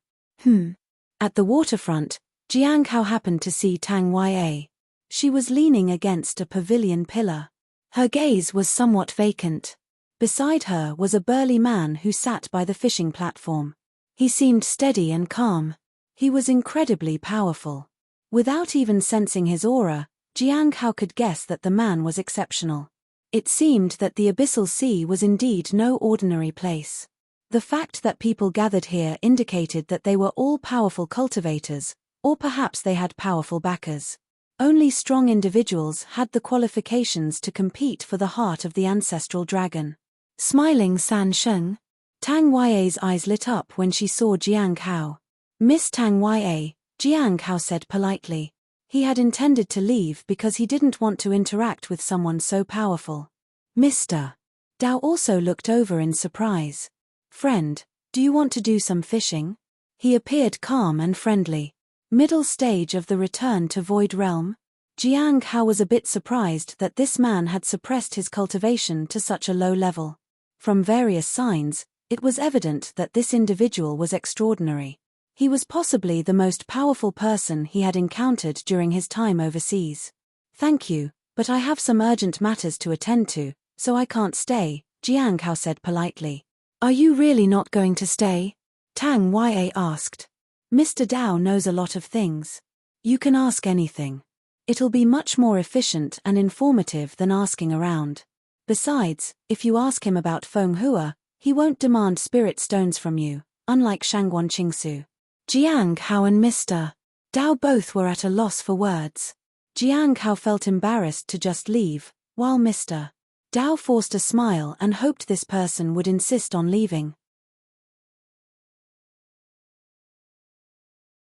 A: At the waterfront, Jiang Hao happened to see Tang Ya. She was leaning against a pavilion pillar. Her gaze was somewhat vacant. Beside her was a burly man who sat by the fishing platform. He seemed steady and calm. He was incredibly powerful. Without even sensing his aura, Jiang Hao could guess that the man was exceptional. It seemed that the Abyssal Sea was indeed no ordinary place. The fact that people gathered here indicated that they were all powerful cultivators, or perhaps they had powerful backers. Only strong individuals had the qualifications to compete for the heart of the ancestral dragon. Smiling San Sheng, Tang Ya's eyes lit up when she saw Jiang Hao. Miss Tang Ya, Jiang Hao said politely. He had intended to leave because he didn't want to interact with someone so powerful. Mr. Dao also looked over in surprise. Friend, do you want to do some fishing? He appeared calm and friendly. Middle stage of the return to Void Realm? Jiang Hao was a bit surprised that this man had suppressed his cultivation to such a low level. From various signs, it was evident that this individual was extraordinary. He was possibly the most powerful person he had encountered during his time overseas. Thank you, but I have some urgent matters to attend to, so I can't stay, Jiang Hao said politely. Are you really not going to stay? Tang Ya asked. Mr. Dao knows a lot of things. You can ask anything. It'll be much more efficient and informative than asking around. Besides, if you ask him about Feng Hua, he won't demand spirit stones from you, unlike Shangguan Qingsu. Jiang Hao and Mr. Dao both were at a loss for words. Jiang Hao felt embarrassed to just leave, while Mr. Dao forced a smile and hoped this person would insist on leaving.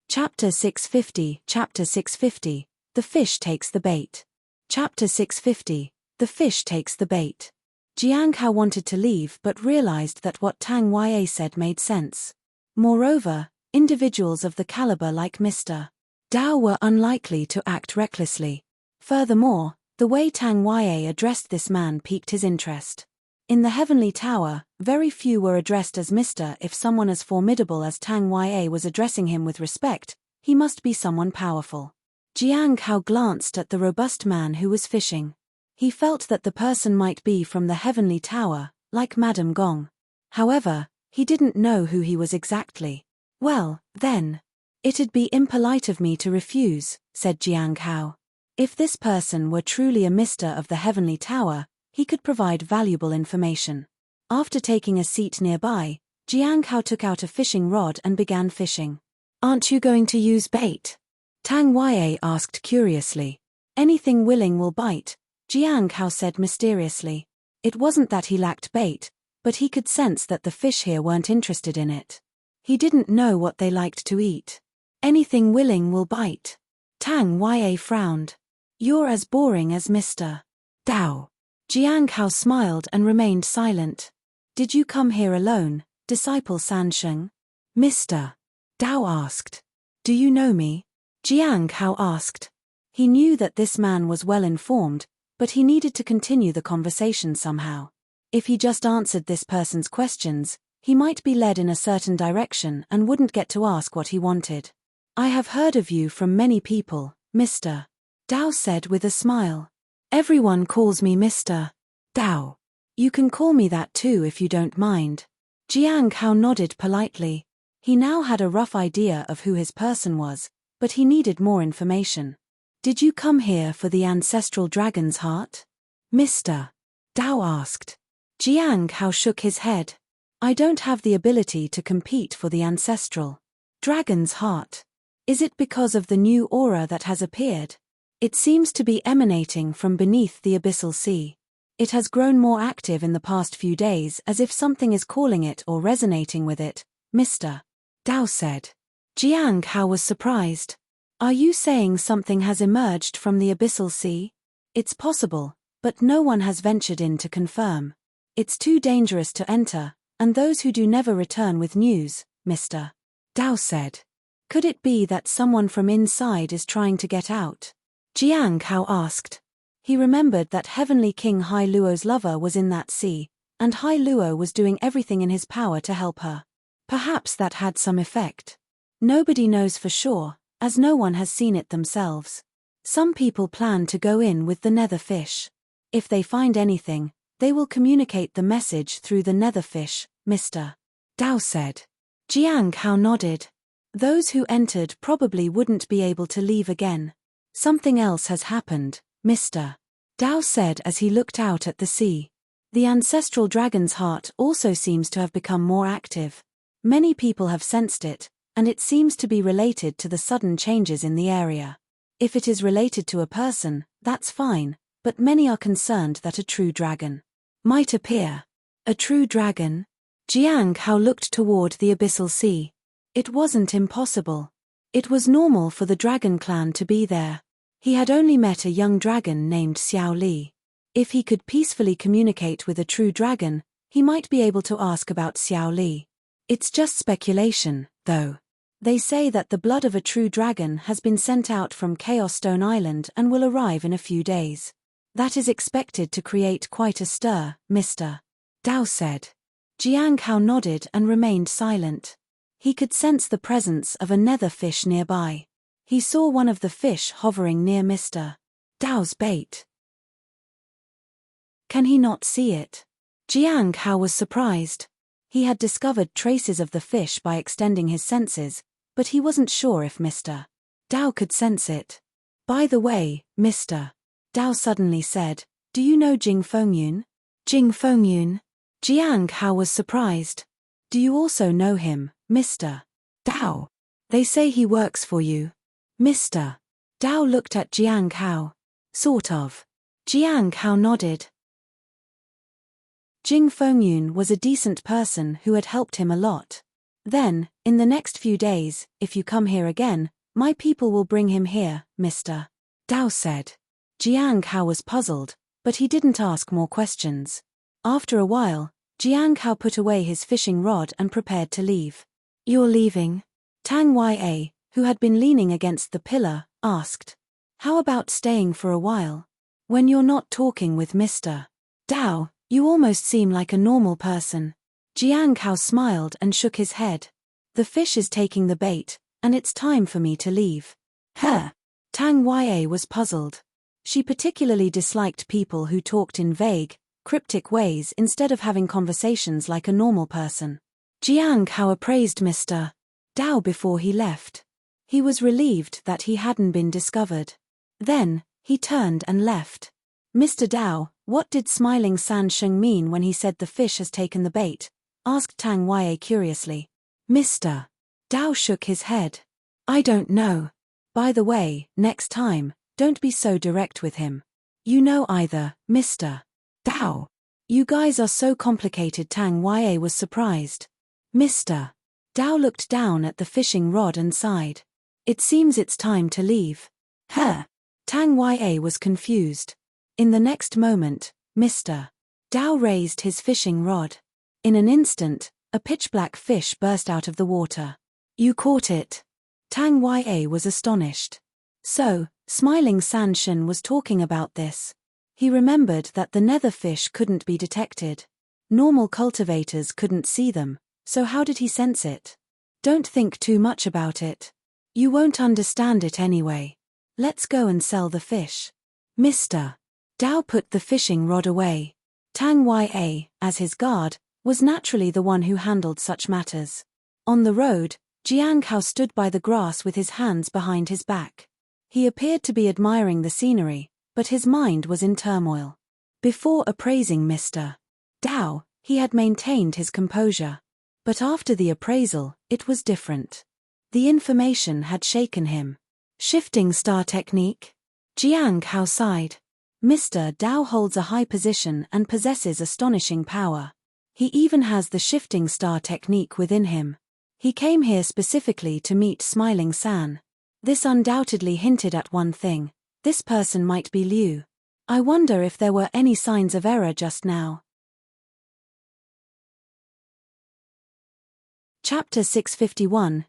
A: Chapter 650. The fish takes the bait. Chapter 650. The fish takes the bait. Jiang Hao wanted to leave but realized that what Tang Ya said made sense. Moreover, individuals of the caliber like Mr. Dao were unlikely to act recklessly. Furthermore, the way Tang Ya addressed this man piqued his interest. In the Heavenly Tower, very few were addressed as Mr. If someone as formidable as Tang Ya was addressing him with respect, He must be someone powerful. Jiang Hao glanced at the robust man who was fishing. He felt that the person might be from the heavenly tower, like Madame Gong. However, he didn't know who he was exactly. Well, then. It'd be impolite of me to refuse, said Jiang Hao. If this person were truly a mister of the heavenly tower, he could provide valuable information. After taking a seat nearby, Jiang Hao took out a fishing rod and began fishing. Aren't you going to use bait? Tang Yue asked curiously. Anything willing will bite, Jiang Hao said mysteriously. It wasn't that he lacked bait, but he could sense that the fish here weren't interested in it. He didn't know what they liked to eat. Anything willing will bite. Tang Yue frowned. You're as boring as Mr. Dao. Jiang Hao smiled and remained silent. Did you come here alone, disciple Sansheng? Mr. Dao asked. Do you know me? Jiang Hao asked. He knew that this man was well informed, but he needed to continue the conversation somehow. If he just answered this person's questions, he might be led in a certain direction and wouldn't get to ask what he wanted. I have heard of you from many people, Mr. Dao said with a smile. Everyone calls me Mr. Dao. You can call me that too if you don't mind. Jiang Hao nodded politely. He now had a rough idea of who his person was, but he needed more information. Did you come here for the ancestral dragon's heart? Mr. Dao asked. Jiang Hao shook his head. I don't have the ability to compete for the ancestral dragon's heart. Is it because of the new aura that has appeared? It seems to be emanating from beneath the abyssal sea. It has grown more active in the past few days as if something is calling it or resonating with it, Mr. Dao said. Jiang Hao was surprised. Are you saying something has emerged from the abyssal sea? It's possible, but no one has ventured in to confirm. It's too dangerous to enter, and those who do never return with news, Mr. Dao said. Could it be that someone from inside is trying to get out? Jiang Hao asked. He remembered that Heavenly King Hai Luo's lover was in that sea, and Hai Luo was doing everything in his power to help her. Perhaps that had some effect. Nobody knows for sure, as no one has seen it themselves. Some people plan to go in with the netherfish. If they find anything, they will communicate the message through the netherfish, Mr. Dao said. Jiang Hao nodded. Those who entered probably wouldn't be able to leave again. Something else has happened, Mr. Dao said as he looked out at the sea. The ancestral dragon's heart also seems to have become more active. Many people have sensed it, and it seems to be related to the sudden changes in the area. If it is related to a person, that's fine, but many are concerned that a true dragon might appear. A true dragon? Jiang Hao looked toward the abyssal sea. It wasn't impossible. It was normal for the dragon clan to be there. He had only met a young dragon named Xiao Li. If he could peacefully communicate with a true dragon, he might be able to ask about Xiao Li. It's just speculation, though. They say that the blood of a true dragon has been sent out from Chaos Stone Island and will arrive in a few days. That is expected to create quite a stir, Mr. Dao said. Jiang Hao nodded and remained silent. He could sense the presence of a netherfish nearby. He saw one of the fish hovering near Mr. Dao's bait. Can he not see it? Jiang Hao was surprised. He had discovered traces of the fish by extending his senses, but he wasn't sure if Mr. Dao could sense it. By the way, Mr. Dao suddenly said, do you know Jing Fengyun? Jing Fengyun? Jiang Hao was surprised. Do you also know him, Mr. Dao? They say he works for you. Mr. Dao looked at Jiang Hao. Sort of. Jiang Hao nodded. Jing Fengyun was a decent person who had helped him a lot. Then, in the next few days, if you come here again, my people will bring him here, Mr. Dao said. Jiang Hao was puzzled, but he didn't ask more questions. After a while, Jiang Hao put away his fishing rod and prepared to leave. You're leaving? Tang Yue, who had been leaning against the pillar, asked. How about staying for a while? When you're not talking with Mr. Dao, you almost seem like a normal person. Jiang Hao smiled and shook his head. The fish is taking the bait, and it's time for me to leave. Huh? Tang Ya was puzzled. She particularly disliked people who talked in vague, cryptic ways instead of having conversations like a normal person. Jiang Hao appraised Mr. Dao before he left. He was relieved that he hadn't been discovered. Then, he turned and left. Mr. Dao, what did Smiling San Sheng mean when he said the fish has taken the bait? Asked Tang Ya curiously. Mr. Dao shook his head. I don't know. By the way, next time, don't be so direct with him. You know either, Mr. Dao. You guys are so complicated. Tang Ya was surprised. Mr. Dao looked down at the fishing rod and sighed. It seems it's time to leave. Huh? Tang Ya was confused. In the next moment, Mr. Dao raised his fishing rod. In an instant, a pitch-black fish burst out of the water. You caught it. Tang Ya was astonished. So, Smiling San Shen was talking about this. He remembered that the nether fish couldn't be detected. Normal cultivators couldn't see them, so how did he sense it? Don't think too much about it. You won't understand it anyway. Let's go and sell the fish. Mr. Dao put the fishing rod away. Tang Ya, as his guard, was naturally the one who handled such matters. On the road, Jiang Hao stood by the grass with his hands behind his back. He appeared to be admiring the scenery, but his mind was in turmoil. Before appraising Mr. Dao, he had maintained his composure. But after the appraisal, it was different. The information had shaken him. Shifting star technique? Jiang Hao sighed. Mr. Dao holds a high position and possesses astonishing power. He even has the shifting star technique within him. He came here specifically to meet Smiling San. This undoubtedly hinted at one thing. This person might be Liu. I wonder if there were any signs of error just now. Chapter 651,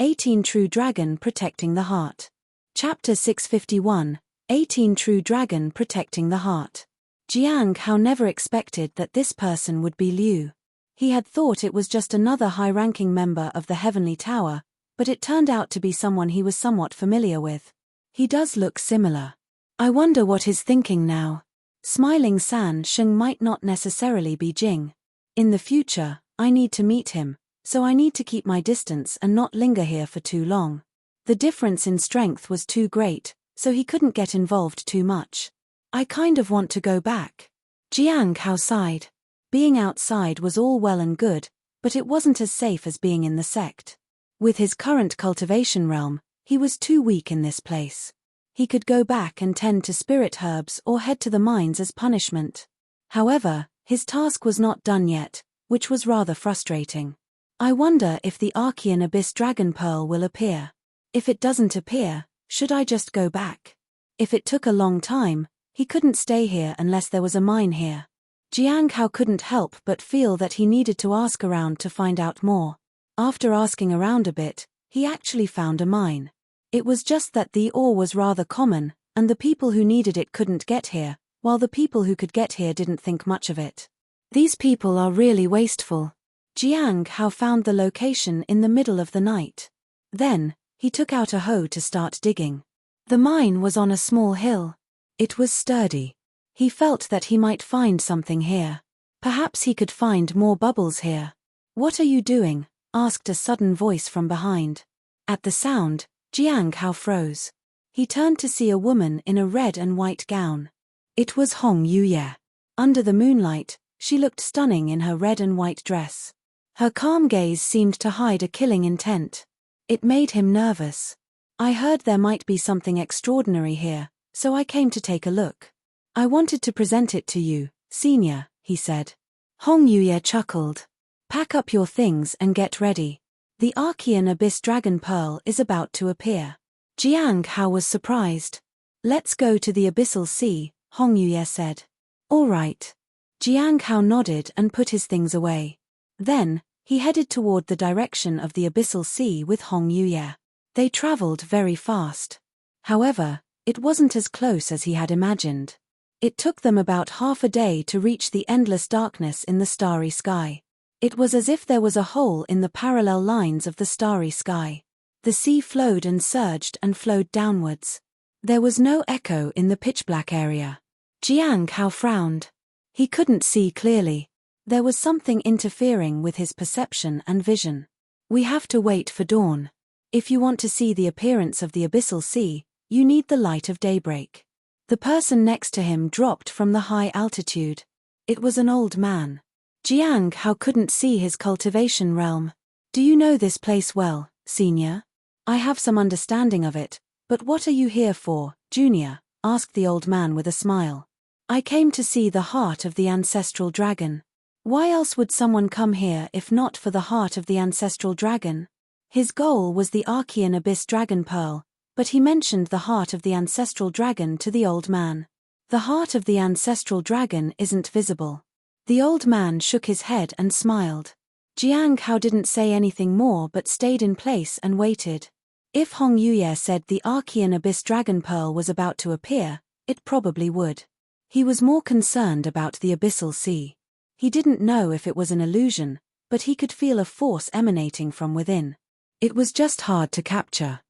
A: 18 True Dragon Protecting the Heart. Chapter 651, 18 True Dragon Protecting the Heart. Jiang Hao never expected that this person would be Liu. He had thought it was just another high-ranking member of the Heavenly Tower, but it turned out to be someone he was somewhat familiar with. He does look similar. I wonder what he's thinking now. Smiling San Sheng might not necessarily be Jing. In the future, I need to meet him, so I need to keep my distance and not linger here for too long. The difference in strength was too great, so he couldn't get involved too much. I kind of want to go back. Jiang Hao sighed. Being outside was all well and good, but it wasn't as safe as being in the sect. With his current cultivation realm, he was too weak in this place. He could go back and tend to spirit herbs or head to the mines as punishment. However, his task was not done yet, which was rather frustrating. I wonder if the Archean Abyss Dragon Pearl will appear. If it doesn't appear, should I just go back? If it took a long time, he couldn't stay here unless there was a mine here. Jiang Hao couldn't help but feel that he needed to ask around to find out more. After asking around a bit, he actually found a mine. It was just that the ore was rather common, and the people who needed it couldn't get here, while the people who could get here didn't think much of it. These people are really wasteful. Jiang Hao found the location in the middle of the night. Then, he took out a hoe to start digging. The mine was on a small hill. It was sturdy. He felt that he might find something here. Perhaps he could find more bubbles here. What are you doing? Asked a sudden voice from behind. At the sound, Jiang Hao froze. He turned to see a woman in a red and white gown. It was Hong Yuye. Under the moonlight, she looked stunning in her red and white dress. Her calm gaze seemed to hide a killing intent. It made him nervous. I heard there might be something extraordinary here, so I came to take a look. I wanted to present it to you, Senior, he said. Hong Yuye chuckled. Pack up your things and get ready. The Archean Abyss Dragon Pearl is about to appear. Jiang Hao was surprised. Let's go to the Abyssal Sea, Hong Yuye said. All right. Jiang Hao nodded and put his things away. Then, he headed toward the direction of the Abyssal Sea with Hong Yuye. They traveled very fast. However, it wasn't as close as he had imagined. It took them about half a day to reach the endless darkness in the starry sky. It was as if there was a hole in the parallel lines of the starry sky. The sea flowed and surged and flowed downwards. There was no echo in the pitch-black area. Jiang Hao frowned. He couldn't see clearly. There was something interfering with his perception and vision. We have to wait for dawn. If you want to see the appearance of the abyssal sea, you need the light of daybreak. The person next to him dropped from the high altitude. It was an old man. Jiang Hao couldn't see his cultivation realm. Do you know this place well, senior? I have some understanding of it, but what are you here for, junior? Asked the old man with a smile. I came to see the heart of the ancestral dragon. Why else would someone come here if not for the heart of the ancestral dragon? His goal was the Archean Abyss Dragon Pearl, but he mentioned the heart of the ancestral dragon to the old man. The heart of the ancestral dragon isn't visible. The old man shook his head and smiled. Jiang Hao didn't say anything more but stayed in place and waited. If Hong Yuye said the Archean Abyss Dragon Pearl was about to appear, it probably would. He was more concerned about the abyssal sea. He didn't know if it was an illusion, but he could feel a force emanating from within. It was just hard to capture.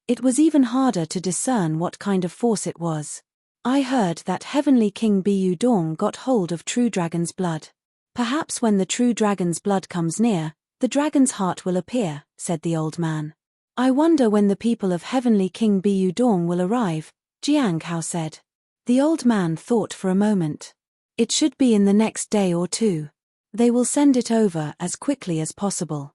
A: It was even harder to discern what kind of force it was. I heard that Heavenly King Bu Dong got hold of True Dragon's blood. Perhaps when the True Dragon's blood comes near, the dragon's heart will appear, said the old man. I wonder when the people of Heavenly King Bu Dong will arrive, Jiang Hao said. The old man thought for a moment. It should be in the next day or two. They will send it over as quickly as possible.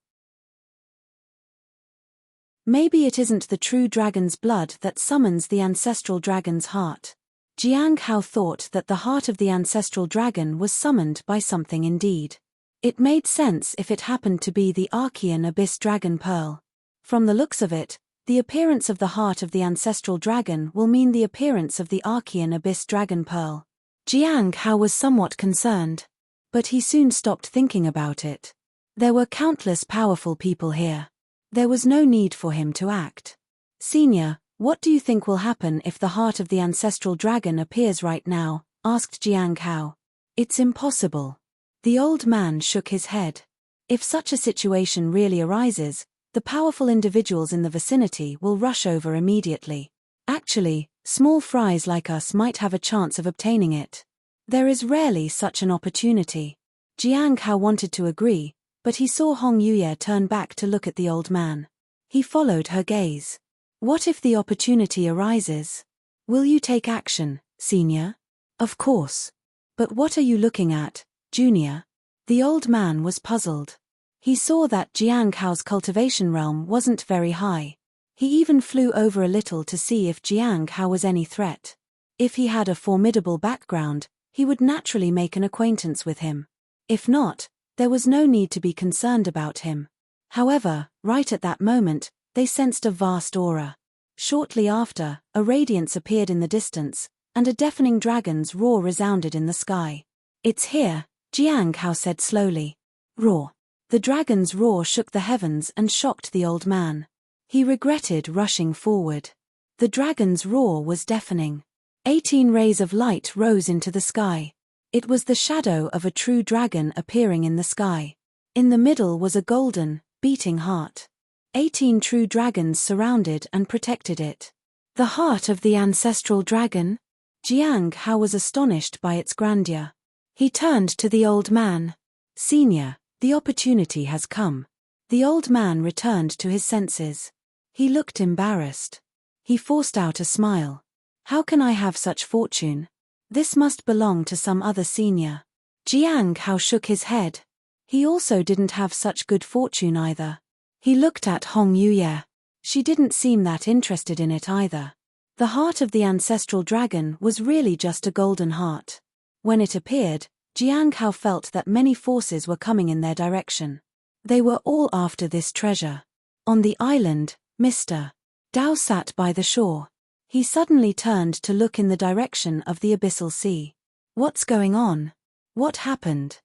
A: Maybe it isn't the true dragon's blood that summons the ancestral dragon's heart. Jiang Hao thought that the heart of the ancestral dragon was summoned by something indeed. It made sense if it happened to be the Archean Abyss Dragon Pearl. From the looks of it, the appearance of the heart of the ancestral dragon will mean the appearance of the Archean Abyss Dragon Pearl. Jiang Hao was somewhat concerned. But he soon stopped thinking about it. There were countless powerful people here. There was no need for him to act. Senior, what do you think will happen if the heart of the ancestral dragon appears right now? Asked Jiang Hao. It's impossible. The old man shook his head. If such a situation really arises, the powerful individuals in the vicinity will rush over immediately. Actually, small fries like us might have a chance of obtaining it. There is rarely such an opportunity. Jiang Hao wanted to agree, but he saw Hong Yuye turn back to look at the old man. He followed her gaze. What if the opportunity arises? Will you take action, senior? Of course. But what are you looking at, junior? The old man was puzzled. He saw that Jiang Hao's cultivation realm wasn't very high. He even flew over a little to see if Jiang Hao was any threat. If he had a formidable background, he would naturally make an acquaintance with him. If not, there was no need to be concerned about him. However, right at that moment, they sensed a vast aura. Shortly after, a radiance appeared in the distance, and a deafening dragon's roar resounded in the sky. It's here, Jiang Hao said slowly. Roar. The dragon's roar shook the heavens and shocked the old man. He regretted rushing forward. The dragon's roar was deafening. 18 rays of light rose into the sky. It was the shadow of a true dragon appearing in the sky. In the middle was a golden, beating heart. 18 true dragons surrounded and protected it. The heart of the ancestral dragon? Jiang Hao was astonished by its grandeur. He turned to the old man. Senior, the opportunity has come. The old man returned to his senses. He looked embarrassed. He forced out a smile. How can I have such fortune? This must belong to some other senior. Jiang Hao shook his head. He also didn't have such good fortune either. He looked at Hong Yuye. She didn't seem that interested in it either. The heart of the ancestral dragon was really just a golden heart. When it appeared, Jiang Hao felt that many forces were coming in their direction. They were all after this treasure. On the island, Mr. Dao sat by the shore. He suddenly turned to look in the direction of the abyssal sea. What's going on? What happened?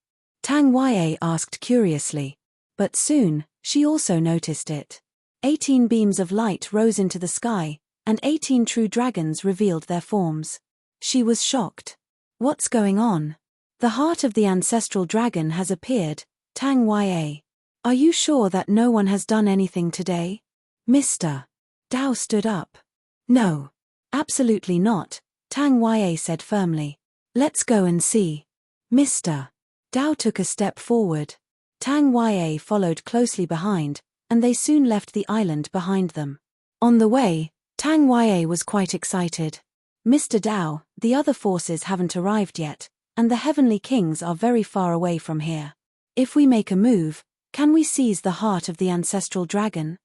A: Tang Yue asked curiously. But soon, she also noticed it. 18 beams of light rose into the sky, and 18 true dragons revealed their forms. She was shocked. What's going on? The heart of the ancestral dragon has appeared, Tang Ya. Are you sure that no one has done anything today? Mr. Dao stood up. No. Absolutely not, Tang Ya said firmly. Let's go and see. Mr. Dao took a step forward. Tang Ya followed closely behind, and they soon left the island behind them. On the way, Tang Ya was quite excited. Mr. Dao, the other forces haven't arrived yet, and the heavenly kings are very far away from here. If we make a move, can we seize the heart of the ancestral dragon?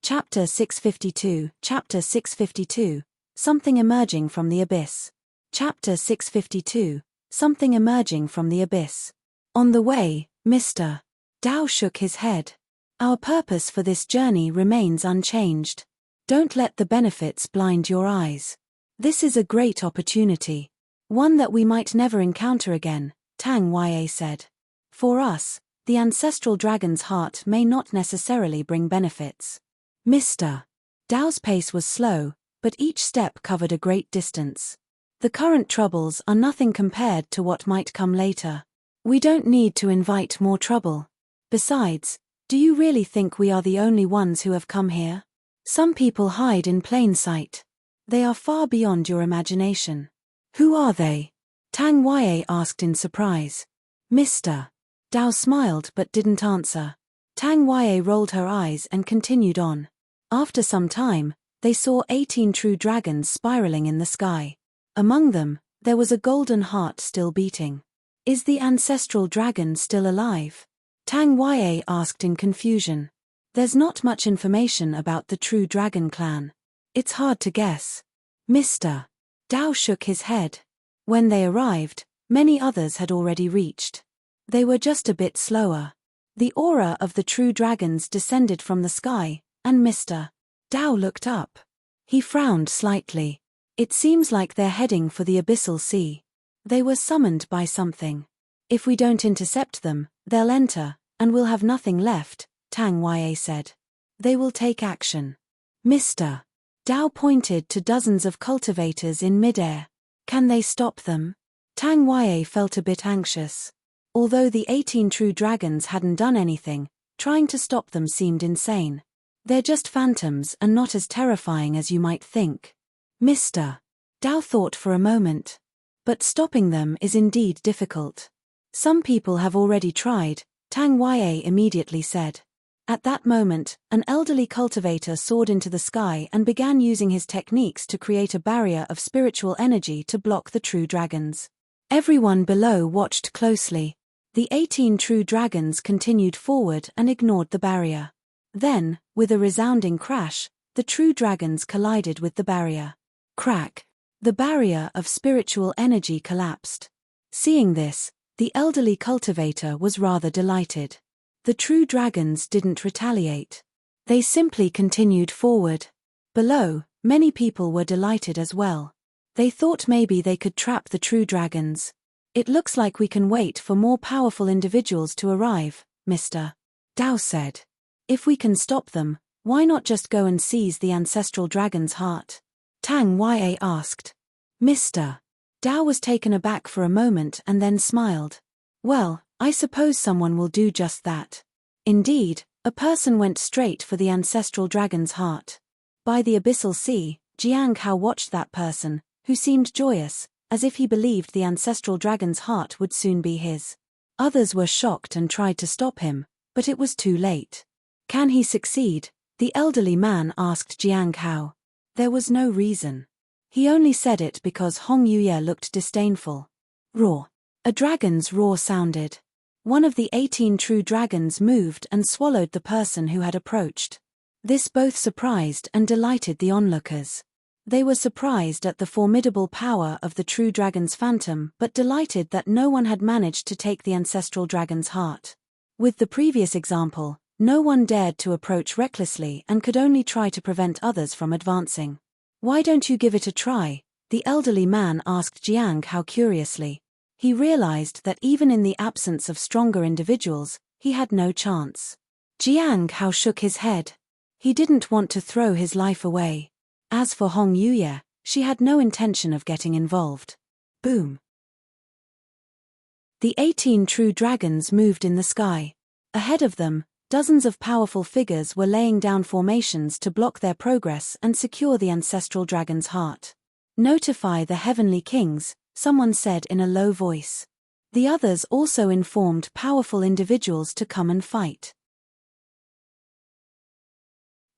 A: Chapter 652, Chapter 652, Something Emerging from the Abyss. Chapter 652, Something Emerging from the Abyss. On the way, Mr. Dao shook his head. Our purpose for this journey remains unchanged. Don't let the benefits blind your eyes. This is a great opportunity. One that we might never encounter again, Tang Ya said. For us, the ancestral dragon's heart may not necessarily bring benefits. Mr. Dao's pace was slow, but each step covered a great distance. The current troubles are nothing compared to what might come later. We don't need to invite more trouble. Besides, do you really think we are the only ones who have come here? Some people hide in plain sight. They are far beyond your imagination. Who are they? Tang Ya asked in surprise. Mr. Dao smiled but didn't answer. Tang Ya rolled her eyes and continued on. After some time, they saw 18 true dragons spiraling in the sky. Among them, there was a golden heart still beating. Is the ancestral dragon still alive? Tang Ya asked in confusion. There's not much information about the true dragon clan. It's hard to guess. Mr. Dao shook his head. When they arrived, many others had already reached. They were just a bit slower. The aura of the true dragons descended from the sky, and Mr. Dao looked up. He frowned slightly. It seems like they're heading for the abyssal sea. They were summoned by something. If we don't intercept them, they'll enter, and we'll have nothing left, Tang Ya said. They will take action. Mr. Dao pointed to dozens of cultivators in midair. Can they stop them? Tang Ya felt a bit anxious. Although the 18 true dragons hadn't done anything, trying to stop them seemed insane. They're just phantoms and not as terrifying as you might think. Mr. Dao thought for a moment. But stopping them is indeed difficult. Some people have already tried, Tang Ya immediately said. At that moment, an elderly cultivator soared into the sky and began using his techniques to create a barrier of spiritual energy to block the true dragons. Everyone below watched closely. The 18 true dragons continued forward and ignored the barrier. Then, with a resounding crash, the true dragons collided with the barrier. Crack! The barrier of spiritual energy collapsed. Seeing this, the elderly cultivator was rather delighted. The true dragons didn't retaliate. They simply continued forward. Below, many people were delighted as well. They thought maybe they could trap the true dragons. It looks like we can wait for more powerful individuals to arrive, Mr. Dao said. If we can stop them, why not just go and seize the ancestral dragon's heart? Tang Ya asked. Mr. Dao was taken aback for a moment and then smiled. Well, I suppose someone will do just that. Indeed, a person went straight for the ancestral dragon's heart. By the abyssal sea, Jiang Hao watched that person, who seemed joyous, as if he believed the ancestral dragon's heart would soon be his. Others were shocked and tried to stop him, but it was too late. Can he succeed? The elderly man asked Jiang Hao. There was no reason. He only said it because Hong Yuye looked disdainful. Roar. A dragon's roar sounded. One of the 18 true dragons moved and swallowed the person who had approached. This both surprised and delighted the onlookers. They were surprised at the formidable power of the true dragon's phantom but delighted that no one had managed to take the ancestral dragon's heart. With the previous example, no one dared to approach recklessly and could only try to prevent others from advancing. Why don't you give it a try? The elderly man asked Jiang Hao curiously. He realized that even in the absence of stronger individuals, he had no chance. Jiang Hao shook his head. He didn't want to throw his life away. As for Hong Yuye, She had no intention of getting involved. Boom. The 18 true dragons moved in the sky. Ahead of them, dozens of powerful figures were laying down formations to block their progress and secure the ancestral dragon's heart. "Notify the heavenly kings," someone said in a low voice. The others also informed powerful individuals to come and fight.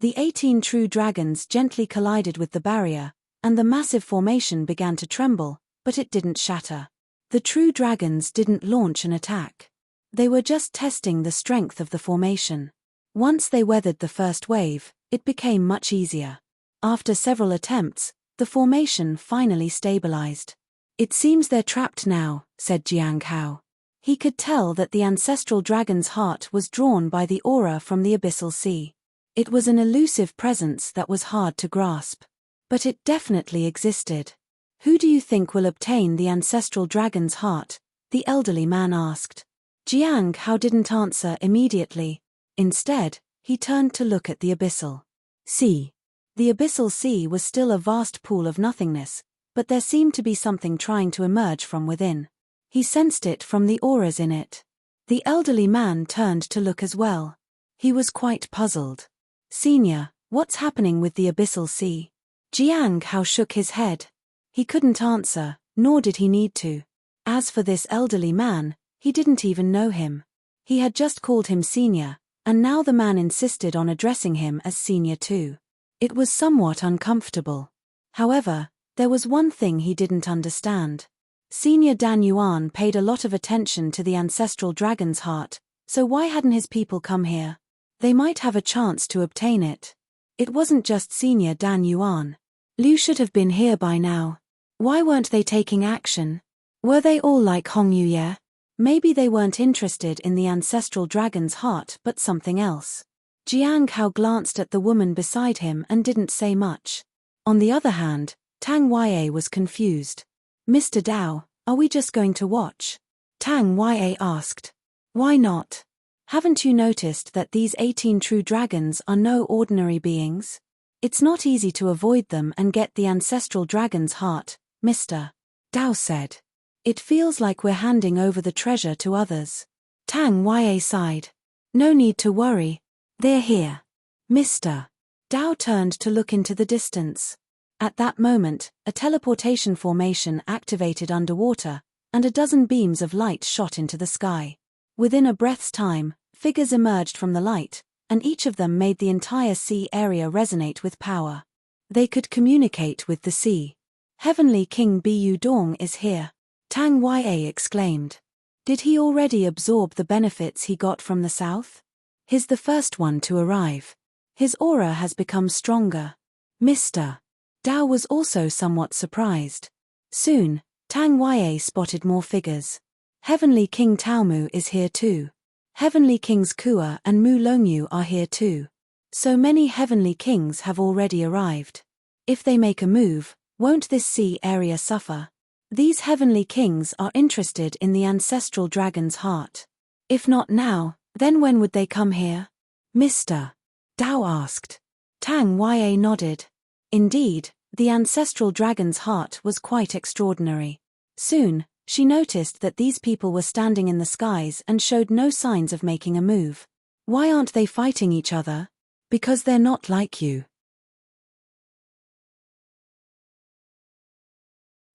A: The 18 true dragons gently collided with the barrier, and the massive formation began to tremble, but it didn't shatter. The true dragons didn't launch an attack. They were just testing the strength of the formation. Once they weathered the first wave, it became much easier. After several attempts, the formation finally stabilized. "It seems they're trapped now," said Jiang Hao. He could tell that the ancestral dragon's heart was drawn by the aura from the abyssal sea. It was an elusive presence that was hard to grasp. But it definitely existed. "Who do you think will obtain the ancestral dragon's heart?" the elderly man asked. Jiang Hao didn't answer immediately. Instead, he turned to look at the abyssal sea. The abyssal sea was still a vast pool of nothingness, but there seemed to be something trying to emerge from within. He sensed it from the auras in it. The elderly man turned to look as well. He was quite puzzled. "Senior, what's happening with the abyssal sea?" Jiang Hao shook his head. He couldn't answer, nor did he need to. As for this elderly man, he didn't even know him. He had just called him senior, and now the man insisted on addressing him as senior too. It was somewhat uncomfortable. However, there was one thing he didn't understand. Senior Dan Yuan paid a lot of attention to the ancestral dragon's heart, so why hadn't his people come here? They might have a chance to obtain it. It wasn't just Senior Dan Yuan. Liu should have been here by now. Why weren't they taking action? Were they all like Hong Yuye? Maybe they weren't interested in the ancestral dragon's heart but something else. Jiang Hao glanced at the woman beside him and didn't say much. On the other hand, Tang Yue was confused. "Mr. Dao, are we just going to watch?" Tang Yue asked. "Why not? Haven't you noticed that these 18 true dragons are no ordinary beings? It's not easy to avoid them and get the ancestral dragon's heart," Mr. Dao said. "It feels like we're handing over the treasure to others." Tang Yue sighed. "No need to worry. They're here." Mr. Dao turned to look into the distance. At that moment, a teleportation formation activated underwater, and a dozen beams of light shot into the sky. Within a breath's time, figures emerged from the light, and each of them made the entire sea area resonate with power. They could communicate with the sea. "Heavenly King Bu Dong is here," Tang Yue exclaimed. Did he already absorb the benefits he got from the south? He's the first one to arrive. His aura has become stronger. Mr. Dao was also somewhat surprised. Soon, Tang Yue spotted more figures. Heavenly King Taomu is here too. Heavenly Kings Kua and Mu Longyu are here too. So many Heavenly Kings have already arrived. If they make a move, won't this sea area suffer? These Heavenly Kings are interested in the ancestral dragon's heart. If not now, then when would they come here? Mr. Dao asked. Tang Yue nodded. Indeed, the ancestral dragon's heart was quite extraordinary. Soon, she noticed that these people were standing in the skies and showed no signs of making a move. Why aren't they fighting each other? Because they're not like you.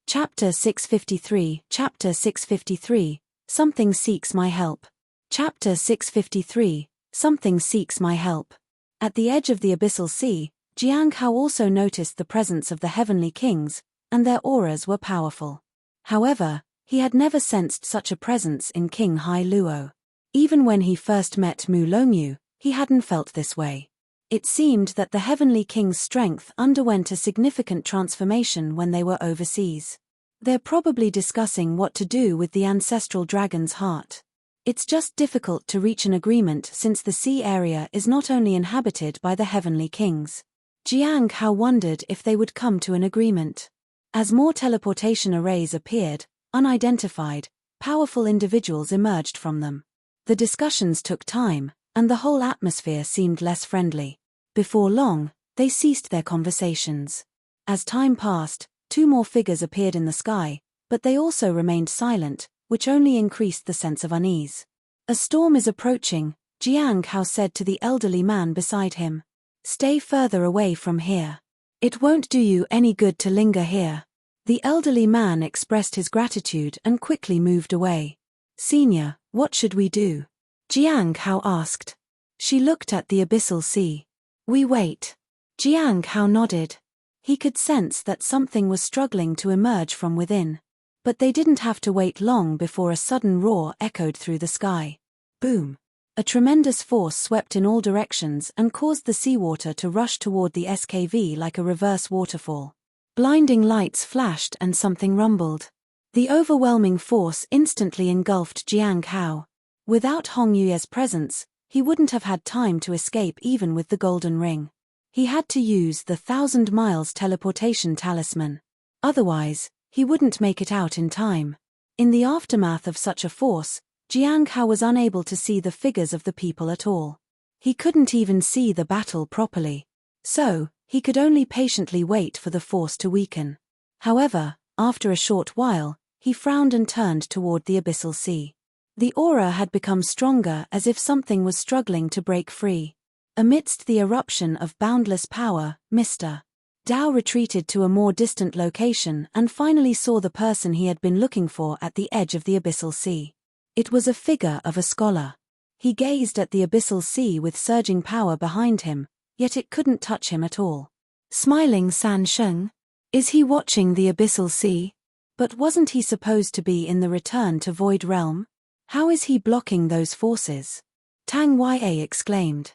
A: Chapter 653. Chapter 653. Something seeks my help. Chapter 653. Something seeks my help. At the edge of the abyssal sea, Jiang Hao also noticed the presence of the heavenly kings, and their auras were powerful. However, he had never sensed such a presence in King Hai Luo. Even when he first met Mu Longyu, he hadn't felt this way. It seemed that the heavenly king's strength underwent a significant transformation when they were overseas. They're probably discussing what to do with the ancestral dragon's heart. It's just difficult to reach an agreement since the sea area is not only inhabited by the heavenly kings. Jiang Hao wondered if they would come to an agreement. As more teleportation arrays appeared, unidentified, powerful individuals emerged from them. The discussions took time, and the whole atmosphere seemed less friendly. Before long, they ceased their conversations. As time passed, 2 more figures appeared in the sky, but they also remained silent, which only increased the sense of unease. A storm is approaching, Jiang Hao said to the elderly man beside him. Stay further away from here. It won't do you any good to linger here. The elderly man expressed his gratitude and quickly moved away. Senior, what should we do? Jiang Hao asked. She looked at the abyssal sea. We wait. Jiang Hao nodded. He could sense that something was struggling to emerge from within. But they didn't have to wait long before a sudden roar echoed through the sky. Boom! A tremendous force swept in all directions and caused the seawater to rush toward the SKV like a reverse waterfall. Blinding lights flashed and something rumbled. The overwhelming force instantly engulfed Jiang Hao. Without Hong Yue's presence, he wouldn't have had time to escape even with the golden ring. He had to use the 1,000 miles teleportation talisman. Otherwise, he wouldn't make it out in time. In the aftermath of such a force, Jiang Hao was unable to see the figures of the people at all. He couldn't even see the battle properly. So, he could only patiently wait for the force to weaken. However, after a short while, he frowned and turned toward the abyssal sea. The aura had become stronger as if something was struggling to break free. Amidst the eruption of boundless power, Mr. Dao retreated to a more distant location and finally saw the person he had been looking for at the edge of the abyssal sea. It was a figure of a scholar. He gazed at the abyssal sea with surging power behind him, yet it couldn't touch him at all. Smiling San Sheng? Is he watching the abyssal sea? But wasn't he supposed to be in the return to Void Realm? How is he blocking those forces? Tang Ya exclaimed.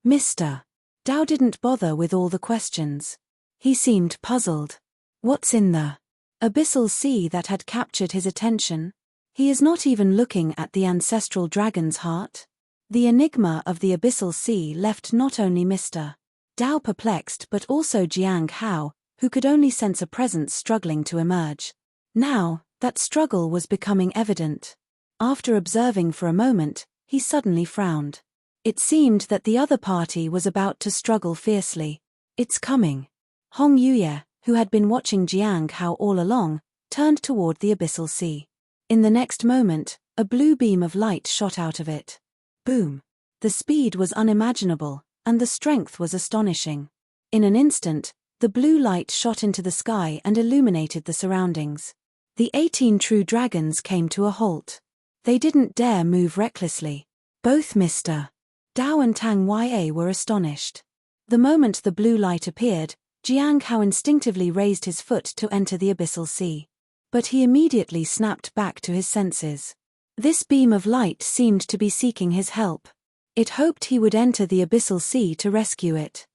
A: Mr. Dao didn't bother with all the questions. He seemed puzzled. What's in the abyssal sea that had captured his attention? He is not even looking at the ancestral dragon's heart. The enigma of the abyssal sea left not only Mr. Dao perplexed but also Jiang Hao, who could only sense a presence struggling to emerge. Now, that struggle was becoming evident. After observing for a moment, he suddenly frowned. It seemed that the other party was about to struggle fiercely. It's coming. Hong Yuye, who had been watching Jiang Hao all along, turned toward the abyssal sea. In the next moment, a blue beam of light shot out of it. Boom! The speed was unimaginable, and the strength was astonishing. In an instant, the blue light shot into the sky and illuminated the surroundings. The 18 true dragons came to a halt. They didn't dare move recklessly. Both Mr. Dao and Tang Ya were astonished. The moment the blue light appeared, Jiang Hao instinctively raised his foot to enter the abyssal sea. But he immediately snapped back to his senses. This beam of light seemed to be seeking his help. It hoped he would enter the abyssal sea to rescue it.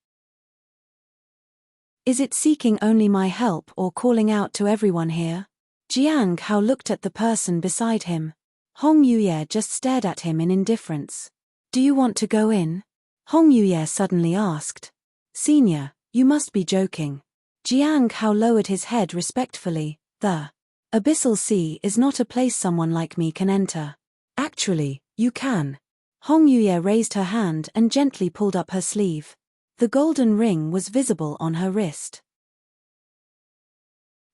A: Is it seeking only my help or calling out to everyone here? Jiang Hao looked at the person beside him. Hong Yuye just stared at him in indifference. Do you want to go in? Hong Yuye suddenly asked. Senior, you must be joking. Jiang Hao lowered his head respectfully. The abyssal sea is not a place someone like me can enter. Actually, you can. Hong Yuye raised her hand and gently pulled up her sleeve. The golden ring was visible on her wrist.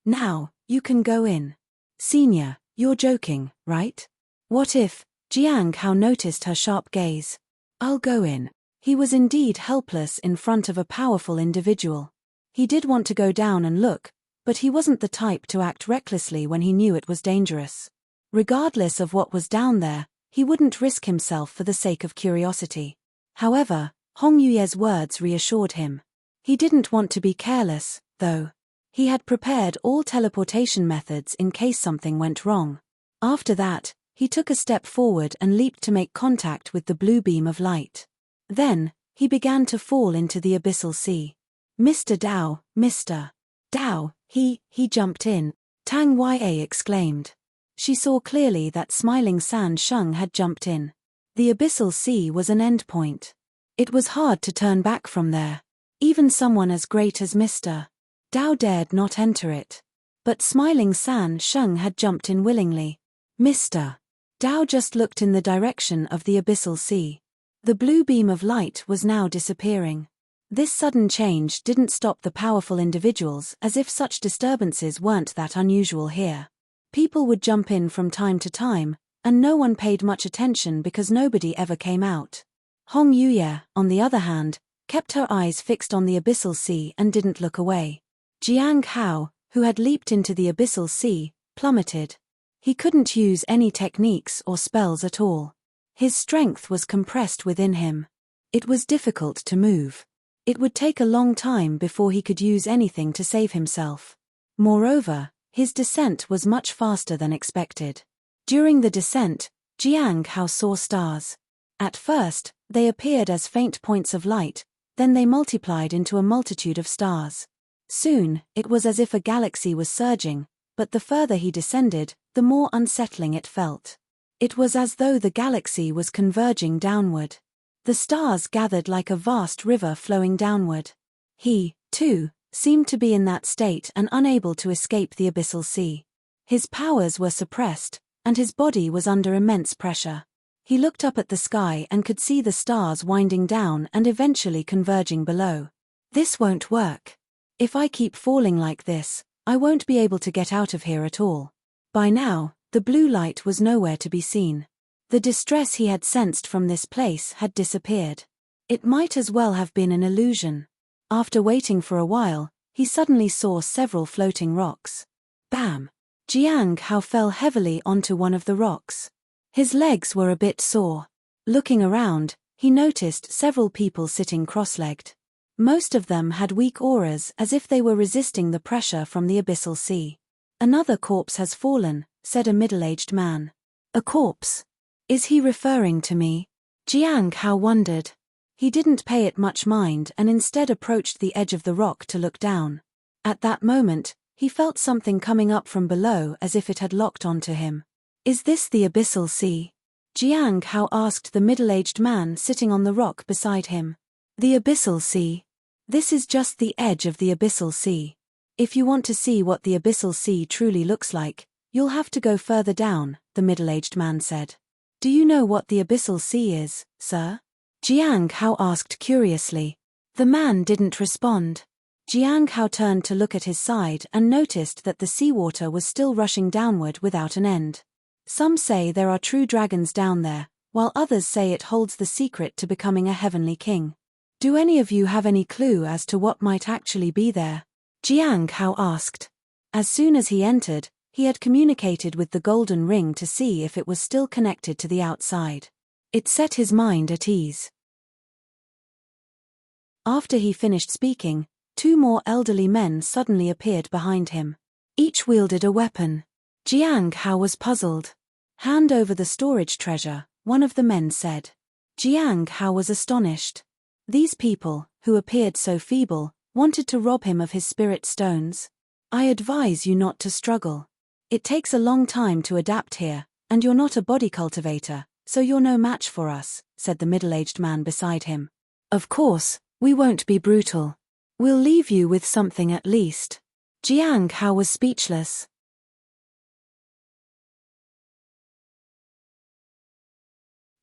A: Now, you can go in. Senior, you're joking, right? What if? Jiang Hao noticed her sharp gaze. I'll go in. He was indeed helpless in front of a powerful individual. He did want to go down and look, but he wasn't the type to act recklessly when he knew it was dangerous. Regardless of what was down there, he wouldn't risk himself for the sake of curiosity. However, Hong Yuye's words reassured him. He didn't want to be careless, though. He had prepared all teleportation methods in case something went wrong. After that, he took a step forward and leaped to make contact with the blue beam of light. Then, he began to fall into the abyssal sea. Mr. Dao, Mr. Dao, he jumped in, Tang Ya exclaimed. She saw clearly that smiling San Sheng had jumped in. The abyssal sea was an endpoint. It was hard to turn back from there. Even someone as great as Mr. Dao dared not enter it. But smiling San Sheng had jumped in willingly. Mr. Dao just looked in the direction of the abyssal sea. The blue beam of light was now disappearing. This sudden change didn't stop the powerful individuals, as if such disturbances weren't that unusual here. People would jump in from time to time, and no one paid much attention because nobody ever came out. Hong Yuye, on the other hand, kept her eyes fixed on the abyssal sea and didn't look away. Jiang Hao, who had leaped into the abyssal sea, plummeted. He couldn't use any techniques or spells at all. His strength was compressed within him. It was difficult to move. It would take a long time before he could use anything to save himself. Moreover, his descent was much faster than expected. During the descent, Jiang Hao saw stars. At first, they appeared as faint points of light, then they multiplied into a multitude of stars. Soon, it was as if a galaxy was surging, but the further he descended, the more unsettling it felt. It was as though the galaxy was converging downward. The stars gathered like a vast river flowing downward. He, too, seemed to be in that state and unable to escape the abyssal sea. His powers were suppressed, and his body was under immense pressure. He looked up at the sky and could see the stars winding down and eventually converging below. This won't work. If I keep falling like this, I won't be able to get out of here at all. By now, the blue light was nowhere to be seen. The distress he had sensed from this place had disappeared. It might as well have been an illusion. After waiting for a while, he suddenly saw several floating rocks. Bam! Jiang Hao fell heavily onto one of the rocks. His legs were a bit sore. Looking around, he noticed several people sitting cross-legged. Most of them had weak auras as if they were resisting the pressure from the abyssal sea. Another corpse has fallen, said a middle-aged man. A corpse? Is he referring to me? Jiang Hao wondered. He didn't pay it much mind and instead approached the edge of the rock to look down. At that moment, he felt something coming up from below as if it had locked onto him. Is this the abyssal sea? Jiang Hao asked the middle-aged man sitting on the rock beside him. The abyssal sea. This is just the edge of the abyssal sea. If you want to see what the abyssal sea truly looks like, you'll have to go further down, the middle-aged man said. Do you know what the abyssal sea is, sir? Jiang Hao asked curiously. The man didn't respond. Jiang Hao turned to look at his side and noticed that the seawater was still rushing downward without an end. Some say there are true dragons down there, while others say it holds the secret to becoming a heavenly king. Do any of you have any clue as to what might actually be there? Jiang Hao asked. As soon as he entered, he had communicated with the golden ring to see if it was still connected to the outside. It set his mind at ease. After he finished speaking, two more elderly men suddenly appeared behind him. Each wielded a weapon. Jiang Hao was puzzled. Hand over the storage treasure, one of the men said. Jiang Hao was astonished. These people, who appeared so feeble, wanted to rob him of his spirit stones. I advise you not to struggle. It takes a long time to adapt here, and you're not a body cultivator, so you're no match for us, said the middle-aged man beside him. Of course, we won't be brutal. We'll leave you with something at least. Jiang Hao was speechless.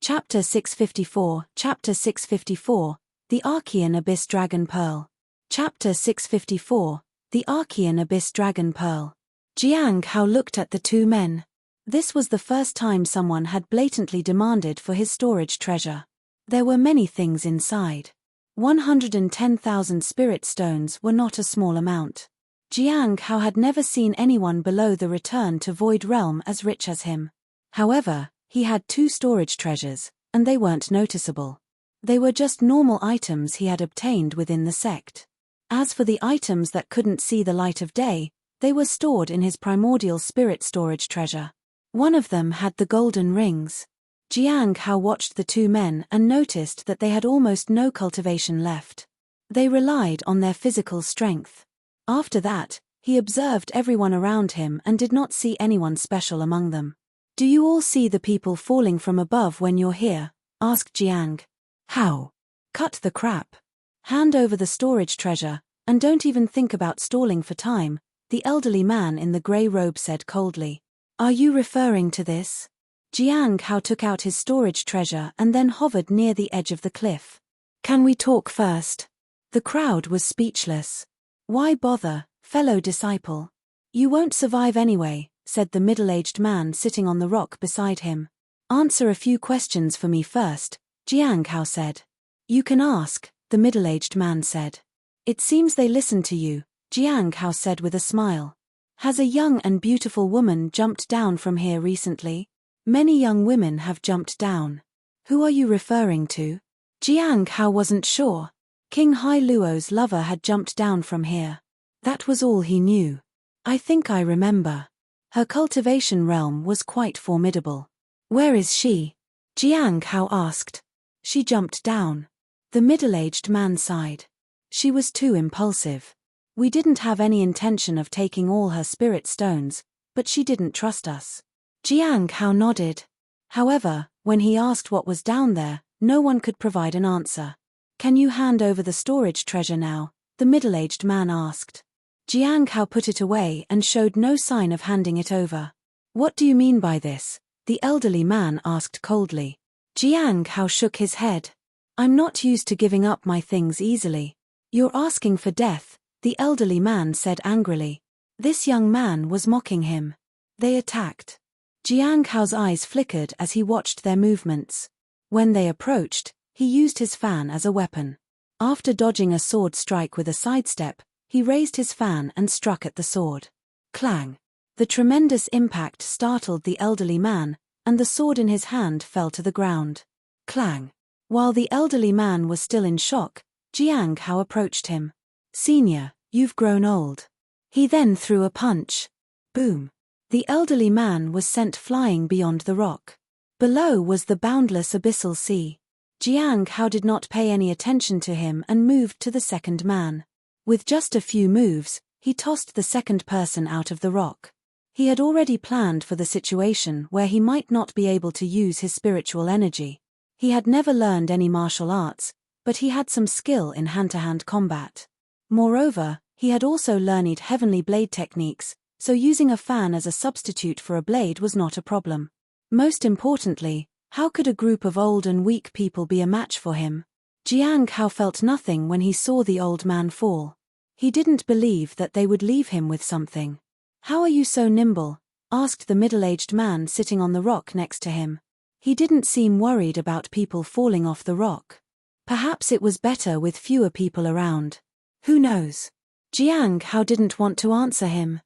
A: Chapter 654, Chapter 654, The Archean Abyss Dragon Pearl. Chapter 654, The Archean Abyss Dragon Pearl. Jiang Hao looked at the two men. This was the first time someone had blatantly demanded for his storage treasure. There were many things inside. 110,000 spirit stones were not a small amount. Jiang Hao had never seen anyone below the return to Void Realm as rich as him. However, he had two storage treasures, and they weren't noticeable. They were just normal items he had obtained within the sect. As for the items that couldn't see the light of day, they were stored in his primordial spirit storage treasure. One of them had the golden rings. Jiang Hao watched the two men and noticed that they had almost no cultivation left. They relied on their physical strength. After that, he observed everyone around him and did not see anyone special among them. Do you all see the people falling from above when you're here? Asked Jiang. How? Cut the crap. Hand over the storage treasure, and don't even think about stalling for time, the elderly man in the grey robe said coldly. Are you referring to this? Jiang Hao took out his storage treasure and then hovered near the edge of the cliff. Can we talk first? The crowd was speechless. Why bother, fellow disciple? You won't survive anyway, said the middle-aged man sitting on the rock beside him. Answer a few questions for me first, Jiang Hao said. You can ask, the middle-aged man said. It seems they listen to you, Jiang Hao said with a smile. Has a young and beautiful woman jumped down from here recently? Many young women have jumped down. Who are you referring to? Jiang Hao wasn't sure. King Hai Luo's lover had jumped down from here. That was all he knew. I think I remember. Her cultivation realm was quite formidable. Where is she? Jiang Hao asked. She jumped down. The middle-aged man sighed. She was too impulsive. We didn't have any intention of taking all her spirit stones, but she didn't trust us. Jiang Hao nodded. However, when he asked what was down there, no one could provide an answer. Can you hand over the storage treasure now? The middle-aged man asked. Jiang Hao put it away and showed no sign of handing it over. What do you mean by this? The elderly man asked coldly. Jiang Hao shook his head. I'm not used to giving up my things easily. You're asking for death, the elderly man said angrily. This young man was mocking him. They attacked. Jiang Hao's eyes flickered as he watched their movements. When they approached, he used his fan as a weapon. After dodging a sword strike with a sidestep, he raised his fan and struck at the sword. Clang! The tremendous impact startled the elderly man, and the sword in his hand fell to the ground. Clang! While the elderly man was still in shock, Jiang Hao approached him. Senior, you've grown old. He then threw a punch. Boom! The elderly man was sent flying beyond the rock. Below was the boundless abyssal sea. Jiang Hao did not pay any attention to him and moved to the second man. With just a few moves, he tossed the second person out of the rock. He had already planned for the situation where he might not be able to use his spiritual energy. He had never learned any martial arts, but he had some skill in hand-to-hand combat. Moreover, he had also learned heavenly blade techniques, so using a fan as a substitute for a blade was not a problem. Most importantly, how could a group of old and weak people be a match for him? Jiang Hao felt nothing when he saw the old man fall. He didn't believe that they would leave him with something. How are you so nimble? Asked the middle-aged man sitting on the rock next to him. He didn't seem worried about people falling off the rock. Perhaps it was better with fewer people around. Who knows? Jiang Hao didn't want to answer him.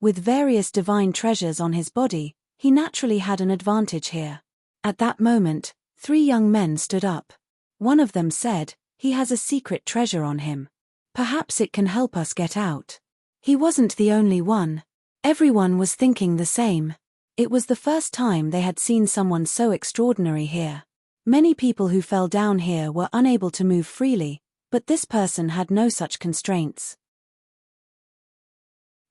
A: With various divine treasures on his body, he naturally had an advantage here. At that moment, 3 young men stood up. One of them said, he has a secret treasure on him. Perhaps it can help us get out. He wasn't the only one. Everyone was thinking the same. It was the first time they had seen someone so extraordinary here. Many people who fell down here were unable to move freely, but this person had no such constraints.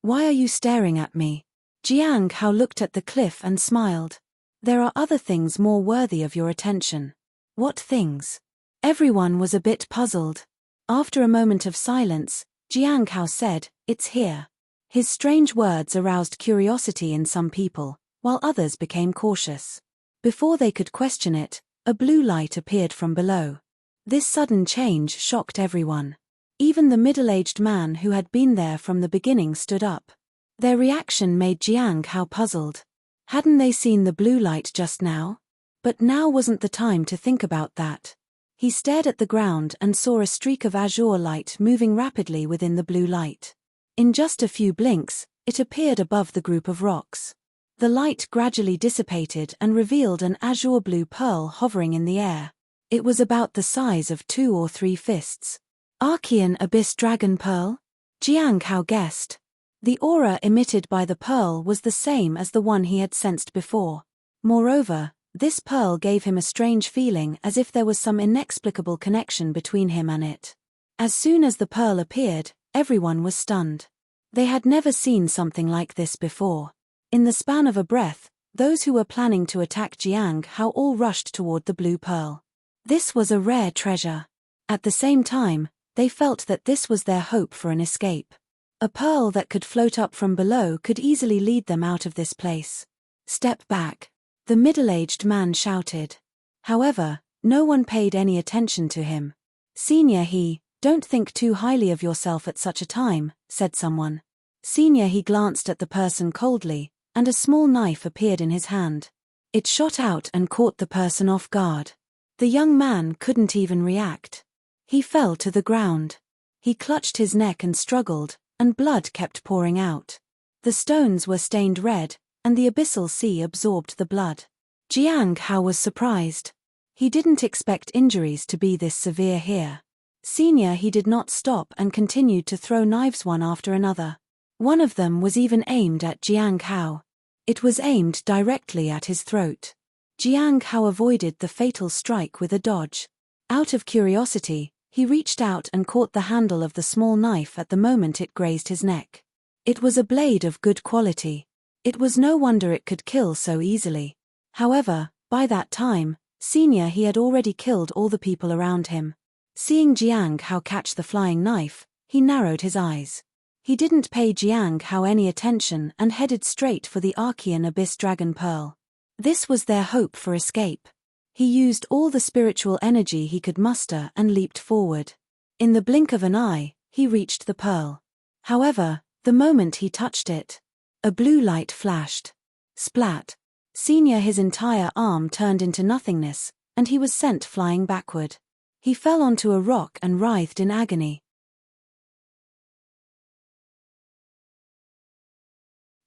A: Why are you staring at me? Jiang Hao looked at the cliff and smiled. There are other things more worthy of your attention. What things? Everyone was a bit puzzled. After a moment of silence, Jiang Hao said, it's here. His strange words aroused curiosity in some people, while others became cautious. Before they could question it, a blue light appeared from below. This sudden change shocked everyone. Even the middle-aged man who had been there from the beginning stood up. Their reaction made Jiang Hao puzzled. Hadn't they seen the blue light just now? But now wasn't the time to think about that. He stared at the ground and saw a streak of azure light moving rapidly within the blue light. In just a few blinks, it appeared above the group of rocks. The light gradually dissipated and revealed an azure blue pearl hovering in the air. It was about the size of 2 or 3 fists. Archean Abyss Dragon Pearl? Jiang Hao guessed. The aura emitted by the pearl was the same as the one he had sensed before. Moreover, this pearl gave him a strange feeling as if there was some inexplicable connection between him and it. As soon as the pearl appeared, everyone was stunned. They had never seen something like this before. In the span of a breath, those who were planning to attack Jiang Hao all rushed toward the blue pearl. This was a rare treasure. At the same time, they felt that this was their hope for an escape. A pearl that could float up from below could easily lead them out of this place. Step back, the middle-aged man shouted. However, no one paid any attention to him. Senior he, don't think too highly of yourself at such a time, said someone. Senior he glanced at the person coldly, and a small knife appeared in his hand. It shot out and caught the person off guard. The young man couldn't even react. He fell to the ground. He clutched his neck and struggled, and blood kept pouring out. The stones were stained red, and the abyssal sea absorbed the blood. Jiang Hao was surprised. He didn't expect injuries to be this severe here. Senior he did not stop and continued to throw knives one after another. One of them was even aimed at Jiang Hao. It was aimed directly at his throat. Jiang Hao avoided the fatal strike with a dodge. Out of curiosity, he reached out and caught the handle of the small knife at the moment it grazed his neck. It was a blade of good quality. It was no wonder it could kill so easily. However, by that time, Senior he had already killed all the people around him. Seeing Jiang Hao catch the flying knife, he narrowed his eyes. He didn't pay Jiang Hao any attention and headed straight for the Archean Abyss Dragon Pearl. This was their hope for escape. He used all the spiritual energy he could muster and leaped forward. In the blink of an eye, he reached the pearl. However, the moment he touched it, a blue light flashed. Splat! Senior his entire arm turned into nothingness, and he was sent flying backward. He fell onto a rock and writhed in agony.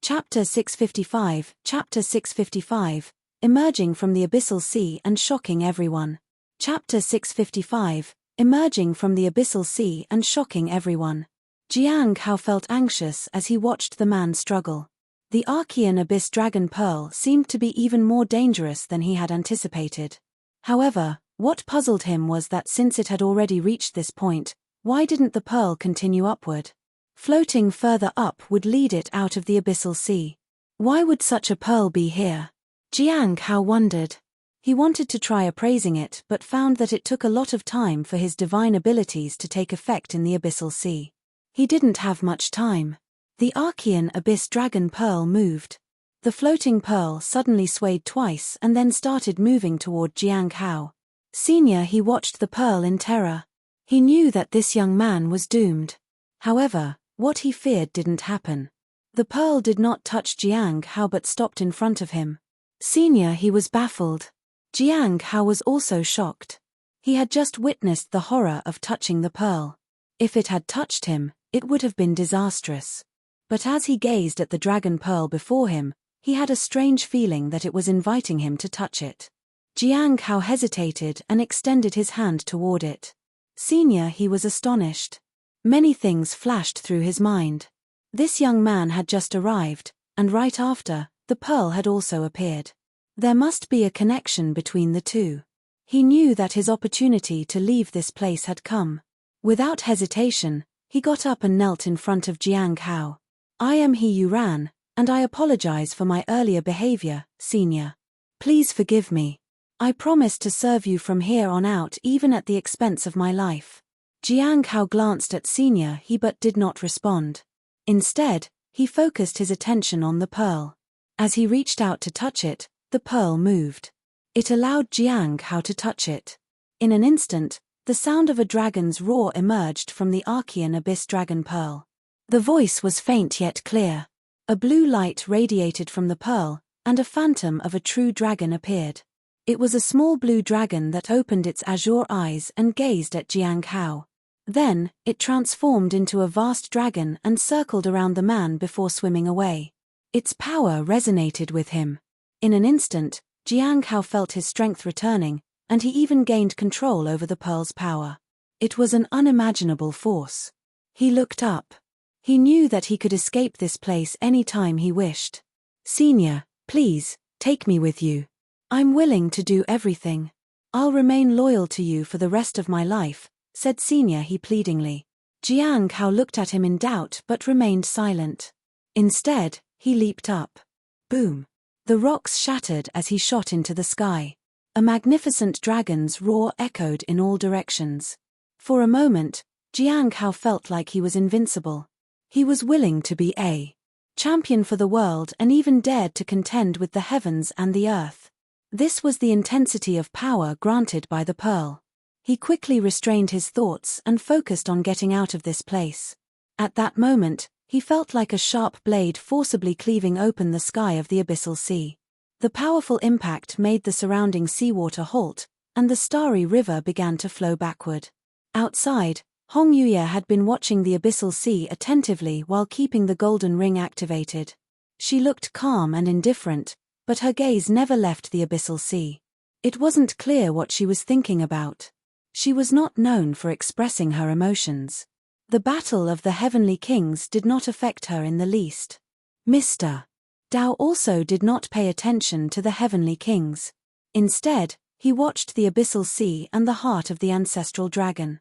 A: Chapter 655, Chapter 655, Emerging from the Abyssal Sea and Shocking Everyone. Chapter 655, Emerging from the Abyssal Sea and Shocking Everyone. Jiang Hao felt anxious as he watched the man struggle. The Archean Abyss Dragon Pearl seemed to be even more dangerous than he had anticipated. However, what puzzled him was that since it had already reached this point, why didn't the pearl continue upward? Floating further up would lead it out of the Abyssal Sea. Why would such a pearl be here? Jiang Hao wondered. He wanted to try appraising it but found that it took a lot of time for his divine abilities to take effect in the Abyssal Sea. He didn't have much time. The Archean Abyss Dragon Pearl moved. The floating pearl suddenly swayed twice and then started moving toward Jiang Hao. Senior he watched the pearl in terror. He knew that this young man was doomed. However, what he feared didn't happen. The pearl did not touch Jiang Hao but stopped in front of him. Senior he was baffled. Jiang Hao was also shocked. He had just witnessed the horror of touching the pearl. If it had touched him, it would have been disastrous. But as he gazed at the dragon pearl before him, he had a strange feeling that it was inviting him to touch it. Jiang Hao hesitated and extended his hand toward it. Senior he was astonished. Many things flashed through his mind. This young man had just arrived, and right after, the pearl had also appeared. There must be a connection between the two. He knew that his opportunity to leave this place had come. Without hesitation, he got up and knelt in front of Jiang Hao. I am he you ran, and I apologize for my earlier behavior, Senior. Please forgive me. I promise to serve you from here on out even at the expense of my life. Jiang Hao glanced at Senior he but did not respond. Instead, he focused his attention on the pearl. As he reached out to touch it, the pearl moved. It allowed Jiang Hao to touch it. In an instant, the sound of a dragon's roar emerged from the Archean Abyss Dragon Pearl. The voice was faint yet clear. A blue light radiated from the pearl, and a phantom of a true dragon appeared. It was a small blue dragon that opened its azure eyes and gazed at Jiang Hao. Then, it transformed into a vast dragon and circled around the man before swimming away. Its power resonated with him. In an instant, Jiang Hao felt his strength returning, and he even gained control over the pearl's power. It was an unimaginable force. He looked up. He knew that he could escape this place any time he wished. Senior, please, take me with you. I'm willing to do everything. I'll remain loyal to you for the rest of my life, said Senior he pleadingly. Jiang Hao looked at him in doubt but remained silent. Instead, he leaped up. Boom! The rocks shattered as he shot into the sky. A magnificent dragon's roar echoed in all directions. For a moment, Jiang Hao felt like he was invincible. He was willing to be a champion for the world and even dared to contend with the heavens and the earth. This was the intensity of power granted by the pearl. He quickly restrained his thoughts and focused on getting out of this place. At that moment, he felt like a sharp blade forcibly cleaving open the sky of the abyssal sea. The powerful impact made the surrounding seawater halt, and the starry river began to flow backward. Outside, Hong Yuye had been watching the abyssal sea attentively while keeping the golden ring activated. She looked calm and indifferent, but her gaze never left the abyssal sea. It wasn't clear what she was thinking about. She was not known for expressing her emotions. The battle of the heavenly kings did not affect her in the least. Mr. Dao also did not pay attention to the heavenly kings. Instead, he watched the abyssal sea and the heart of the ancestral dragon.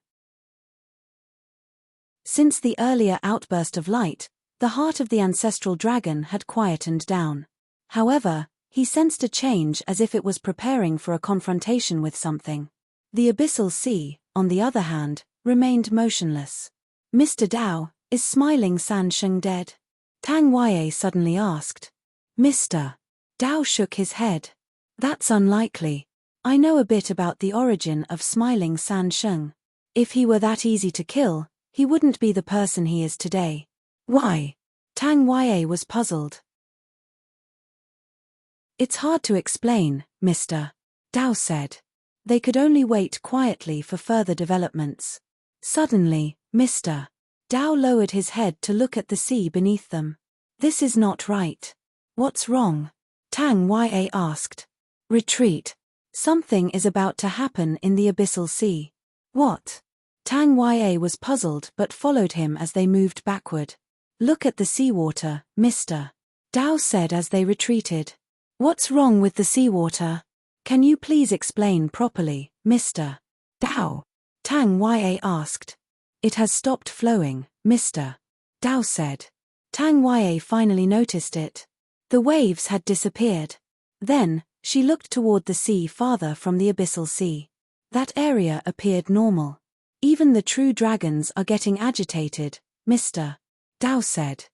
A: Since the earlier outburst of light, the heart of the ancestral dragon had quietened down. However, he sensed a change as if it was preparing for a confrontation with something. The abyssal sea, on the other hand, remained motionless. Mr. Dao, is Smiling San Sheng dead? Tang Wei suddenly asked. Mr. Dao shook his head. That's unlikely. I know a bit about the origin of Smiling San Sheng. If he were that easy to kill, he wouldn't be the person he is today. Why? Tang Wei was puzzled. It's hard to explain, Mr. Dao said. They could only wait quietly for further developments. Suddenly, Mr. Dao lowered his head to look at the sea beneath them. This is not right. What's wrong? Tang Wei asked. Retreat. Something is about to happen in the abyssal sea. What? Tang Wei was puzzled but followed him as they moved backward. Look at the seawater, Mr. Dao said as they retreated. What's wrong with the seawater? Can you please explain properly, Mr. Dao? Tang Wei asked. It has stopped flowing, Mr. Dao said. Tang Wei finally noticed it. The waves had disappeared. Then, she looked toward the sea farther from the abyssal sea. That area appeared normal. Even the true dragons are getting agitated, Mr. Dao said.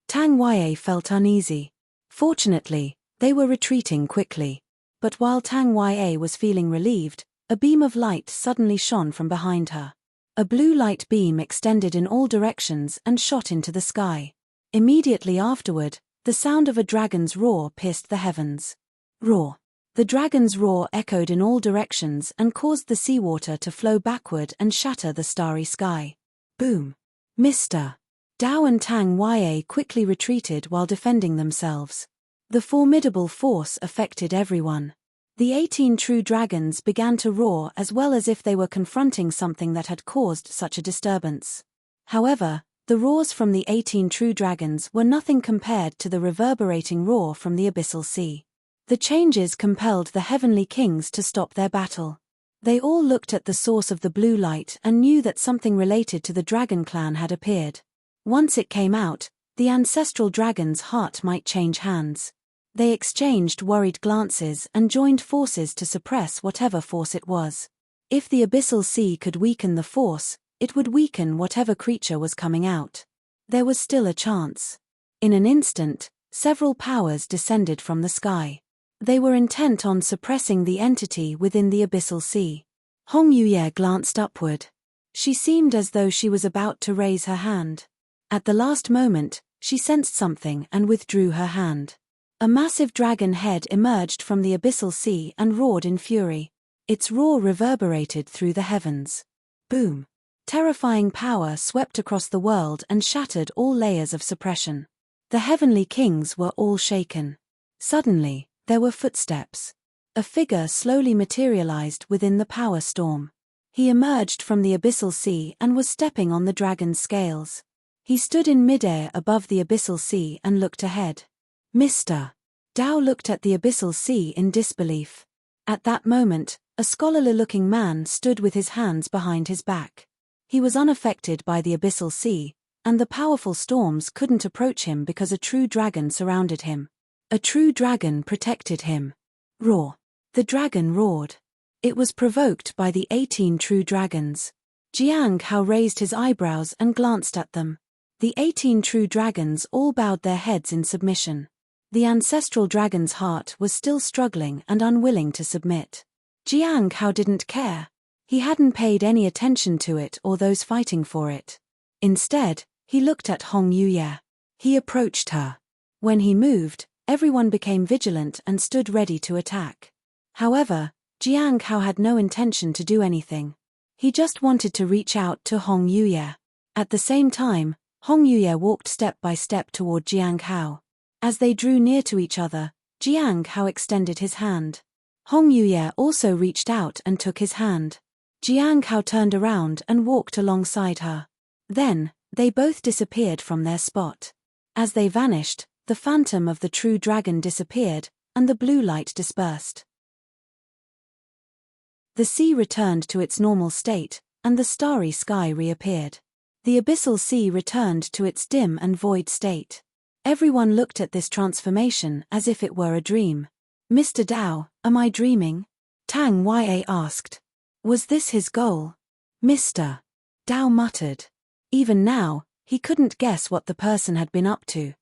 A: Tang Wei felt uneasy. Fortunately, they were retreating quickly. But while Tang Wei was feeling relieved, a beam of light suddenly shone from behind her. A blue light beam extended in all directions and shot into the sky. Immediately afterward, the sound of a dragon's roar pierced the heavens. Roar. The dragon's roar echoed in all directions and caused the seawater to flow backward and shatter the starry sky. Boom. Mr. Dao and Tang Wei quickly retreated while defending themselves. The formidable force affected everyone. The 18 true dragons began to roar as well as if they were confronting something that had caused such a disturbance. However, the roars from the 18 true dragons were nothing compared to the reverberating roar from the abyssal sea. The changes compelled the heavenly kings to stop their battle. They all looked at the source of the blue light and knew that something related to the dragon clan had appeared. Once it came out, the ancestral dragon's heart might change hands. They exchanged worried glances and joined forces to suppress whatever force it was. If the abyssal sea could weaken the force, it would weaken whatever creature was coming out. There was still a chance. In an instant, several powers descended from the sky. They were intent on suppressing the entity within the abyssal sea. Hong Yuye glanced upward. She seemed as though she was about to raise her hand. At the last moment, she sensed something and withdrew her hand. A massive dragon head emerged from the abyssal sea and roared in fury. Its roar reverberated through the heavens. Boom! Terrifying power swept across the world and shattered all layers of suppression. The heavenly kings were all shaken. Suddenly, there were footsteps. A figure slowly materialized within the power storm. He emerged from the abyssal sea and was stepping on the dragon's scales. He stood in midair above the abyssal sea and looked ahead. Mr. Dao looked at the abyssal sea in disbelief. At that moment, a scholarly-looking man stood with his hands behind his back. He was unaffected by the abyssal sea, and the powerful storms couldn't approach him because a true dragon surrounded him. A true dragon protected him. Roar. The dragon roared. It was provoked by the 18 true dragons. Jiang Hao raised his eyebrows and glanced at them. The 18 true dragons all bowed their heads in submission. The ancestral dragon's heart was still struggling and unwilling to submit. Jiang Hao didn't care. He hadn't paid any attention to it or those fighting for it. Instead, he looked at Hong Yuye. He approached her. When he moved, everyone became vigilant and stood ready to attack. However, Jiang Hao had no intention to do anything. He just wanted to reach out to Hong Yuye. At the same time, Hong Yuye walked step by step toward Jiang Hao. As they drew near to each other, Jiang Hao extended his hand. Hong Yuye also reached out and took his hand. Jiang Hao turned around and walked alongside her. Then, they both disappeared from their spot. As they vanished, the phantom of the true dragon disappeared, and the blue light dispersed. The sea returned to its normal state, and the starry sky reappeared. The abyssal sea returned to its dim and void state. Everyone looked at this transformation as if it were a dream. "Mr. Dao, am I dreaming?" Tang Ya asked. Was this his goal? Mr. Dao muttered. Even now, he couldn't guess what the person had been up to.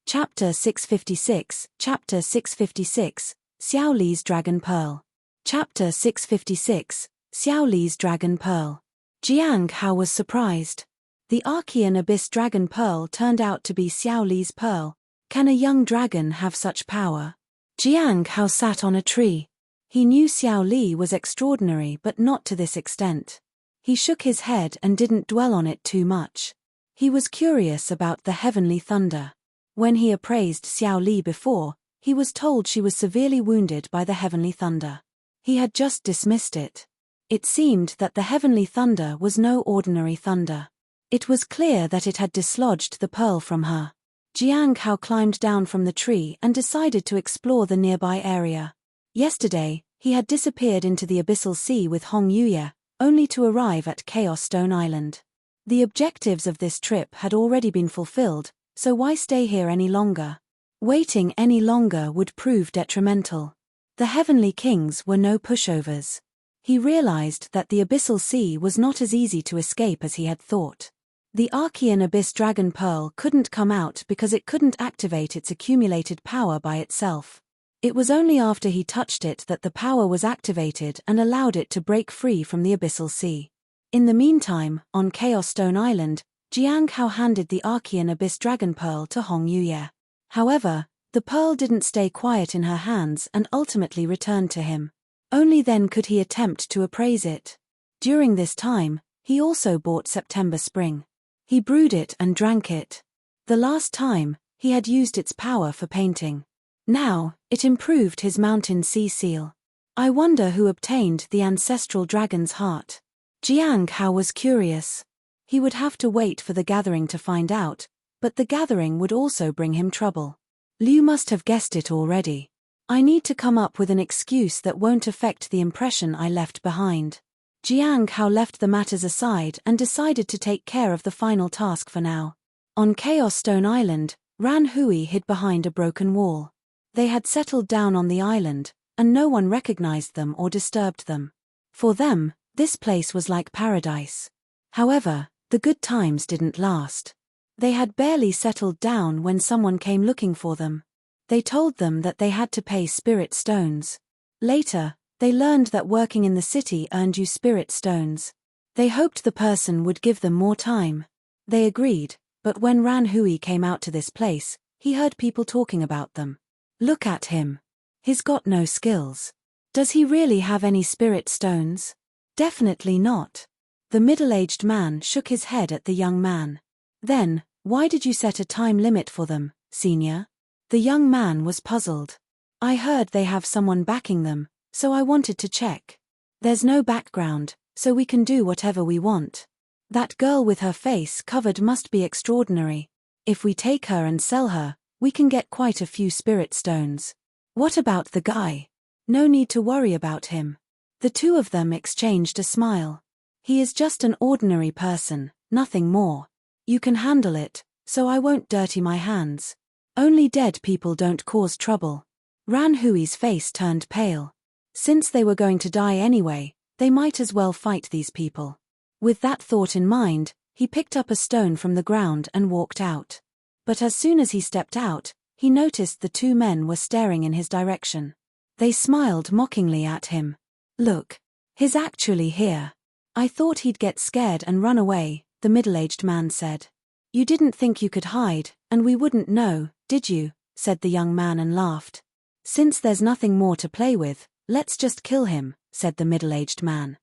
A: Chapter 656, Chapter 656, Xiao Li's Dragon Pearl. Chapter 656, Xiao Li's Dragon Pearl. Jiang Hao was surprised. The Archean Abyss Dragon Pearl turned out to be Xiao Li's pearl. Can a young dragon have such power? Jiang Hao sat on a tree. He knew Xiao Li was extraordinary but not to this extent. He shook his head and didn't dwell on it too much. He was curious about the heavenly thunder. When he appraised Xiao Li before, he was told she was severely wounded by the heavenly thunder. He had just dismissed it. It seemed that the heavenly thunder was no ordinary thunder. It was clear that it had dislodged the pearl from her. Jiang Hao climbed down from the tree and decided to explore the nearby area. Yesterday, he had disappeared into the abyssal sea with Hong Yuye, only to arrive at Chaos Stone Island. The objectives of this trip had already been fulfilled, so why stay here any longer? Waiting any longer would prove detrimental. The Heavenly Kings were no pushovers. He realized that the abyssal sea was not as easy to escape as he had thought. The Archean Abyss Dragon Pearl couldn't come out because it couldn't activate its accumulated power by itself. It was only after he touched it that the power was activated and allowed it to break free from the abyssal sea. In the meantime, on Chaos Stone Island, Jiang Hao handed the Archean Abyss Dragon Pearl to Hong Yuye. However, the pearl didn't stay quiet in her hands and ultimately returned to him. Only then could he attempt to appraise it. During this time, he also bought September Spring. He brewed it and drank it. The last time, he had used its power for painting. Now, it improved his mountain sea seal. I wonder who obtained the ancestral dragon's heart. Jiang Hao was curious. He would have to wait for the gathering to find out, but the gathering would also bring him trouble. Liu must have guessed it already. I need to come up with an excuse that won't affect the impression I left behind. Jiang Hao left the matters aside and decided to take care of the final task for now. On Chaos Stone Island, Ran Hui hid behind a broken wall. They had settled down on the island, and no one recognized them or disturbed them. For them, this place was like paradise. However, the good times didn't last. They had barely settled down when someone came looking for them. They told them that they had to pay spirit stones. Later, they learned that working in the city earned you spirit stones. They hoped the person would give them more time. They agreed, but when Ran Hui came out to this place, he heard people talking about them. Look at him. He's got no skills. Does he really have any spirit stones? Definitely not. The middle-aged man shook his head at the young man. Then, why did you set a time limit for them, senior? The young man was puzzled. I heard they have someone backing them, so I wanted to check. There's no background, so we can do whatever we want. That girl with her face covered must be extraordinary. If we take her and sell her, we can get quite a few spirit stones. What about the guy? No need to worry about him. The two of them exchanged a smile. He is just an ordinary person, nothing more. You can handle it, so I won't dirty my hands. Only dead people don't cause trouble. Ran Hui's face turned pale. Since they were going to die anyway, they might as well fight these people. With that thought in mind, he picked up a stone from the ground and walked out. But as soon as he stepped out, He noticed the two men were staring in his direction. They smiled mockingly at him. "Look. He's actually here. I thought he'd get scared and run away," the middle-aged man said. "You didn't think you could hide, and we wouldn't know, did you?" said the young man and laughed. "Since there's nothing more to play with, let's just kill him," said the middle-aged man.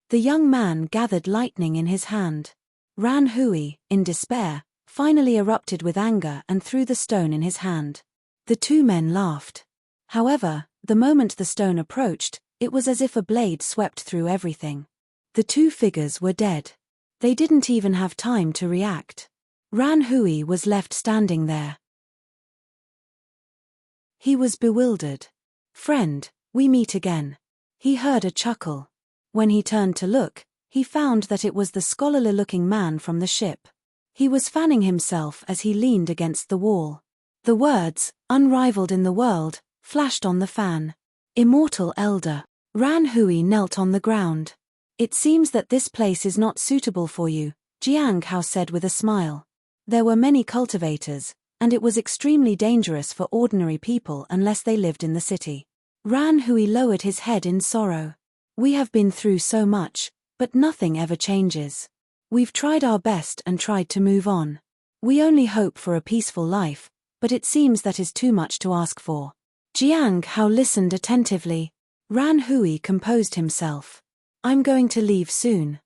A: The young man gathered lightning in his hand. Ran Hui, in despair, finally erupted with anger and threw the stone in his hand. The two men laughed. However, the moment the stone approached, it was as if a blade swept through everything. The two figures were dead. They didn't even have time to react. Ran Hui was left standing there. He was bewildered. "Friend, we meet again." He heard a chuckle. When he turned to look, he found that it was the scholarly-looking man from the ship. He was fanning himself as he leaned against the wall. The words, "unrivaled in the world," flashed on the fan. "Immortal elder." Ran Hui knelt on the ground. "It seems that this place is not suitable for you," Jiang Hao said with a smile. There were many cultivators, and it was extremely dangerous for ordinary people unless they lived in the city. Ran Hui lowered his head in sorrow. "We have been through so much, but nothing ever changes. We've tried our best and tried to move on. We only hope for a peaceful life, but it seems that is too much to ask for." Jiang Hao listened attentively. Ran Hui composed himself. "I'm going to leave soon.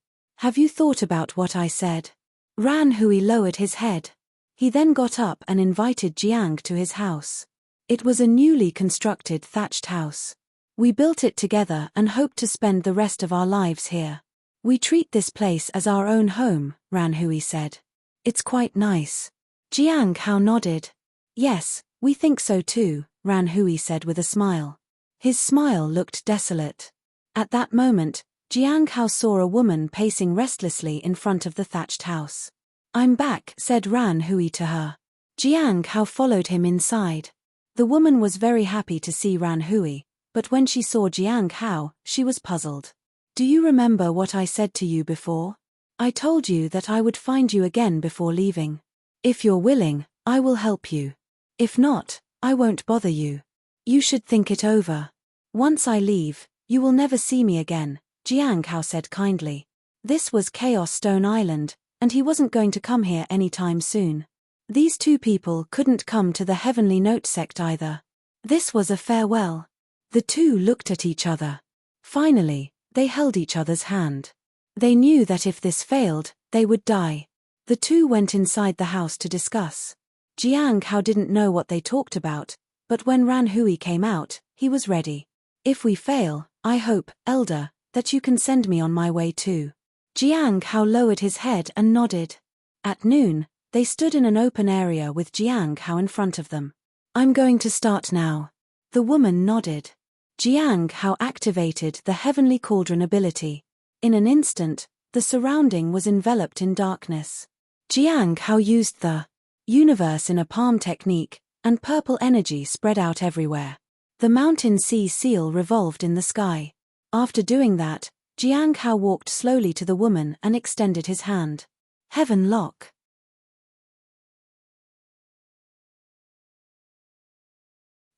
A: Have you thought about what I said?" Ran Hui lowered his head. He then got up and invited Jiang to his house. It was a newly constructed thatched house. "We built it together and hope to spend the rest of our lives here. We treat this place as our own home," Ran Hui said. "It's quite nice." Jiang Hao nodded. "Yes, we think so too," Ran Hui said with a smile. His smile looked desolate. At that moment, Jiang Hao saw a woman pacing restlessly in front of the thatched house. "I'm back," said Ran Hui to her. Jiang Hao followed him inside. The woman was very happy to see Ran Hui, but when she saw Jiang Hao, she was puzzled. "Do you remember what I said to you before? I told you that I would find you again before leaving. If you're willing, I will help you. If not, I won't bother you. You should think it over. Once I leave, you will never see me again," Jiang Hao said kindly. This was Chaos Stone Island, and he wasn't going to come here anytime soon. These two people couldn't come to the Heavenly Note sect either. This was a farewell. The two looked at each other. Finally, they held each other's hand. They knew that if this failed, they would die. The two went inside the house to discuss. Jiang Hao didn't know what they talked about, but when Ran Hui came out, he was ready. "If we fail, I hope, Elder, that you can send me on my way too." Jiang Hao lowered his head and nodded. At noon, they stood in an open area with Jiang Hao in front of them. "I'm going to start now." The woman nodded. Jiang Hao activated the Heavenly Cauldron ability. In an instant, the surrounding was enveloped in darkness. Jiang Hao used the universe in a palm technique, and purple energy spread out everywhere. The mountain sea seal revolved in the sky. After doing that, Jiang Hao walked slowly to the woman and extended his hand. Heaven Lock.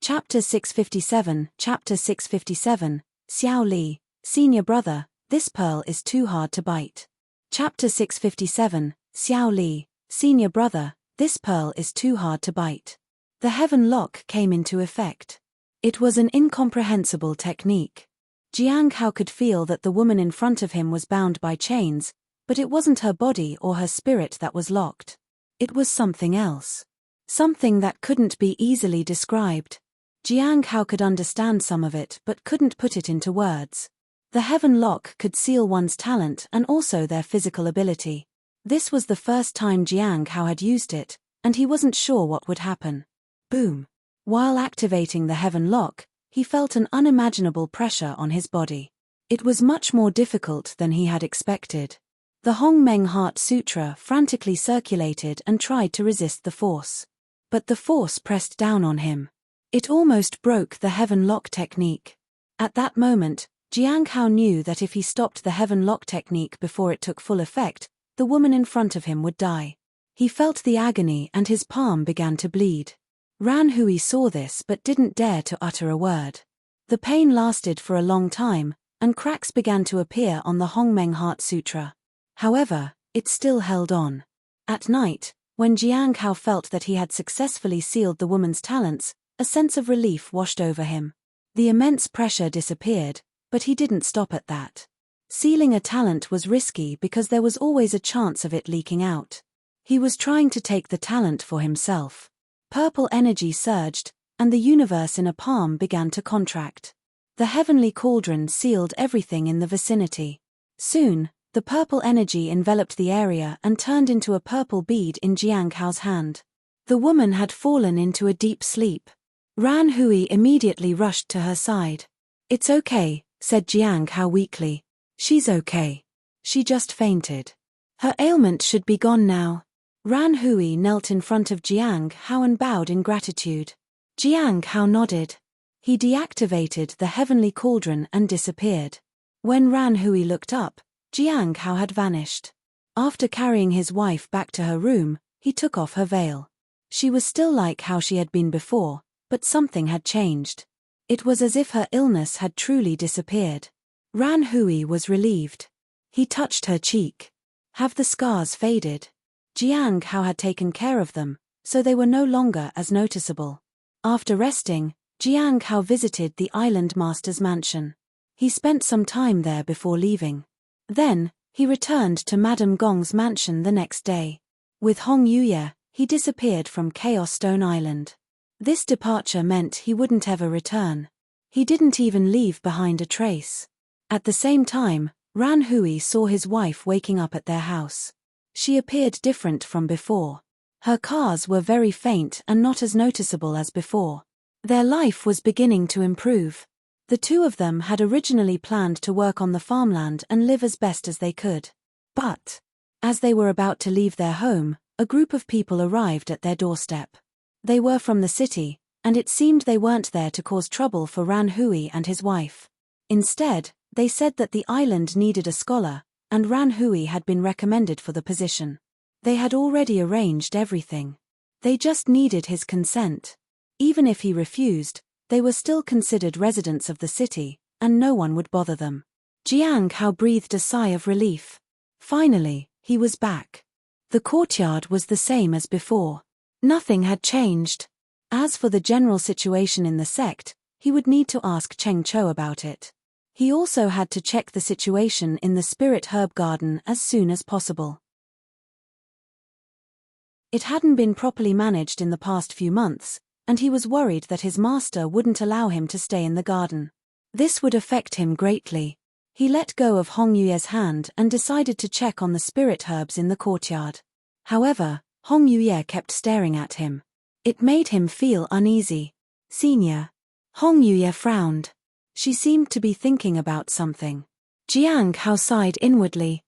A: Chapter 657, Chapter 657, Xiao Li, Senior Brother, this pearl is too hard to bite. Chapter 657, Xiao Li, Senior Brother, this pearl is too hard to bite. The Heaven Lock came into effect. It was an incomprehensible technique. Jiang Hao could feel that the woman in front of him was bound by chains, but it wasn't her body or her spirit that was locked. It was something else. Something that couldn't be easily described. Jiang Hao could understand some of it but couldn't put it into words. The Heaven Lock could seal one's talent and also their physical ability. This was the first time Jiang Hao had used it, and he wasn't sure what would happen. Boom. While activating the Heaven Lock, he felt an unimaginable pressure on his body. It was much more difficult than he had expected. The Hong Meng Heart Sutra frantically circulated and tried to resist the force. But the force pressed down on him. It almost broke the Heaven Lock technique. At that moment, Jiang Hao knew that if he stopped the Heaven Lock technique before it took full effect, the woman in front of him would die. He felt the agony and his palm began to bleed. Ran Hui saw this but didn't dare to utter a word. The pain lasted for a long time, and cracks began to appear on the Hongmeng Heart Sutra. However, it still held on. At night, when Jiang Hao felt that he had successfully sealed the woman's talents, a sense of relief washed over him. The immense pressure disappeared, but he didn't stop at that. Sealing a talent was risky because there was always a chance of it leaking out. He was trying to take the talent for himself. Purple energy surged, and the universe in a palm began to contract. The heavenly cauldron sealed everything in the vicinity. Soon, the purple energy enveloped the area and turned into a purple bead in Jiang Hao's hand. The woman had fallen into a deep sleep. Ran Hui immediately rushed to her side. "It's okay," said Jiang Hao weakly. "She's okay. She just fainted. Her ailment should be gone now." Ran Hui knelt in front of Jiang Hao and bowed in gratitude. Jiang Hao nodded. He deactivated the heavenly cauldron and disappeared. When Ran Hui looked up, Jiang Hao had vanished. After carrying his wife back to her room, he took off her veil. She was still like how she had been before, but something had changed. It was as if her illness had truly disappeared. Ran Hui was relieved. He touched her cheek. Have the scars faded? Jiang Hao had taken care of them, so they were no longer as noticeable. After resting, Jiang Hao visited the island master's mansion. He spent some time there before leaving. Then, he returned to Madame Gong's mansion the next day. With Hong Yuye, he disappeared from Chaos Stone Island. This departure meant he wouldn't ever return. He didn't even leave behind a trace. At the same time, Ran Hui saw his wife waking up at their house. She appeared different from before. Her cars were very faint and not as noticeable as before. Their life was beginning to improve. The two of them had originally planned to work on the farmland and live as best as they could. But, as they were about to leave their home, a group of people arrived at their doorstep. They were from the city, and it seemed they weren't there to cause trouble for Ran Hui and his wife. Instead, they said that the island needed a scholar, and Ran Hui had been recommended for the position. They had already arranged everything. They just needed his consent. Even if he refused, they were still considered residents of the city, and no one would bother them. Jiang Hao breathed a sigh of relief. Finally, he was back. The courtyard was the same as before. Nothing had changed. As for the general situation in the sect, he would need to ask Cheng Cho about it. He also had to check the situation in the spirit herb garden as soon as possible. It hadn't been properly managed in the past few months, and he was worried that his master wouldn't allow him to stay in the garden. This would affect him greatly. He let go of Hong Yuye's hand and decided to check on the spirit herbs in the courtyard. However, Hong Yuye kept staring at him. It made him feel uneasy. "Senior." Hong Yuye frowned. She seemed to be thinking about something. Jiang Hao sighed inwardly.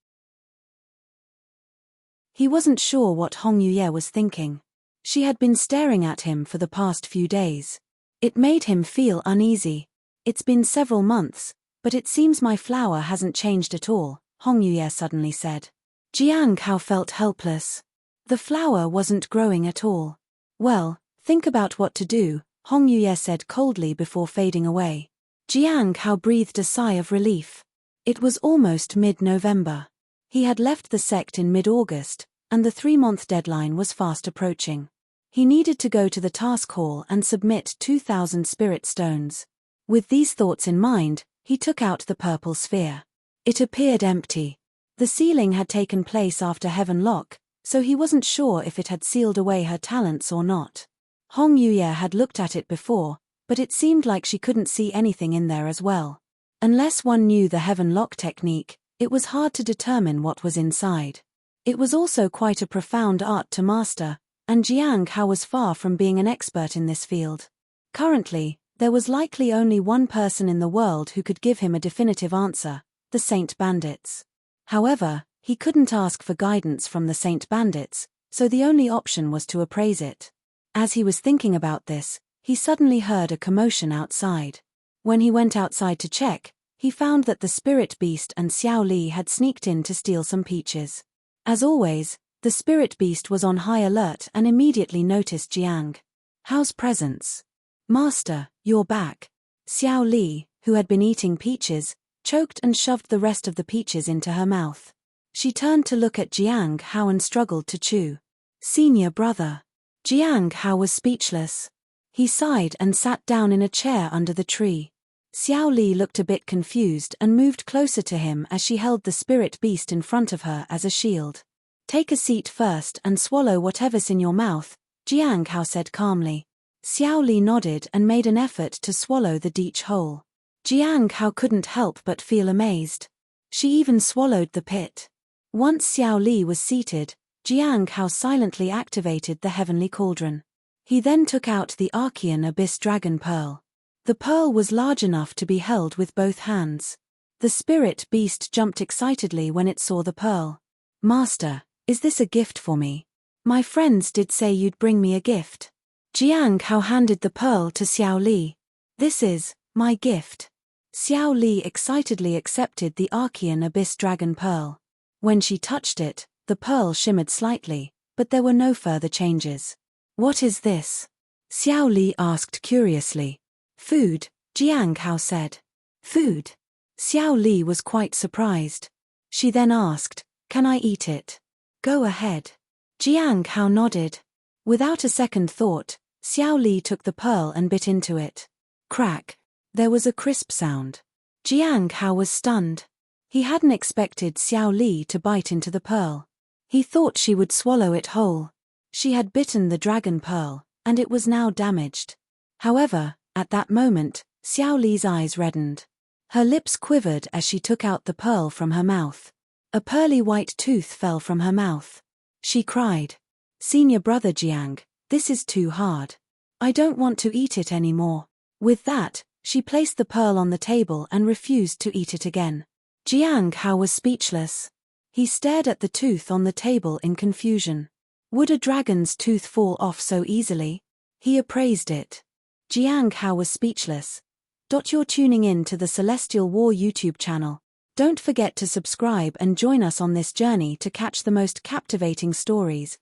A: He wasn't sure what Hong Yuye was thinking. She had been staring at him for the past few days. It made him feel uneasy. "It's been several months, but it seems my flower hasn't changed at all," Hong Yuye suddenly said. Jiang Hao felt helpless. The flower wasn't growing at all. "Well, think about what to do," Hong Yuye said coldly before fading away. Jiang Hao breathed a sigh of relief. It was almost mid-November. He had left the sect in mid-August, and the 3-month deadline was fast approaching. He needed to go to the task hall and submit 2,000 spirit stones. With these thoughts in mind, he took out the purple sphere. It appeared empty. The sealing had taken place after Heaven Lock, so he wasn't sure if it had sealed away her talents or not. Hong Yuye had looked at it before, but it seemed like she couldn't see anything in there as well. Unless one knew the Heaven Lock technique, it was hard to determine what was inside. It was also quite a profound art to master, and Jiang Hao was far from being an expert in this field. Currently, there was likely only one person in the world who could give him a definitive answer: the Saint Bandits. However, he couldn't ask for guidance from the Saint Bandits, so the only option was to appraise it. As he was thinking about this, he suddenly heard a commotion outside. When he went outside to check, he found that the spirit beast and Xiao Li had sneaked in to steal some peaches. As always, The spirit beast was on high alert and immediately noticed Jiang. How's presence? Master, you're back. Xiao Li, who had been eating peaches, choked and shoved the rest of the peaches into her mouth. She turned to look at Jiang Hao and struggled to chew. Senior brother. Jiang Hao was speechless. He sighed and sat down in a chair under the tree. Xiao Li looked a bit confused and moved closer to him as she held the spirit beast in front of her as a shield. Take a seat first and swallow whatever's in your mouth, Jiang Hao said calmly. Xiao Li nodded and made an effort to swallow the deech whole. Jiang Hao couldn't help but feel amazed. She even swallowed the pit. Once Xiao Li was seated, Jiang Hao silently activated the heavenly cauldron. He then took out the Archean Abyss Dragon Pearl. The pearl was large enough to be held with both hands. The spirit beast jumped excitedly when it saw the pearl. Master, is this a gift for me? My friends did say you'd bring me a gift. Jiang Hao handed the pearl to Xiao Li. This is my gift. Xiao Li excitedly accepted the Archean Abyss Dragon Pearl. When she touched it, the pearl shimmered slightly, but there were no further changes. What is this? Xiao Li asked curiously. Food, Jiang Hao said. Food? Xiao Li was quite surprised. She then asked, can I eat it? Go ahead. Jiang Hao nodded. Without a second thought, Xiao Li took the pearl and bit into it. Crack. There was a crisp sound. Jiang Hao was stunned. He hadn't expected Xiao Li to bite into the pearl. He thought she would swallow it whole. She had bitten the dragon pearl, and it was now damaged. However, at that moment, Xiao Li's eyes reddened. Her lips quivered as she took out the pearl from her mouth. A pearly white tooth fell from her mouth. She cried. Senior brother Jiang, this is too hard. I don't want to eat it anymore. With that, she placed the pearl on the table and refused to eat it again. Jiang Hao was speechless. He stared at the tooth on the table in confusion. Would a dragon's tooth fall off so easily? He appraised it. Jiang Hao was speechless. You're tuning in to the Celestial War YouTube channel. Don't forget to subscribe and join us on this journey to catch the most captivating stories.